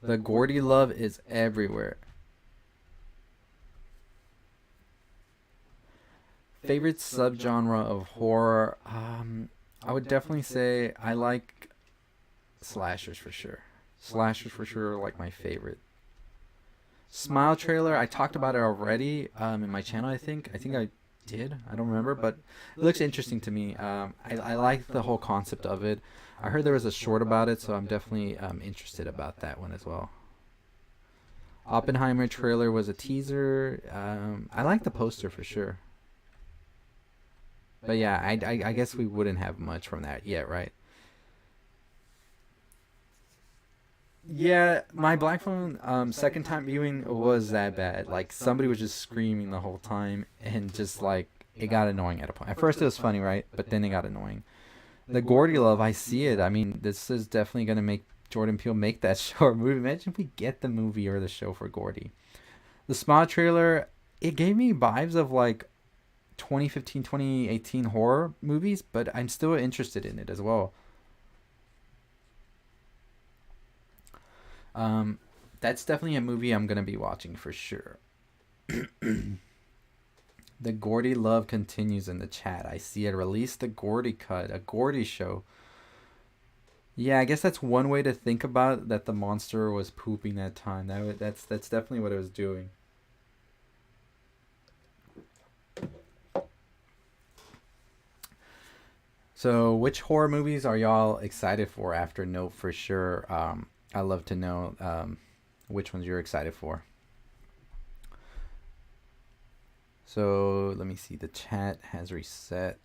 S1: The Gordy love is everywhere. Favorite subgenre of horror? I would definitely say I like slashers for sure. Slashers for sure are like my favorite. Smile trailer, I talked about it already in my channel, I think. I did. I don't remember, but it looks interesting to me. I like the whole concept of it. I heard there was a short about it, so I'm definitely interested about that one as well. Oppenheimer trailer was a teaser. I like the poster for sure. But yeah, I guess we wouldn't have much from that yet, right? Yeah, my Black Phone second time viewing was that bad. Like somebody was just screaming the whole time, and just like it got annoying at a point. At first it was funny, right? But then it got annoying. The Gordy love, I see it. I mean, this is definitely gonna make Jordan Peele make that show or movie. Imagine if we get the movie or the show for Gordy. The Spa trailer, it gave me vibes of like 2015, 2018 horror movies, but I'm still interested in it as well. That's definitely a movie I'm gonna be watching for sure. The Gordy love continues in the chat. I see it. Release the Gordy cut, a Gordy show. Yeah, I guess that's one way to think about that. The monster was pooping that time. That's definitely what it was doing. So, which horror movies are y'all excited for after Nope for sure? I'd love to know which ones you're excited for. So, let me see. The chat has reset.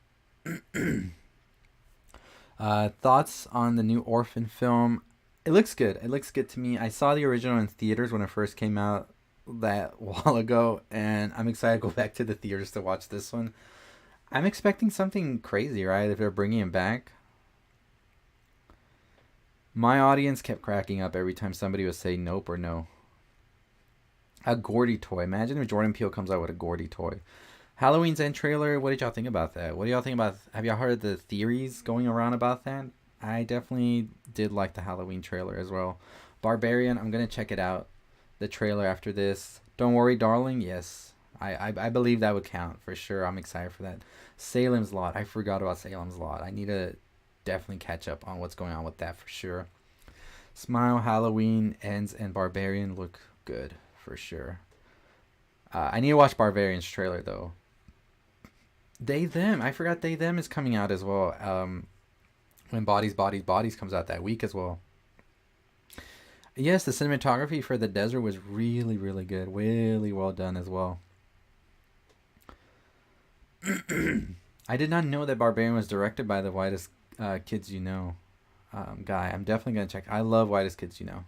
S1: Thoughts on the new Orphan film? It looks good. It looks good to me. I saw the original in theaters when it first came out that while ago, and I'm excited to go back to the theaters to watch this one. I'm expecting something crazy, right? If they're bringing him back. My audience kept cracking up every time somebody would say nope or no. A Gordy toy. Imagine if Jordan Peele comes out with a Gordy toy. Halloween's End trailer. What did y'all think about that? What do y'all think about? Have y'all heard the theories going around about that? I definitely did like the Halloween trailer as well. Barbarian. I'm gonna check it out. The trailer after this. Don't Worry, Darling. Yes. I believe that would count for sure. I'm excited for that. Salem's Lot. I forgot about Salem's Lot. I need to definitely catch up on what's going on with that for sure. Smile, Halloween, Ends, and Barbarian look good for sure. I need to watch Barbarian's trailer though. They Them. I forgot They Them is coming out as well. When Bodies comes out that week as well. Yes, the cinematography for The Desert was really, really good. Really well done as well. I did not know that Barbarian was directed by the Whitest Kids You Know guy. I'm definitely going to check. I love Whitest Kids You Know.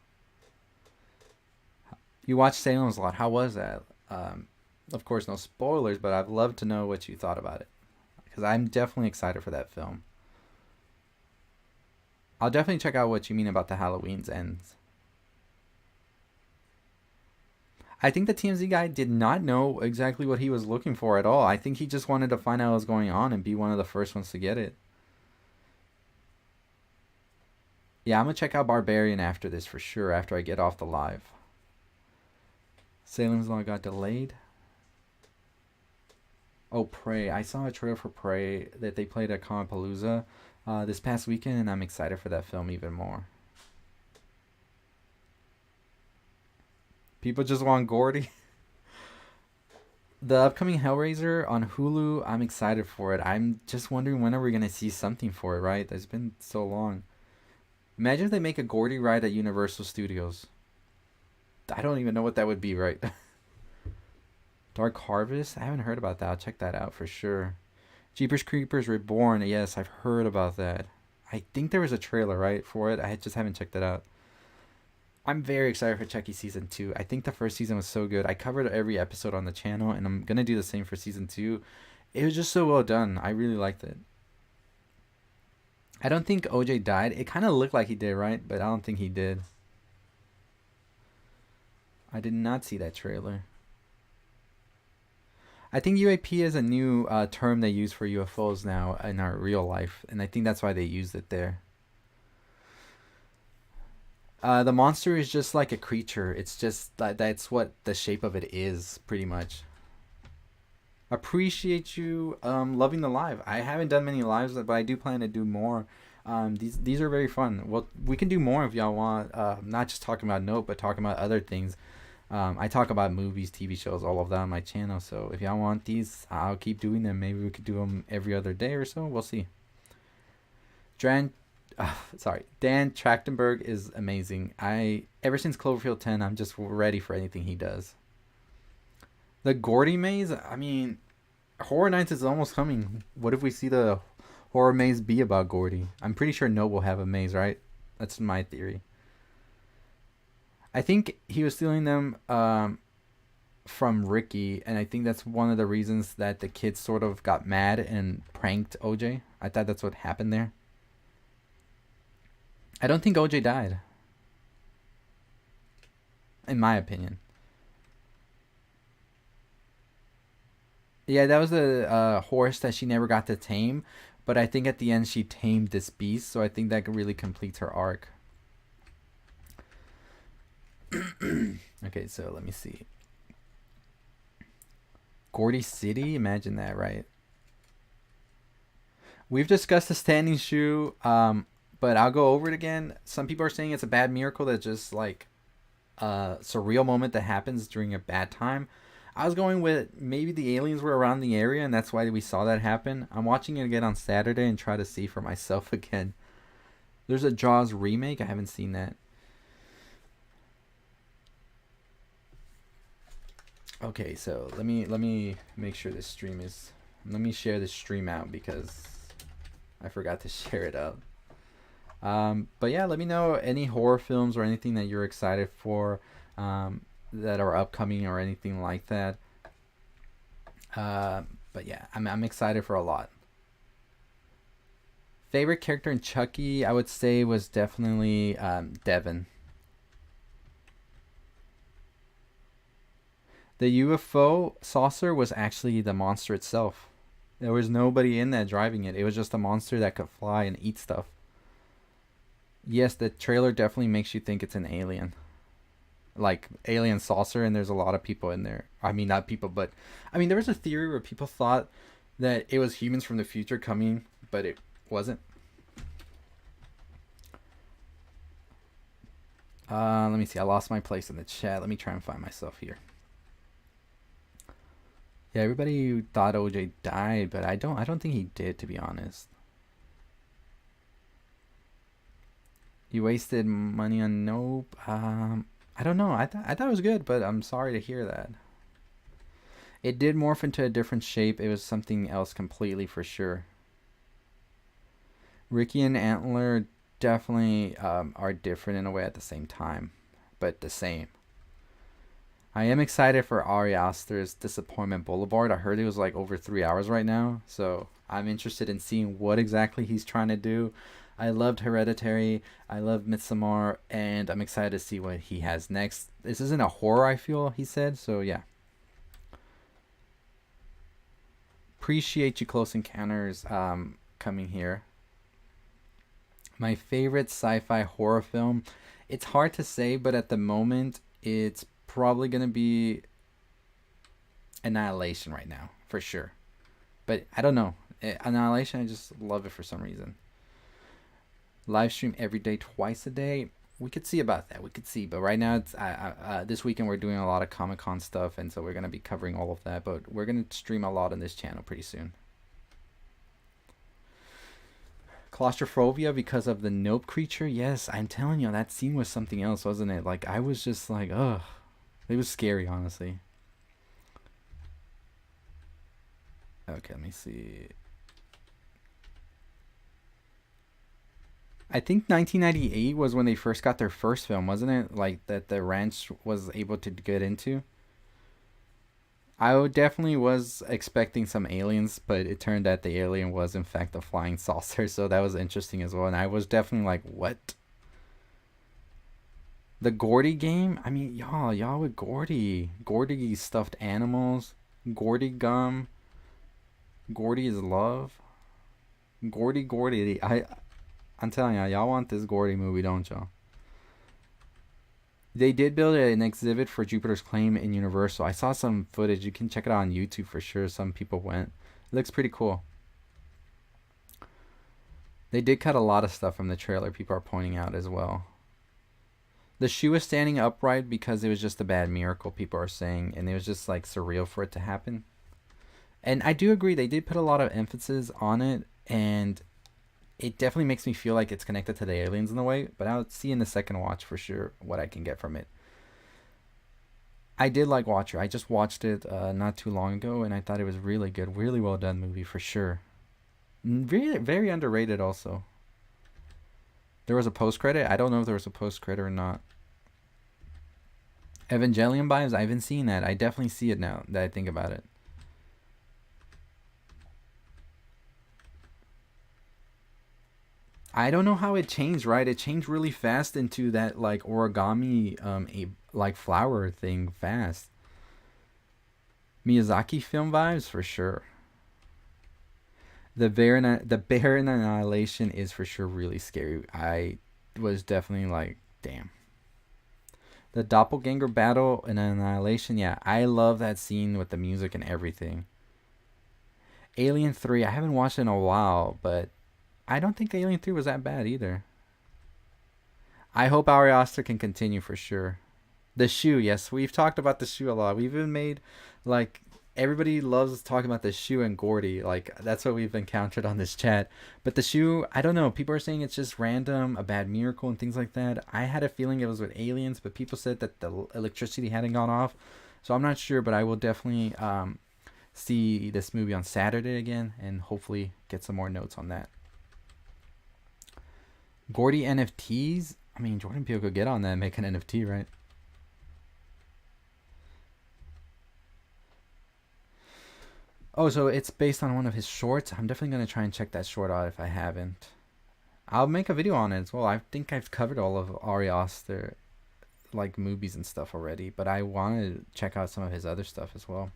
S1: You watched Salem's Lot. How was that? Of course, no spoilers, but I'd love to know what you thought about it. Because I'm definitely excited for that film. I'll definitely check out what you mean about the Halloween's Ends. I think the TMZ guy did not know exactly what he was looking for at all. I think he just wanted to find out what was going on and be one of the first ones to get it. Yeah, I'm going to check out Barbarian after this for sure, after I get off the live. Salem's Lot got delayed. Oh, Prey. I saw a trailer for Prey that they played at Palooza this past weekend, and I'm excited for that film even more. People just want Gordy. The upcoming Hellraiser on Hulu, I'm excited for it. I'm just wondering when are we going to see something for it, right? It's been so long. Imagine if they make a Gordy ride at Universal Studios. I don't even know what that would be, right? Dark Harvest? I haven't heard about that. I'll check that out for sure. Jeepers Creepers Reborn. Yes, I've heard about that. I think there was a trailer, right, for it. I just haven't checked it out. I'm very excited for Chucky season 2. I think the first season was so good. I covered every episode on the channel, and I'm gonna do the same for season 2. It was just so well done. I really liked it. I don't think OJ died. It kind of looked like he did, right? But I don't think he did. I did not see that trailer. I think UAP is a new term they use for UFOs now in our real life, and I think that's why they used it there. The monster is just like a creature. It's just that's what the shape of it is, pretty much. Appreciate you loving the live. I haven't done many lives, but I do plan to do more. These are very fun. Well, we can do more if y'all want. Not just talking about Nope, but talking about other things. I talk about movies, TV shows, all of that on my channel. So if y'all want these, I'll keep doing them. Maybe we could do them every other day or so. We'll see. Dan Trachtenberg is amazing. Ever since Cloverfield 10, I'm just ready for anything he does. The Gordy maze, I mean, Horror Nights is almost coming. What if we see the horror maze be about Gordy? I'm pretty sure No will have a maze, right? That's my theory. I think he was stealing them from Ricky, and I think that's one of the reasons that the kids sort of got mad and pranked OJ. I thought that's what happened there. I don't think OJ died, in my opinion. Yeah, that was the horse that she never got to tame, but I think at the end she tamed this beast, so I think that really completes her arc. Okay, so let me see. Gordy City, imagine that, right? We've discussed the standing shoe, but I'll go over it again. Some people are saying it's a bad miracle that's just like a surreal moment that happens during a bad time. I was going with maybe the aliens were around the area and that's why we saw that happen. I'm watching it again on Saturday and try to see for myself again. There's a Jaws remake. I haven't seen that. Okay, so let me make sure this stream is. Let me share this stream out because I forgot to share it out. But yeah, let me know any horror films or anything that you're excited for. That are upcoming or anything like that. But yeah, I'm excited for a lot. Favorite character in Chucky, I would say, was definitely Devin. The UFO saucer was actually the monster itself. There was nobody in that driving it. It was just a monster that could fly and eat stuff. Yes, the trailer definitely makes you think it's an alien. Like alien saucer, and there's a lot of people in there. I mean, not people, but I mean, there was a theory where people thought that it was humans from the future coming, but it wasn't. Let me see. I lost my place in the chat. Let me try and find myself here. Yeah, everybody thought OJ died, but I don't think he did, to be honest. You wasted money on Nope. I don't know. I thought it was good, but I'm sorry to hear that. It did morph into a different shape. It was something else completely for sure. Ricky and Antler definitely are different in a way at the same time, but the same. I am excited for Ari Aster's Disappointment Boulevard. I heard it was like over 3 hours right now, so I'm interested in seeing what exactly he's trying to do. I loved Hereditary, I love Midsommar, and I'm excited to see what he has next. This isn't a horror, I feel, he said, so yeah. Appreciate you, Close Encounters, coming here. My favorite sci-fi horror film, it's hard to say, but at the moment, it's probably going to be Annihilation right now, for sure. But I don't know. Annihilation, I just love it for some reason. Live stream every day, twice a day. We could see about that. We could see. But right now, it's this weekend we're doing a lot of Comic-Con stuff, and so we're going to be covering all of that. But we're going to stream a lot on this channel pretty soon. Claustrophobia because of the Nope creature. Yes, I'm telling you, that scene was something else, wasn't it? Like, I was just like, ugh. It was scary, honestly. Okay, let me see. I think 1998 was when they first got their first film, wasn't it? Like that the ranch was able to get into. Definitely was expecting some aliens, but it turned out the alien was in fact a flying saucer, so that was interesting as well. And I was definitely like, "What?" The Gordy game? I mean, y'all with Gordy. Gordy stuffed animals. Gordy gum. Gordy is love. Gordy. I'm telling y'all want this Gordy movie, don't y'all? They did build an exhibit for Jupiter's Claim in Universal. I saw some footage. You can check it out on YouTube for sure. Some people went. It looks pretty cool. They did cut a lot of stuff from the trailer, people are pointing out as well. The shoe was standing upright because it was just a bad miracle, people are saying, and it was just like surreal for it to happen. And I do agree, they did put a lot of emphasis on it, and it definitely makes me feel like it's connected to the aliens in a way, but I'll see in the second watch for sure what I can get from it. I did like Watcher. I just watched it not too long ago, and I thought it was really good. Really well done movie for sure. Very, very underrated also. There was a post credit. I don't know if there was a post credit or not. Evangelion vibes. I haven't seen that. I definitely see it now that I think about it. I don't know how it changed, right? It changed really fast into that like origami like flower thing fast. Miyazaki film vibes for sure. The bear in Annihilation is for sure really scary. I was definitely like, damn. The doppelganger battle in Annihilation, yeah, I love that scene with the music and everything. Alien 3, I haven't watched it in a while, but I don't think Alien 3 was that bad either. I hope Ari Aster can continue for sure. The shoe, yes, we've talked about the shoe a lot. We've even made like everybody loves talking about the shoe and Gordy. Like that's what we've encountered on this chat. But the shoe, I don't know. People are saying it's just random, a bad miracle, and things like that. I had a feeling it was with aliens, but people said that the electricity hadn't gone off, so I'm not sure. But I will definitely see this movie on Saturday again, and hopefully get some more notes on that. Gordy NFTs. I mean, Jordan Peele could get on that and make an NFT, right? Oh, so it's based on one of his shorts. I'm definitely gonna try and check that short out if I haven't. I'll make a video on it as well. I think I've covered all of Ari Aster like movies and stuff already, but I want to check out some of his other stuff as well.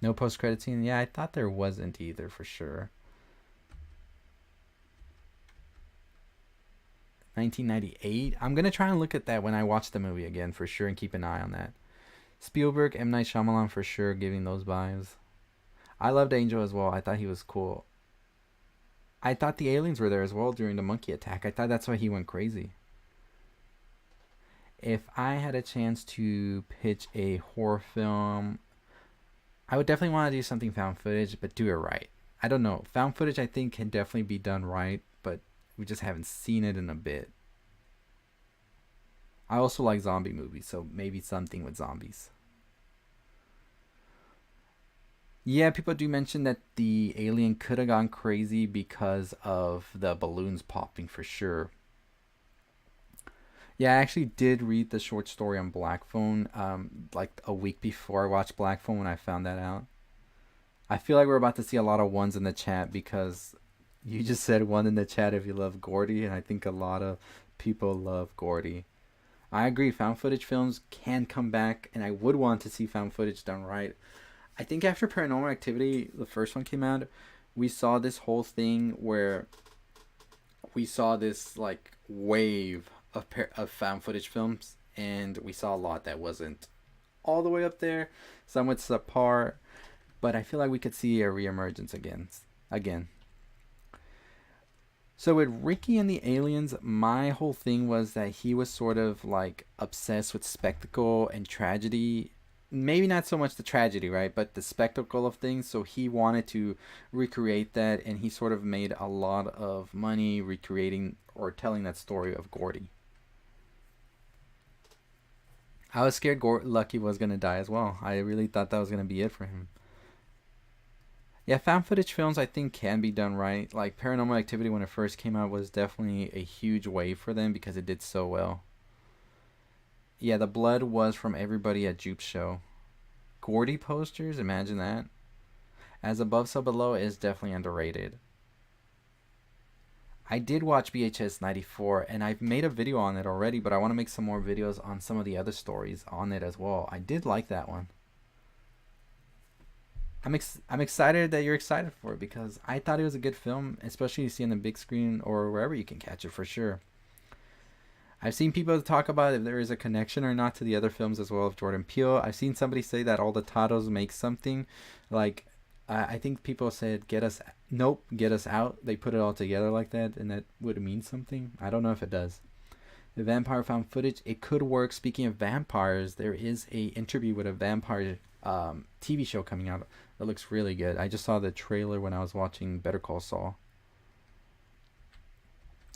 S1: No post credit scene. Yeah, I thought there wasn't either for sure. 1998. I'm gonna try and look at that when I watch the movie again for sure and keep an eye on that. Spielberg, M Night Shyamalan for sure, giving those vibes. I loved Angel as well. I thought he was cool. I thought the aliens were there as well during the monkey attack. I thought that's why he went crazy. If I had a chance to pitch a horror film, I would definitely want to do something found footage, but do it right. I don't know. Found footage, I think, can definitely be done right, but we just haven't seen it in a bit. I also like zombie movies, so maybe something with zombies. Yeah, people do mention that the alien could have gone crazy because of the balloons popping for sure. Yeah, I actually did read the short story on Black Phone like a week before I watched Black Phone when I found that out. I feel like we're about to see a lot of ones in the chat because you just said one in the chat if you love Gordy, and I think a lot of people love Gordy. I agree, found footage films can come back, and I would want to see found footage done right. I think after Paranormal Activity, the first one came out, we saw this whole thing where we saw this like wave of found footage films, and we saw a lot that wasn't all the way up there. Some with subpar, but I feel like we could see a reemergence again. So with Ricky and the Aliens, my whole thing was that he was sort of like obsessed with spectacle and tragedy. Maybe not so much the tragedy, right? But the spectacle of things. So he wanted to recreate that, and he sort of made a lot of money recreating or telling that story of Gordy. I was scared Lucky was going to die as well. I really thought that was going to be it for him. Yeah, found footage films I think can be done right. Like Paranormal Activity when it first came out was definitely a huge wave for them because it did so well. Yeah, the blood was from everybody at Jupe's show. Gordy posters, imagine that. As Above So Below is definitely underrated. I did watch BHS 94 and I've made a video on it already, but I want to make some more videos on some of the other stories on it as well. I did like that one. I'm excited that you're excited for it because I thought it was a good film, especially you see on the big screen or wherever you can catch it for sure. I've seen people talk about if there is a connection or not to the other films as well of Jordan Peele. I've seen somebody say that all the titles make something. Like, I think people said "Get Us," nope, "Get Us Out." They put it all together like that, and that would mean something. I don't know if it does. The vampire found footage, it could work. Speaking of vampires, there is a interview with a vampire TV show coming out that looks really good. I just saw the trailer when I was watching Better Call Saul.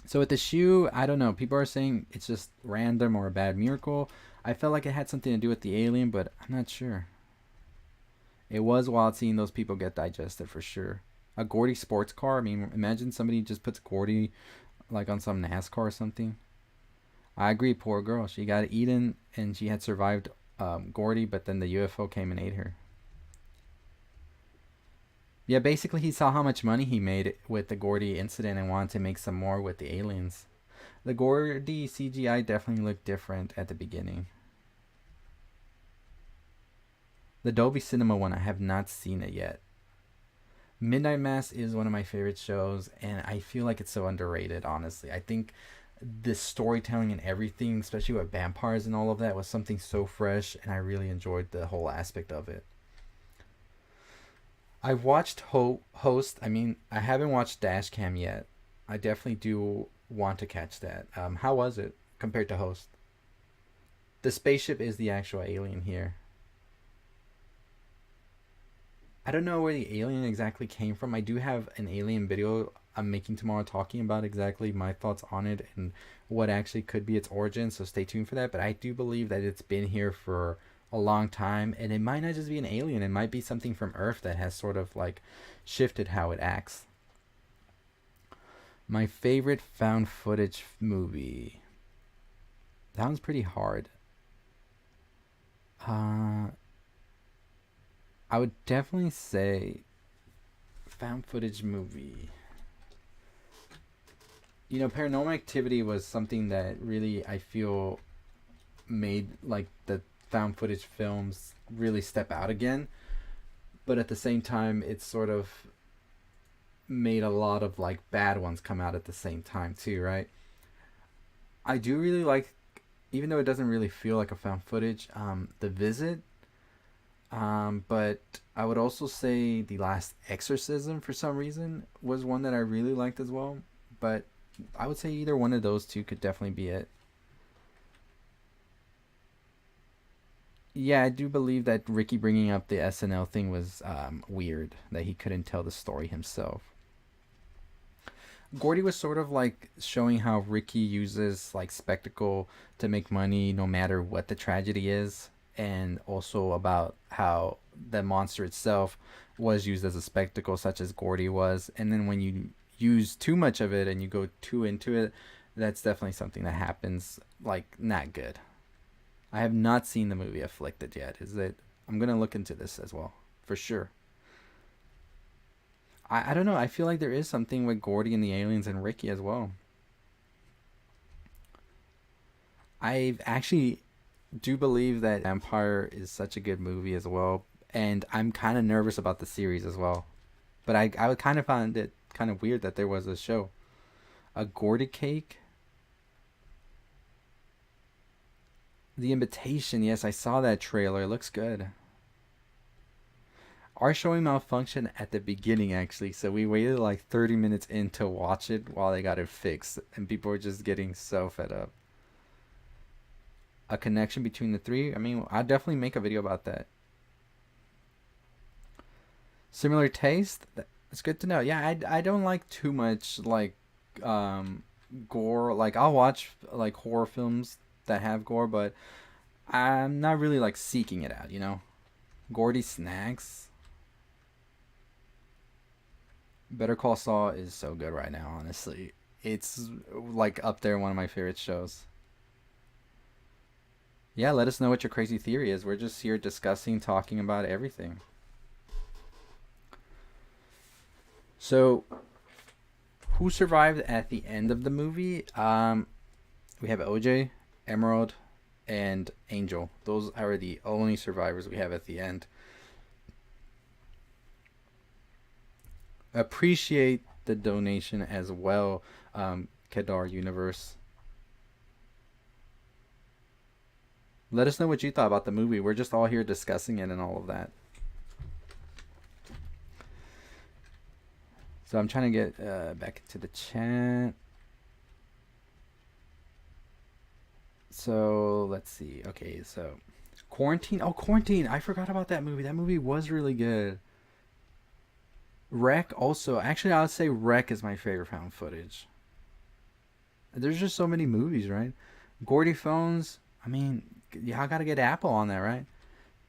S1: So with the shoe, I don't know. People are saying it's just random or a bad miracle. I felt like it had something to do with the alien, but I'm not sure. It was wild seeing those people get digested for sure. A Gordy sports car. I mean, imagine somebody just puts Gordy like on some NASCAR or something. I agree. Poor girl. She got eaten and she had survived Gordy, but then the UFO came and ate her. Yeah, basically he saw how much money he made with the Gordy incident and wanted to make some more with the aliens. The Gordy CGI definitely looked different at the beginning. The Dolby Cinema one, I have not seen it yet. Midnight Mass is one of my favorite shows, and I feel like it's so underrated, honestly. I think the storytelling and everything, especially with vampires and all of that, was something so fresh, and I really enjoyed the whole aspect of it. I've watched Host. I mean, I haven't watched Dashcam yet. I definitely do want to catch that. How was it compared to Host? The spaceship is the actual alien here. I don't know where the alien exactly came from. I do have an alien video I'm making tomorrow talking about exactly my thoughts on it and what actually could be its origin, so stay tuned for that. But I do believe that it's been here for a long time and it might not just be an alien, it might be something from Earth that has sort of like shifted how it acts. My favorite found footage movie. That one's pretty hard. Uh I would definitely say found footage movie. You know, Paranormal Activity was something that really I feel made like the found footage films really step out again. But at the same time, it's sort of made a lot of like bad ones come out at the same time too, right? I do really like, even though it doesn't really feel like a found footage, The Visit. But I would also say The Last Exorcism for some reason was one that I really liked as well. But I would say either one of those two could definitely be it. Yeah, I do believe that Ricky bringing up the SNL thing was weird, that he couldn't tell the story himself. Gordy was sort of like showing how Ricky uses like spectacle to make money no matter what the tragedy is, and also about how the monster itself was used as a spectacle, such as Gordy was. And then when you use too much of it and you go too into it, that's definitely something that happens like not good. I have not seen the movie Afflicted yet. Is it? I'm gonna look into this as well for sure. I don't know. I feel like there is something with Gordy and the aliens and Ricky as well. I actually do believe that Empire is such a good movie as well, and I'm kind of nervous about the series as well. But I would kind of find it kind of weird that there was a show, a Gordy cake. The Invitation. Yes, I saw that trailer. It looks good. Our showing malfunctioned at the beginning actually, so we waited like 30 minutes in to watch it while they got it fixed, and people were just getting so fed up. A connection between the three. I mean, I'll definitely make a video about that. Similar taste. It's good to know. Yeah, I don't like too much like um gore. Like I'll watch like horror films that have gore, but I'm not really like seeking it out. You know, Gordy snacks. Better Call Saul is so good right now, honestly. It's like up there one of my favorite shows. Yeah, let us know what your crazy theory is. We're just here discussing, talking about everything. So, who survived at the end of the movie? We have OJ, Emerald, and Angel. Those are the only survivors we have at the end. Appreciate the donation as well, Kedar Universe. Let us know what you thought about the movie. We're just all here discussing it and all of that. So I'm trying to get back into the chat. So let's see. Okay, so Quarantine. Oh, Quarantine. I forgot about that movie. That movie was really good. Wreck also. Actually, I would say Wreck is my favorite found footage. There's just so many movies, right? Gordy Phones. I mean, yeah, I gotta get Apple on that, right?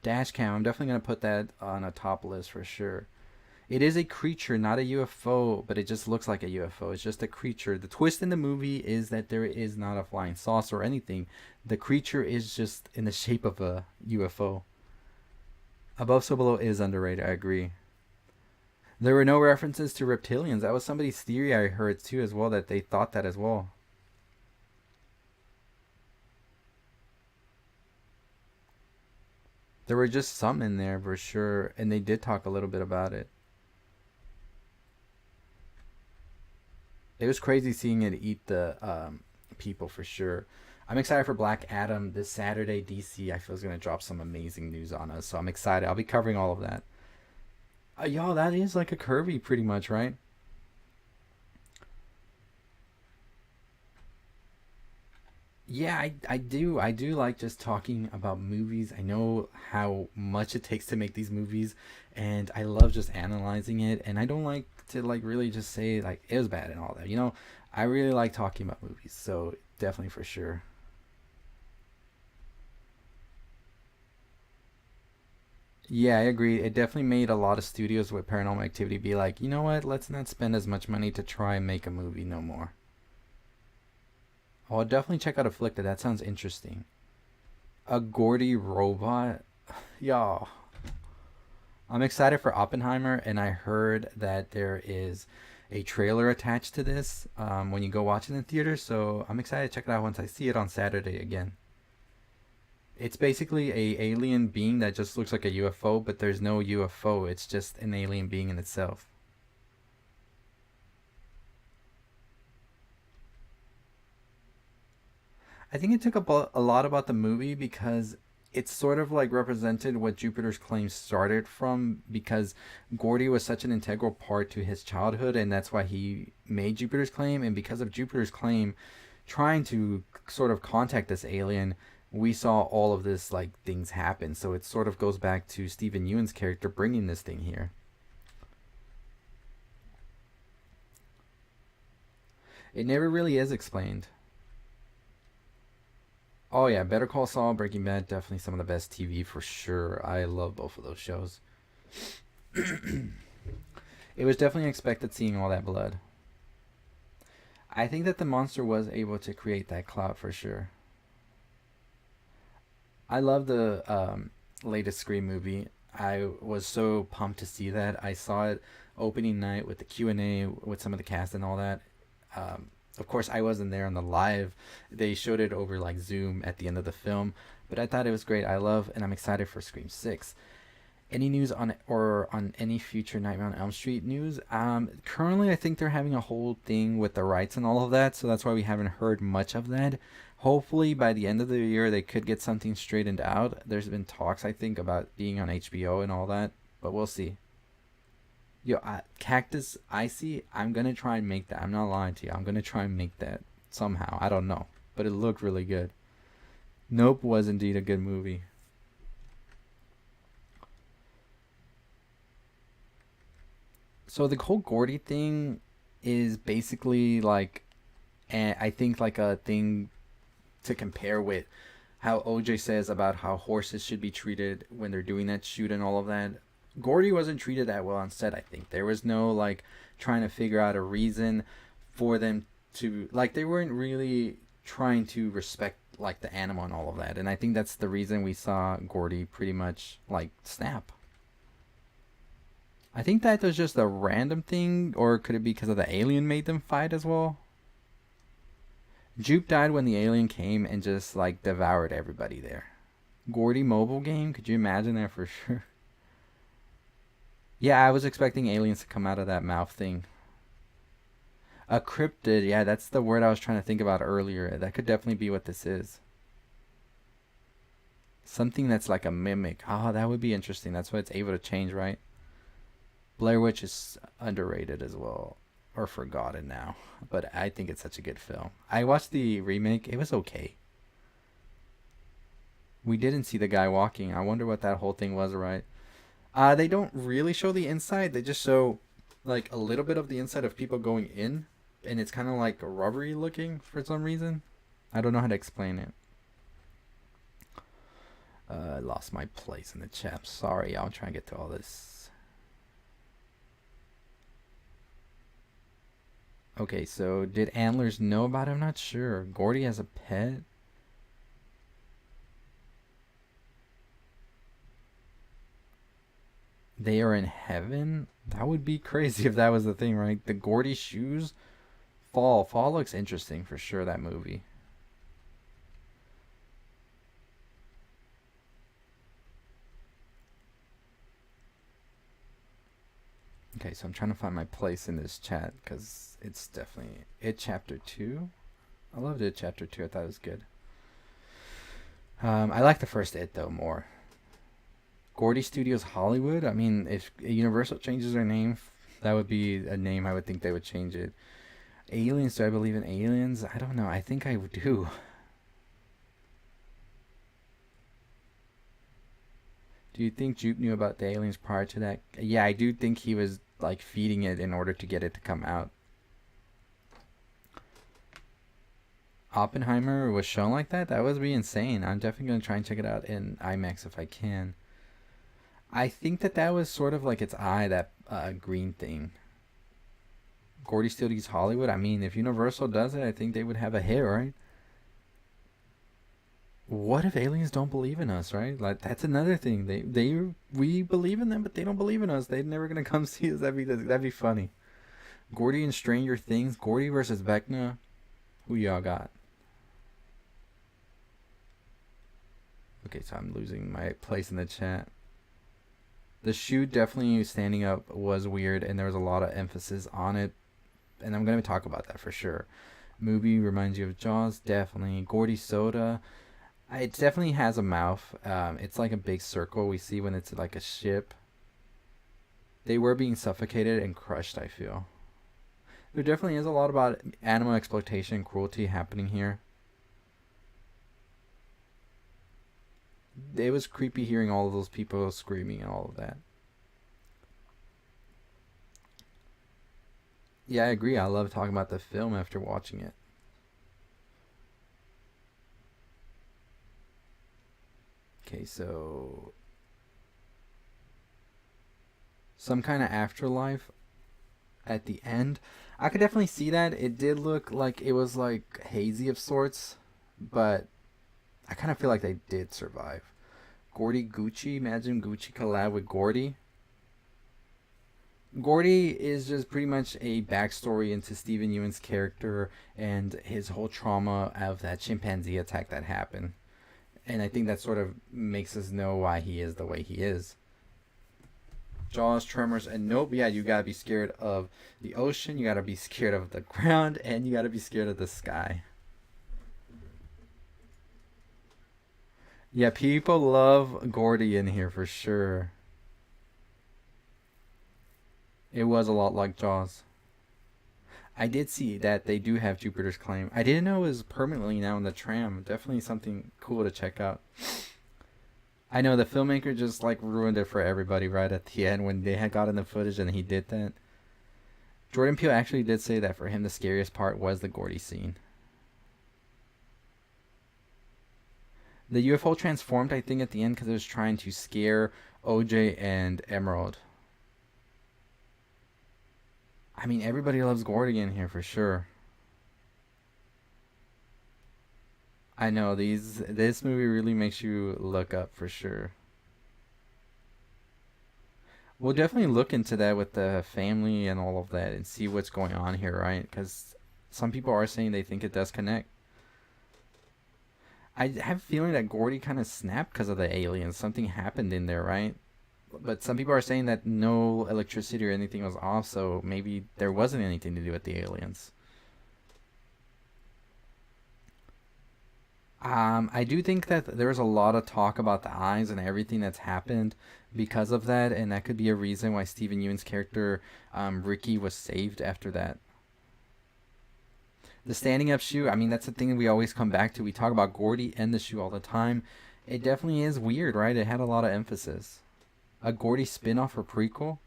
S1: Dash Cam. I'm definitely gonna put that on a top list for sure. It is a creature, not a UFO, but it just looks like a UFO. It's just a creature. The twist in the movie is that there is not a flying saucer or anything. The creature is just in the shape of a UFO. Above So Below is underrated, I agree. There were no references to reptilians. That was somebody's theory I heard too as well, that they thought that as well. There were just some in there for sure, and they did talk a little bit about it. It was crazy seeing it eat the people for sure. I'm excited for Black Adam this Saturday. DC, I feel, is going to drop some amazing news on us, so I'm excited. I'll be covering all of that. Y'all, that is like a Kirby pretty much, right? Yeah, I do like just talking about movies. I know how much it takes to make these movies, and I love just analyzing it. And I don't like to like really just say like it was bad and all that. I really like talking about movies. So definitely for sure. Yeah, I agree. It definitely made a lot of studios with Paranormal Activity be like, you know what? Let's not spend as much money to try and make a movie no more. I'll definitely check out Afflicted. That sounds interesting. A Gordy robot. Y'all, I'm excited for Oppenheimer, and I heard that there is a trailer attached to this when you go watch it in theater. So I'm excited to check it out once I see it on Saturday again. It's basically a alien being that just looks like a UFO, but there's no UFO. It's just an alien being in itself. I think it took a lot about the movie because it's sort of like represented what Jupiter's Claim started from, because Gordy was such an integral part to his childhood, and that's why he made Jupiter's Claim. And because of Jupiter's Claim trying to sort of contact this alien, we saw all of this like things happen. So it sort of goes back to Steven Yeun's character bringing this thing here. It never really is explained. Oh yeah, Better Call Saul, Breaking Bad, definitely some of the best TV for sure. I love both of those shows. It was definitely expected seeing all that blood. I think that the monster was able to create that cloud for sure. I love the latest Scream movie. I was so pumped to see that. I saw it opening night with the Q&A with some of the cast and all that. Of course, I wasn't there on the live. They showed it over like Zoom at the end of the film, but I thought it was great. I love and I'm excited for Scream 6. Any news on any future Nightmare on Elm Street news? Currently, I think they're having a whole thing with the rights and all of that, so that's why we haven't heard much of that. Hopefully, by the end of the year, they could get something straightened out. There's been talks, I think, about being on HBO and all that, but we'll see. Yo, Cactus Icy, I'm gonna try and make that. I'm not lying to you. I'm gonna try and make that somehow. I don't know, but it looked really good. Nope was indeed a good movie. So the whole Gordy thing is basically like, I think like a thing to compare with how OJ says about how horses should be treated when they're doing that shoot and all of that. Gordy wasn't treated that well on set. I think there was no like trying to figure out a reason for them to like they weren't really trying to respect like the animal and all of that. And I think that's the reason we saw Gordy pretty much like snap. I think that was just a random thing, or could it be because of the alien made them fight as well? Jupe died when the alien came and just like devoured everybody there. Gordy mobile game, could you imagine that for sure? Yeah, I was expecting aliens to come out of that mouth thing. A cryptid, yeah, that's the word I was trying to think about earlier. That could definitely be what this is. Something that's like a mimic. Oh, that would be interesting. That's why it's able to change, right? Blair Witch is underrated as well, or forgotten now. But I think it's such a good film. I watched the remake. It was okay. We didn't see the guy walking. I wonder what that whole thing was, right? They don't really show the inside. They just show like a little bit of the inside of people going in, and it's kind of like rubbery looking for some reason. I don't know how to explain it. I lost my place in the chat. Sorry, I'll try and get to all this. Okay, so did Antlers know about it? I'm not sure. Gordy has a pet? They are in heaven? That would be crazy if that was the thing, right? The Gordy shoes? Fall. Fall looks interesting for sure, that movie. Okay, so I'm trying to find my place in this chat because it's definitely It Chapter 2. I loved It Chapter 2. I thought it was good. I like the first It, though, more. Gordy Studios Hollywood? I mean, if Universal changes their name, that would be a name I would think they would change it. Aliens, do I believe in aliens? I don't know. I think I do. Do you think Jupe knew about the aliens prior to that? Yeah, I do think he was like feeding it in order to get it to come out. Oppenheimer was shown like that? That would be insane. I'm definitely going to try and check it out in IMAX if I can. I think that was sort of like its eye, that green thing. Gordy Studios Hollywood? I mean, if Universal does it, I think they would have a hit, right? What if aliens don't believe in us, right? Like that's another thing. We believe in them, but they don't believe in us. They're never gonna come see us. That'd be funny. Gordy and Stranger Things. Gordy versus Vecna. Who y'all got? Okay, so I'm losing my place in the chat. The shoe definitely standing up was weird, and there was a lot of emphasis on it, and I'm gonna talk about that for sure. Movie reminds you of Jaws, definitely. Gordy Soda. It definitely has a mouth. It's like a big circle we see when it's like a ship. They were being suffocated and crushed, I feel. There definitely is a lot about animal exploitation and cruelty happening here. It was creepy hearing all of those people screaming and all of that. Yeah, I agree. I love talking about the film after watching it. Okay, so some kind of afterlife at the end. I could definitely see that. It did look like it was like hazy of sorts, but I kind of feel like they did survive. Gordy Gucci, imagine Gucci collab with Gordy. Gordy is just pretty much a backstory into Steven Yeun's character and his whole trauma of that chimpanzee attack that happened. And I think that sort of makes us know why he is the way he is. Jaws, Tremors, and nope, yeah, you gotta be scared of the ocean, you gotta be scared of the ground, and you gotta be scared of the sky. Yeah, people love Gordy in here for sure. It was a lot like Jaws. I did see that they do have Jupiter's Claim. I didn't know it was permanently now in the tram. Definitely something cool to check out. I know the filmmaker just like ruined it for everybody right at the end when they had gotten the footage and he did that. Jordan Peele actually did say that for him the scariest part was the Gordy scene. The UFO transformed, I think, at the end because it was trying to scare OJ and Emerald. I mean, everybody loves Gordy in here for sure. I know this movie really makes you look up for sure. We'll definitely look into that with the family and all of that and see what's going on here, right? Because some people are saying they think it does connect. I have a feeling that Gordy kind of snapped because of the aliens. Something happened in there, right? But some people are saying that no electricity or anything was off, so maybe there wasn't anything to do with the aliens. I do think that there's a lot of talk about the eyes and everything that's happened because of that, and that could be a reason why Steven Yeun's character, Ricky, was saved after that. The standing up shoe, I mean, that's the thing we always come back to. We talk about Gordy and the shoe all the time. It definitely is weird, right? It had a lot of emphasis. A Gordy spin off or prequel?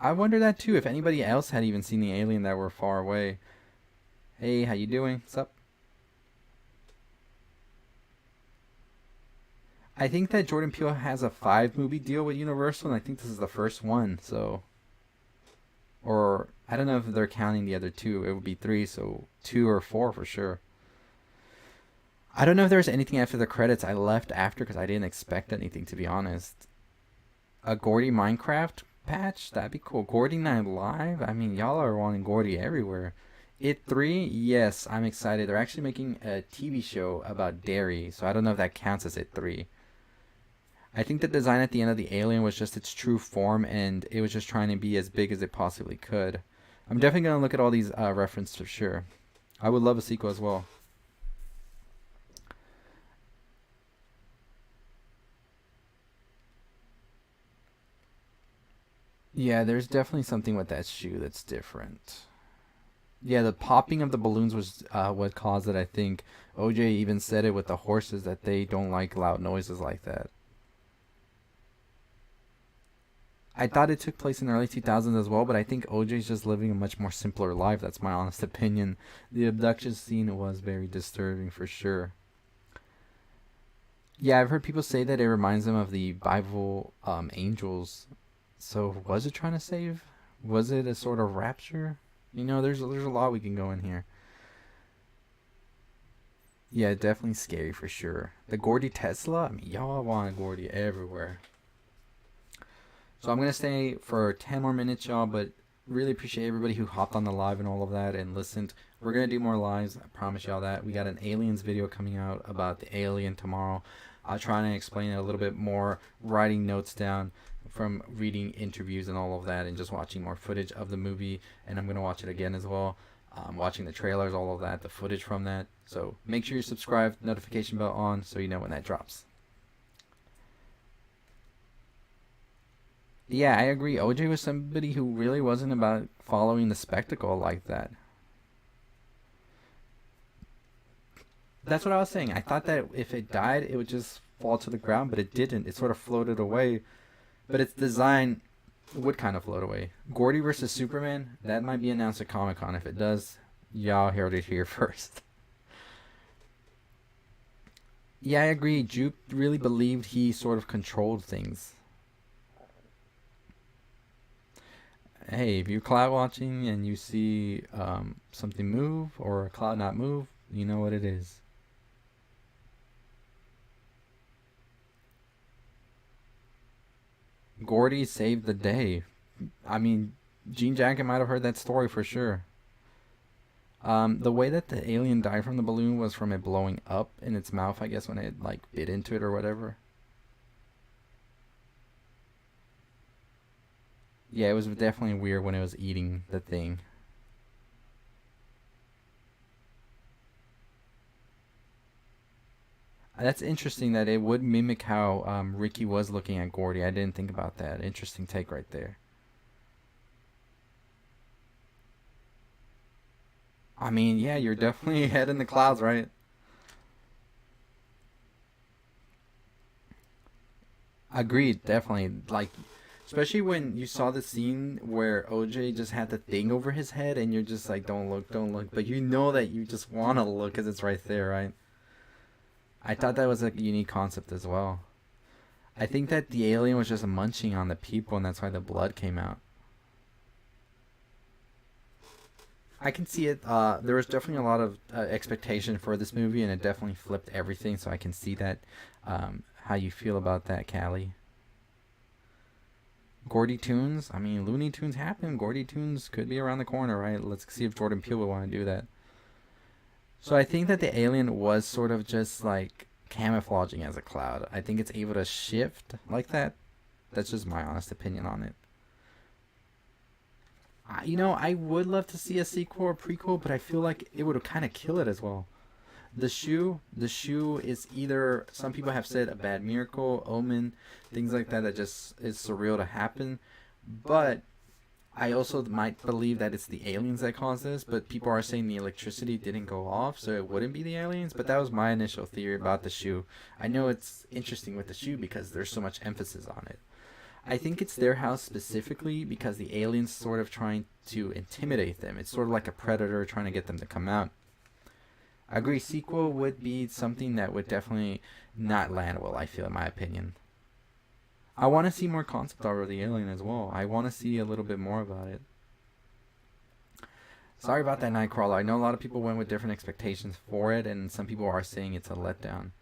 S1: I wonder that too, if anybody else had even seen the alien that were far away. Hey, how you doing? What's up? I think that Jordan Peele has a 5 movie deal with Universal, and I think this is the first one. So, or I don't know if they're counting the other two. It would be 3, so 2 or 4 for sure. I don't know if there's anything after the credits. I left after because I didn't expect anything, to be honest. A Gordy Minecraft patch? That'd be cool. Gordy Night Live? I mean, y'all are wanting Gordy everywhere. It 3? Yes, I'm excited. They're actually making a TV show about dairy, so I don't know if that counts as It 3. I think the design at the end of the alien was just its true form, and it was just trying to be as big as it possibly could. I'm definitely going to look at all these references for sure. I would love a sequel as well. Yeah, there's definitely something with that shoe that's different. Yeah, the popping of the balloons was what caused it, I think. OJ even said it with the horses that they don't like loud noises like that. I thought it took place in the early 2000s as well, but I think OJ's just living a much more simpler life. That's my honest opinion. The abduction scene was very disturbing for sure. Yeah, I've heard people say that it reminds them of the Bible angels. So was it trying to save? Was it a sort of rapture? There's a lot we can go in here. Yeah, definitely scary for sure. The Gordy Tesla. I mean, y'all want Gordy everywhere. So I'm gonna stay for 10 more minutes, y'all. But really appreciate everybody who hopped on the live and all of that and listened. We're gonna do more lives. I promise y'all that. We got an aliens video coming out about the alien tomorrow. I'll try and explain it a little bit more, writing notes down from reading interviews and all of that, and just watching more footage of the movie. And I'm gonna watch it again as well. Watching the trailers, all of that, the footage from that. So make sure you subscribe, notification bell on, so you know when that drops. Yeah, I agree. OJ was somebody who really wasn't about following the spectacle like that. That's what I was saying. I thought that if it died, it would just fall to the ground, but it didn't. It sort of floated away. But its design would kind of float away. Gordy versus Superman, that might be announced at Comic Con. If it does, y'all heard it here first. Yeah, I agree. Jupe really believed he sort of controlled things. Hey, if you're cloud watching and you see something move or a cloud not move, you know what it is. Gordy saved the day. I mean, Gene Jacket might have heard that story for sure. The way that the alien died from the balloon was from it blowing up in its mouth, I guess, when it like bit into it or whatever. Yeah, it was definitely weird when it was eating the thing. That's interesting that it would mimic how Ricky was looking at Gordy. I didn't think about that. Interesting take right there. I mean, yeah, you're definitely head in the clouds, right? Agreed, definitely. Like, Especially when you saw the scene where OJ just had the thing over his head and you're just like, don't look, don't look. But you know that you just want to look because it's right there, right? I thought that was a unique concept as well. I think that the alien was just munching on the people and that's why the blood came out. I can see it. There was definitely a lot of expectation for this movie and it definitely flipped everything. So I can see that. How you feel about that, Callie? Gordy Tunes? I mean, Looney Tunes happen. Gordy Tunes could be around the corner, right? Let's see if Jordan Peele would want to do that. So I think that the alien was sort of just like camouflaging as a cloud. I think it's able to shift like that. That's just my honest opinion on it. I would love to see a sequel or prequel, but I feel like it would kind of kill it as well. The shoe is either, some people have said, a bad miracle, omen, things like that just is surreal to happen. But I also might believe that it's the aliens that caused this, but people are saying the electricity didn't go off, so it wouldn't be the aliens. But that was my initial theory about the shoe. I know it's interesting with the shoe because there's so much emphasis on it. I think it's their house specifically because the aliens sort of trying to intimidate them. It's sort of like a predator trying to get them to come out. I agree, sequel would be something that would definitely not land well, I feel, in my opinion. I want to see more concept art of the alien as well. I want to see a little bit more about it. Sorry about that, Nightcrawler. I know a lot of people went with different expectations for it, and some people are saying it's a letdown.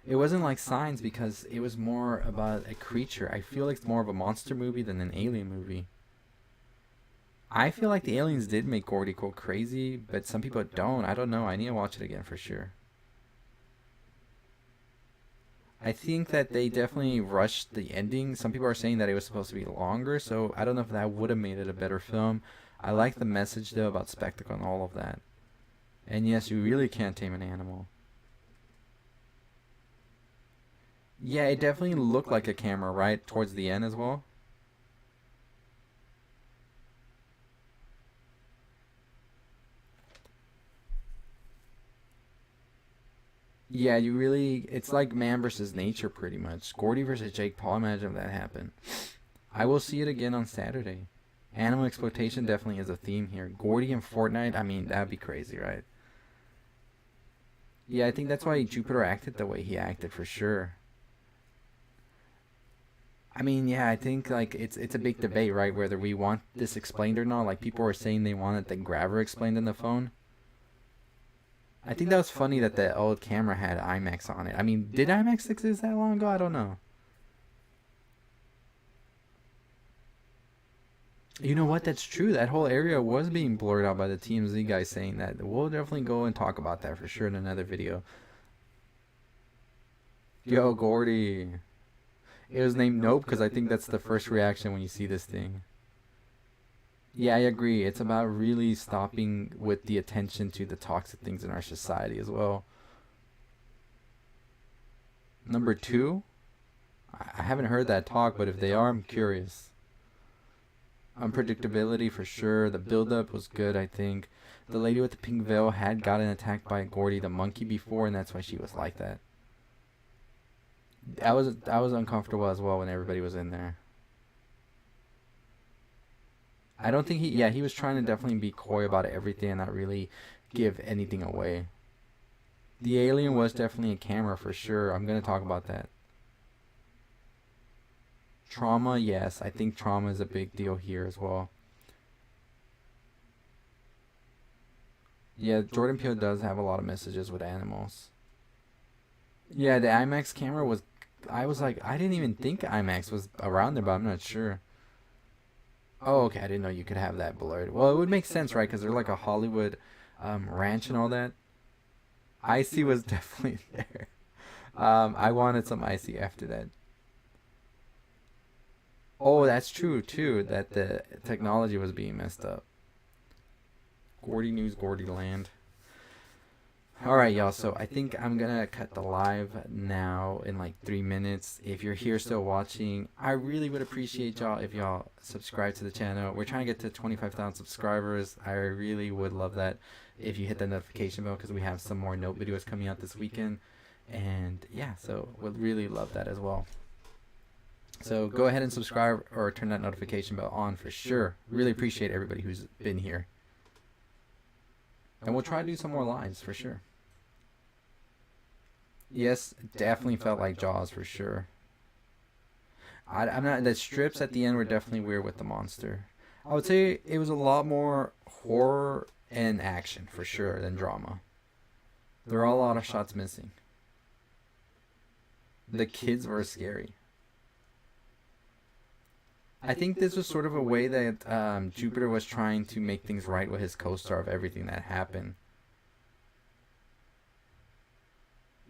S1: It wasn't like Signs because it was more about a creature. I feel like it's more of a monster movie than an alien movie. I feel like the aliens did make Gordy go crazy, but some people don't. I don't know. I need to watch it again for sure. I think that they definitely rushed the ending. Some people are saying that it was supposed to be longer, so I don't know if that would have made it a better film. I like the message, though, about spectacle and all of that. And yes, you really can't tame an animal. Yeah, it definitely looked like a camera, right? Towards the end as well. Yeah, it's like man versus nature pretty much. Gordy versus Jake Paul, imagine if that happened. I will see it again on Saturday. Animal exploitation definitely is a theme here. Gordy and Fortnite, I mean, that'd be crazy, right? Yeah, I think that's why Jupiter acted the way he acted for sure. I mean, yeah, I think like it's a big debate, right? Whether we want this explained or not. Like people were saying they wanted the grabber explained in the phone. I think that was funny that the old camera had IMAX on it. I mean, did IMAX exist that long ago? I don't know. You know what? That's true. That whole area was being blurred out by the TMZ guys saying that. We'll definitely go and talk about that for sure in another video. Yo, Gordy. It was named Nope because I think that's the first reaction when you see this thing. Yeah, I agree. It's about really stopping with the attention to the toxic things in our society as well. Number two, I haven't heard that talk, but if they are, I'm curious. Unpredictability for sure. The build-up was good, I think. The lady with the pink veil had gotten attacked by Gordy the monkey before, and that's why she was like that. I was uncomfortable as well when everybody was in there. I don't think he was trying to definitely be coy about everything and not really give anything away. The alien was definitely a camera for sure. I'm going to talk about that. Trauma, yes. I think trauma is a big deal here as well. Yeah, Jordan Peele does have a lot of messages with animals. Yeah, the IMAX camera was... I was like, I didn't even think IMAX was around there, but I'm not sure. Oh, okay. I didn't know you could have that blurred. Well, it would make sense, right? Because they're like a Hollywood ranch and all that. Icy was definitely there. I wanted some Icy after that. Oh, that's true, too, that the technology was being messed up. Gordy News, Gordy Land. Alright, y'all, so I think I'm gonna cut the live now in like 3 minutes. If you're here still watching, I really would appreciate y'all if y'all subscribe to the channel. We're trying to get to 25,000 subscribers. I really would love that if you hit the notification bell because we have some more note videos coming out this weekend. And yeah, so would really love that as well. So go ahead and subscribe or turn that notification bell on for sure. Really appreciate everybody who's been here. And we'll try to do some more lives for sure. Yes, definitely felt like Jaws for sure. I'm not. The strips at the end were definitely weird with the monster. I would say it was a lot more horror and action for sure than drama. There are a lot of shots missing. The kids were scary. I think this was sort of a way that Jupiter was trying to make things right with his co-star of everything that happened.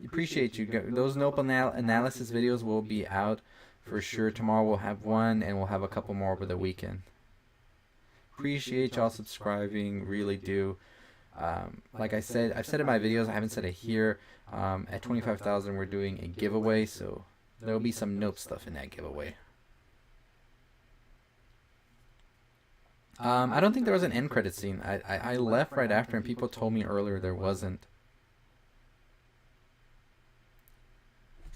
S1: Appreciate you. Those Nope analysis videos will be out for sure. Tomorrow we'll have one, and we'll have a couple more over the weekend. Appreciate y'all subscribing. Really do. Like I said, I've said in my videos, I haven't said it here. At 25,000, we're doing a giveaway, so there'll be some Nope stuff in that giveaway. I don't think there was an end credit scene. I left right after, and people told me earlier there wasn't.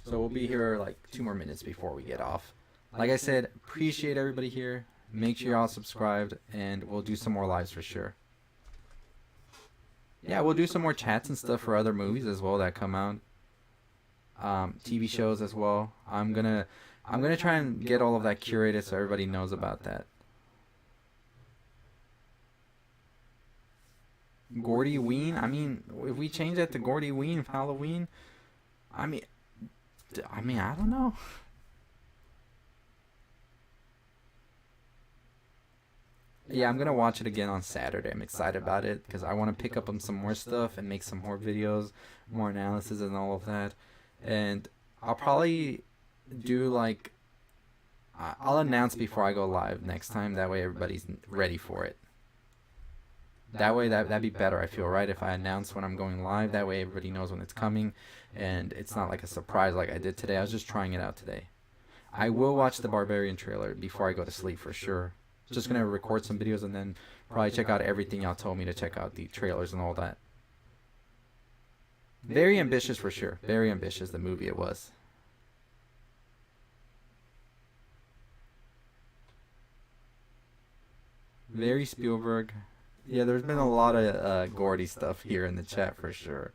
S1: So we'll be here like 2 more minutes before we get off. Like I said, appreciate everybody here. Make sure y'all subscribed, and we'll do some more lives for sure. Yeah, we'll do some more chats and stuff for other movies as well that come out. TV shows as well. I'm gonna try and get all of that curated so everybody knows about that. Gordy Ween. I mean, if we change that to Gordy Ween for Halloween, I mean, I don't know. Yeah, I'm gonna watch it again on Saturday. I'm excited about it because I want to pick up on some more stuff and make some more videos, more analysis and all of that. And I'll probably do like I'll announce before I go live next time. That way everybody's ready for it. That way that'd be better, I feel, right? If I announce when I'm going live, that way everybody knows when it's coming, and it's not like a surprise like I did today. I was just trying it out today. I will watch the Barbarian trailer before I go to sleep for sure. Just gonna record some videos and then probably check out everything y'all told me to check out, the trailers and all that. Very ambitious for sure. Very ambitious, the movie it was. Very Spielberg. Yeah, there's been a lot of Gordy stuff here in the chat for sure.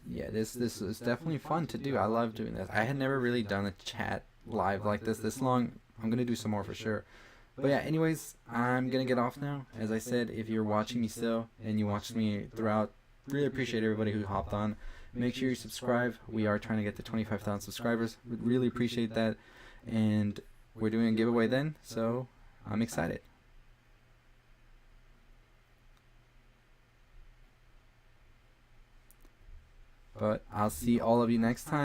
S1: Yeah, this is definitely fun to do. I love doing this. I had never really done a chat live like this long. I'm gonna do some more for sure. But yeah, anyways, I'm gonna get off now. As I said, if you're watching me still and you watched me throughout, really appreciate everybody who hopped on. Make sure you subscribe. We are trying to get to 25,000 subscribers. We'd really appreciate that. And we're doing a giveaway then, so I'm excited. But I'll see all of you next time.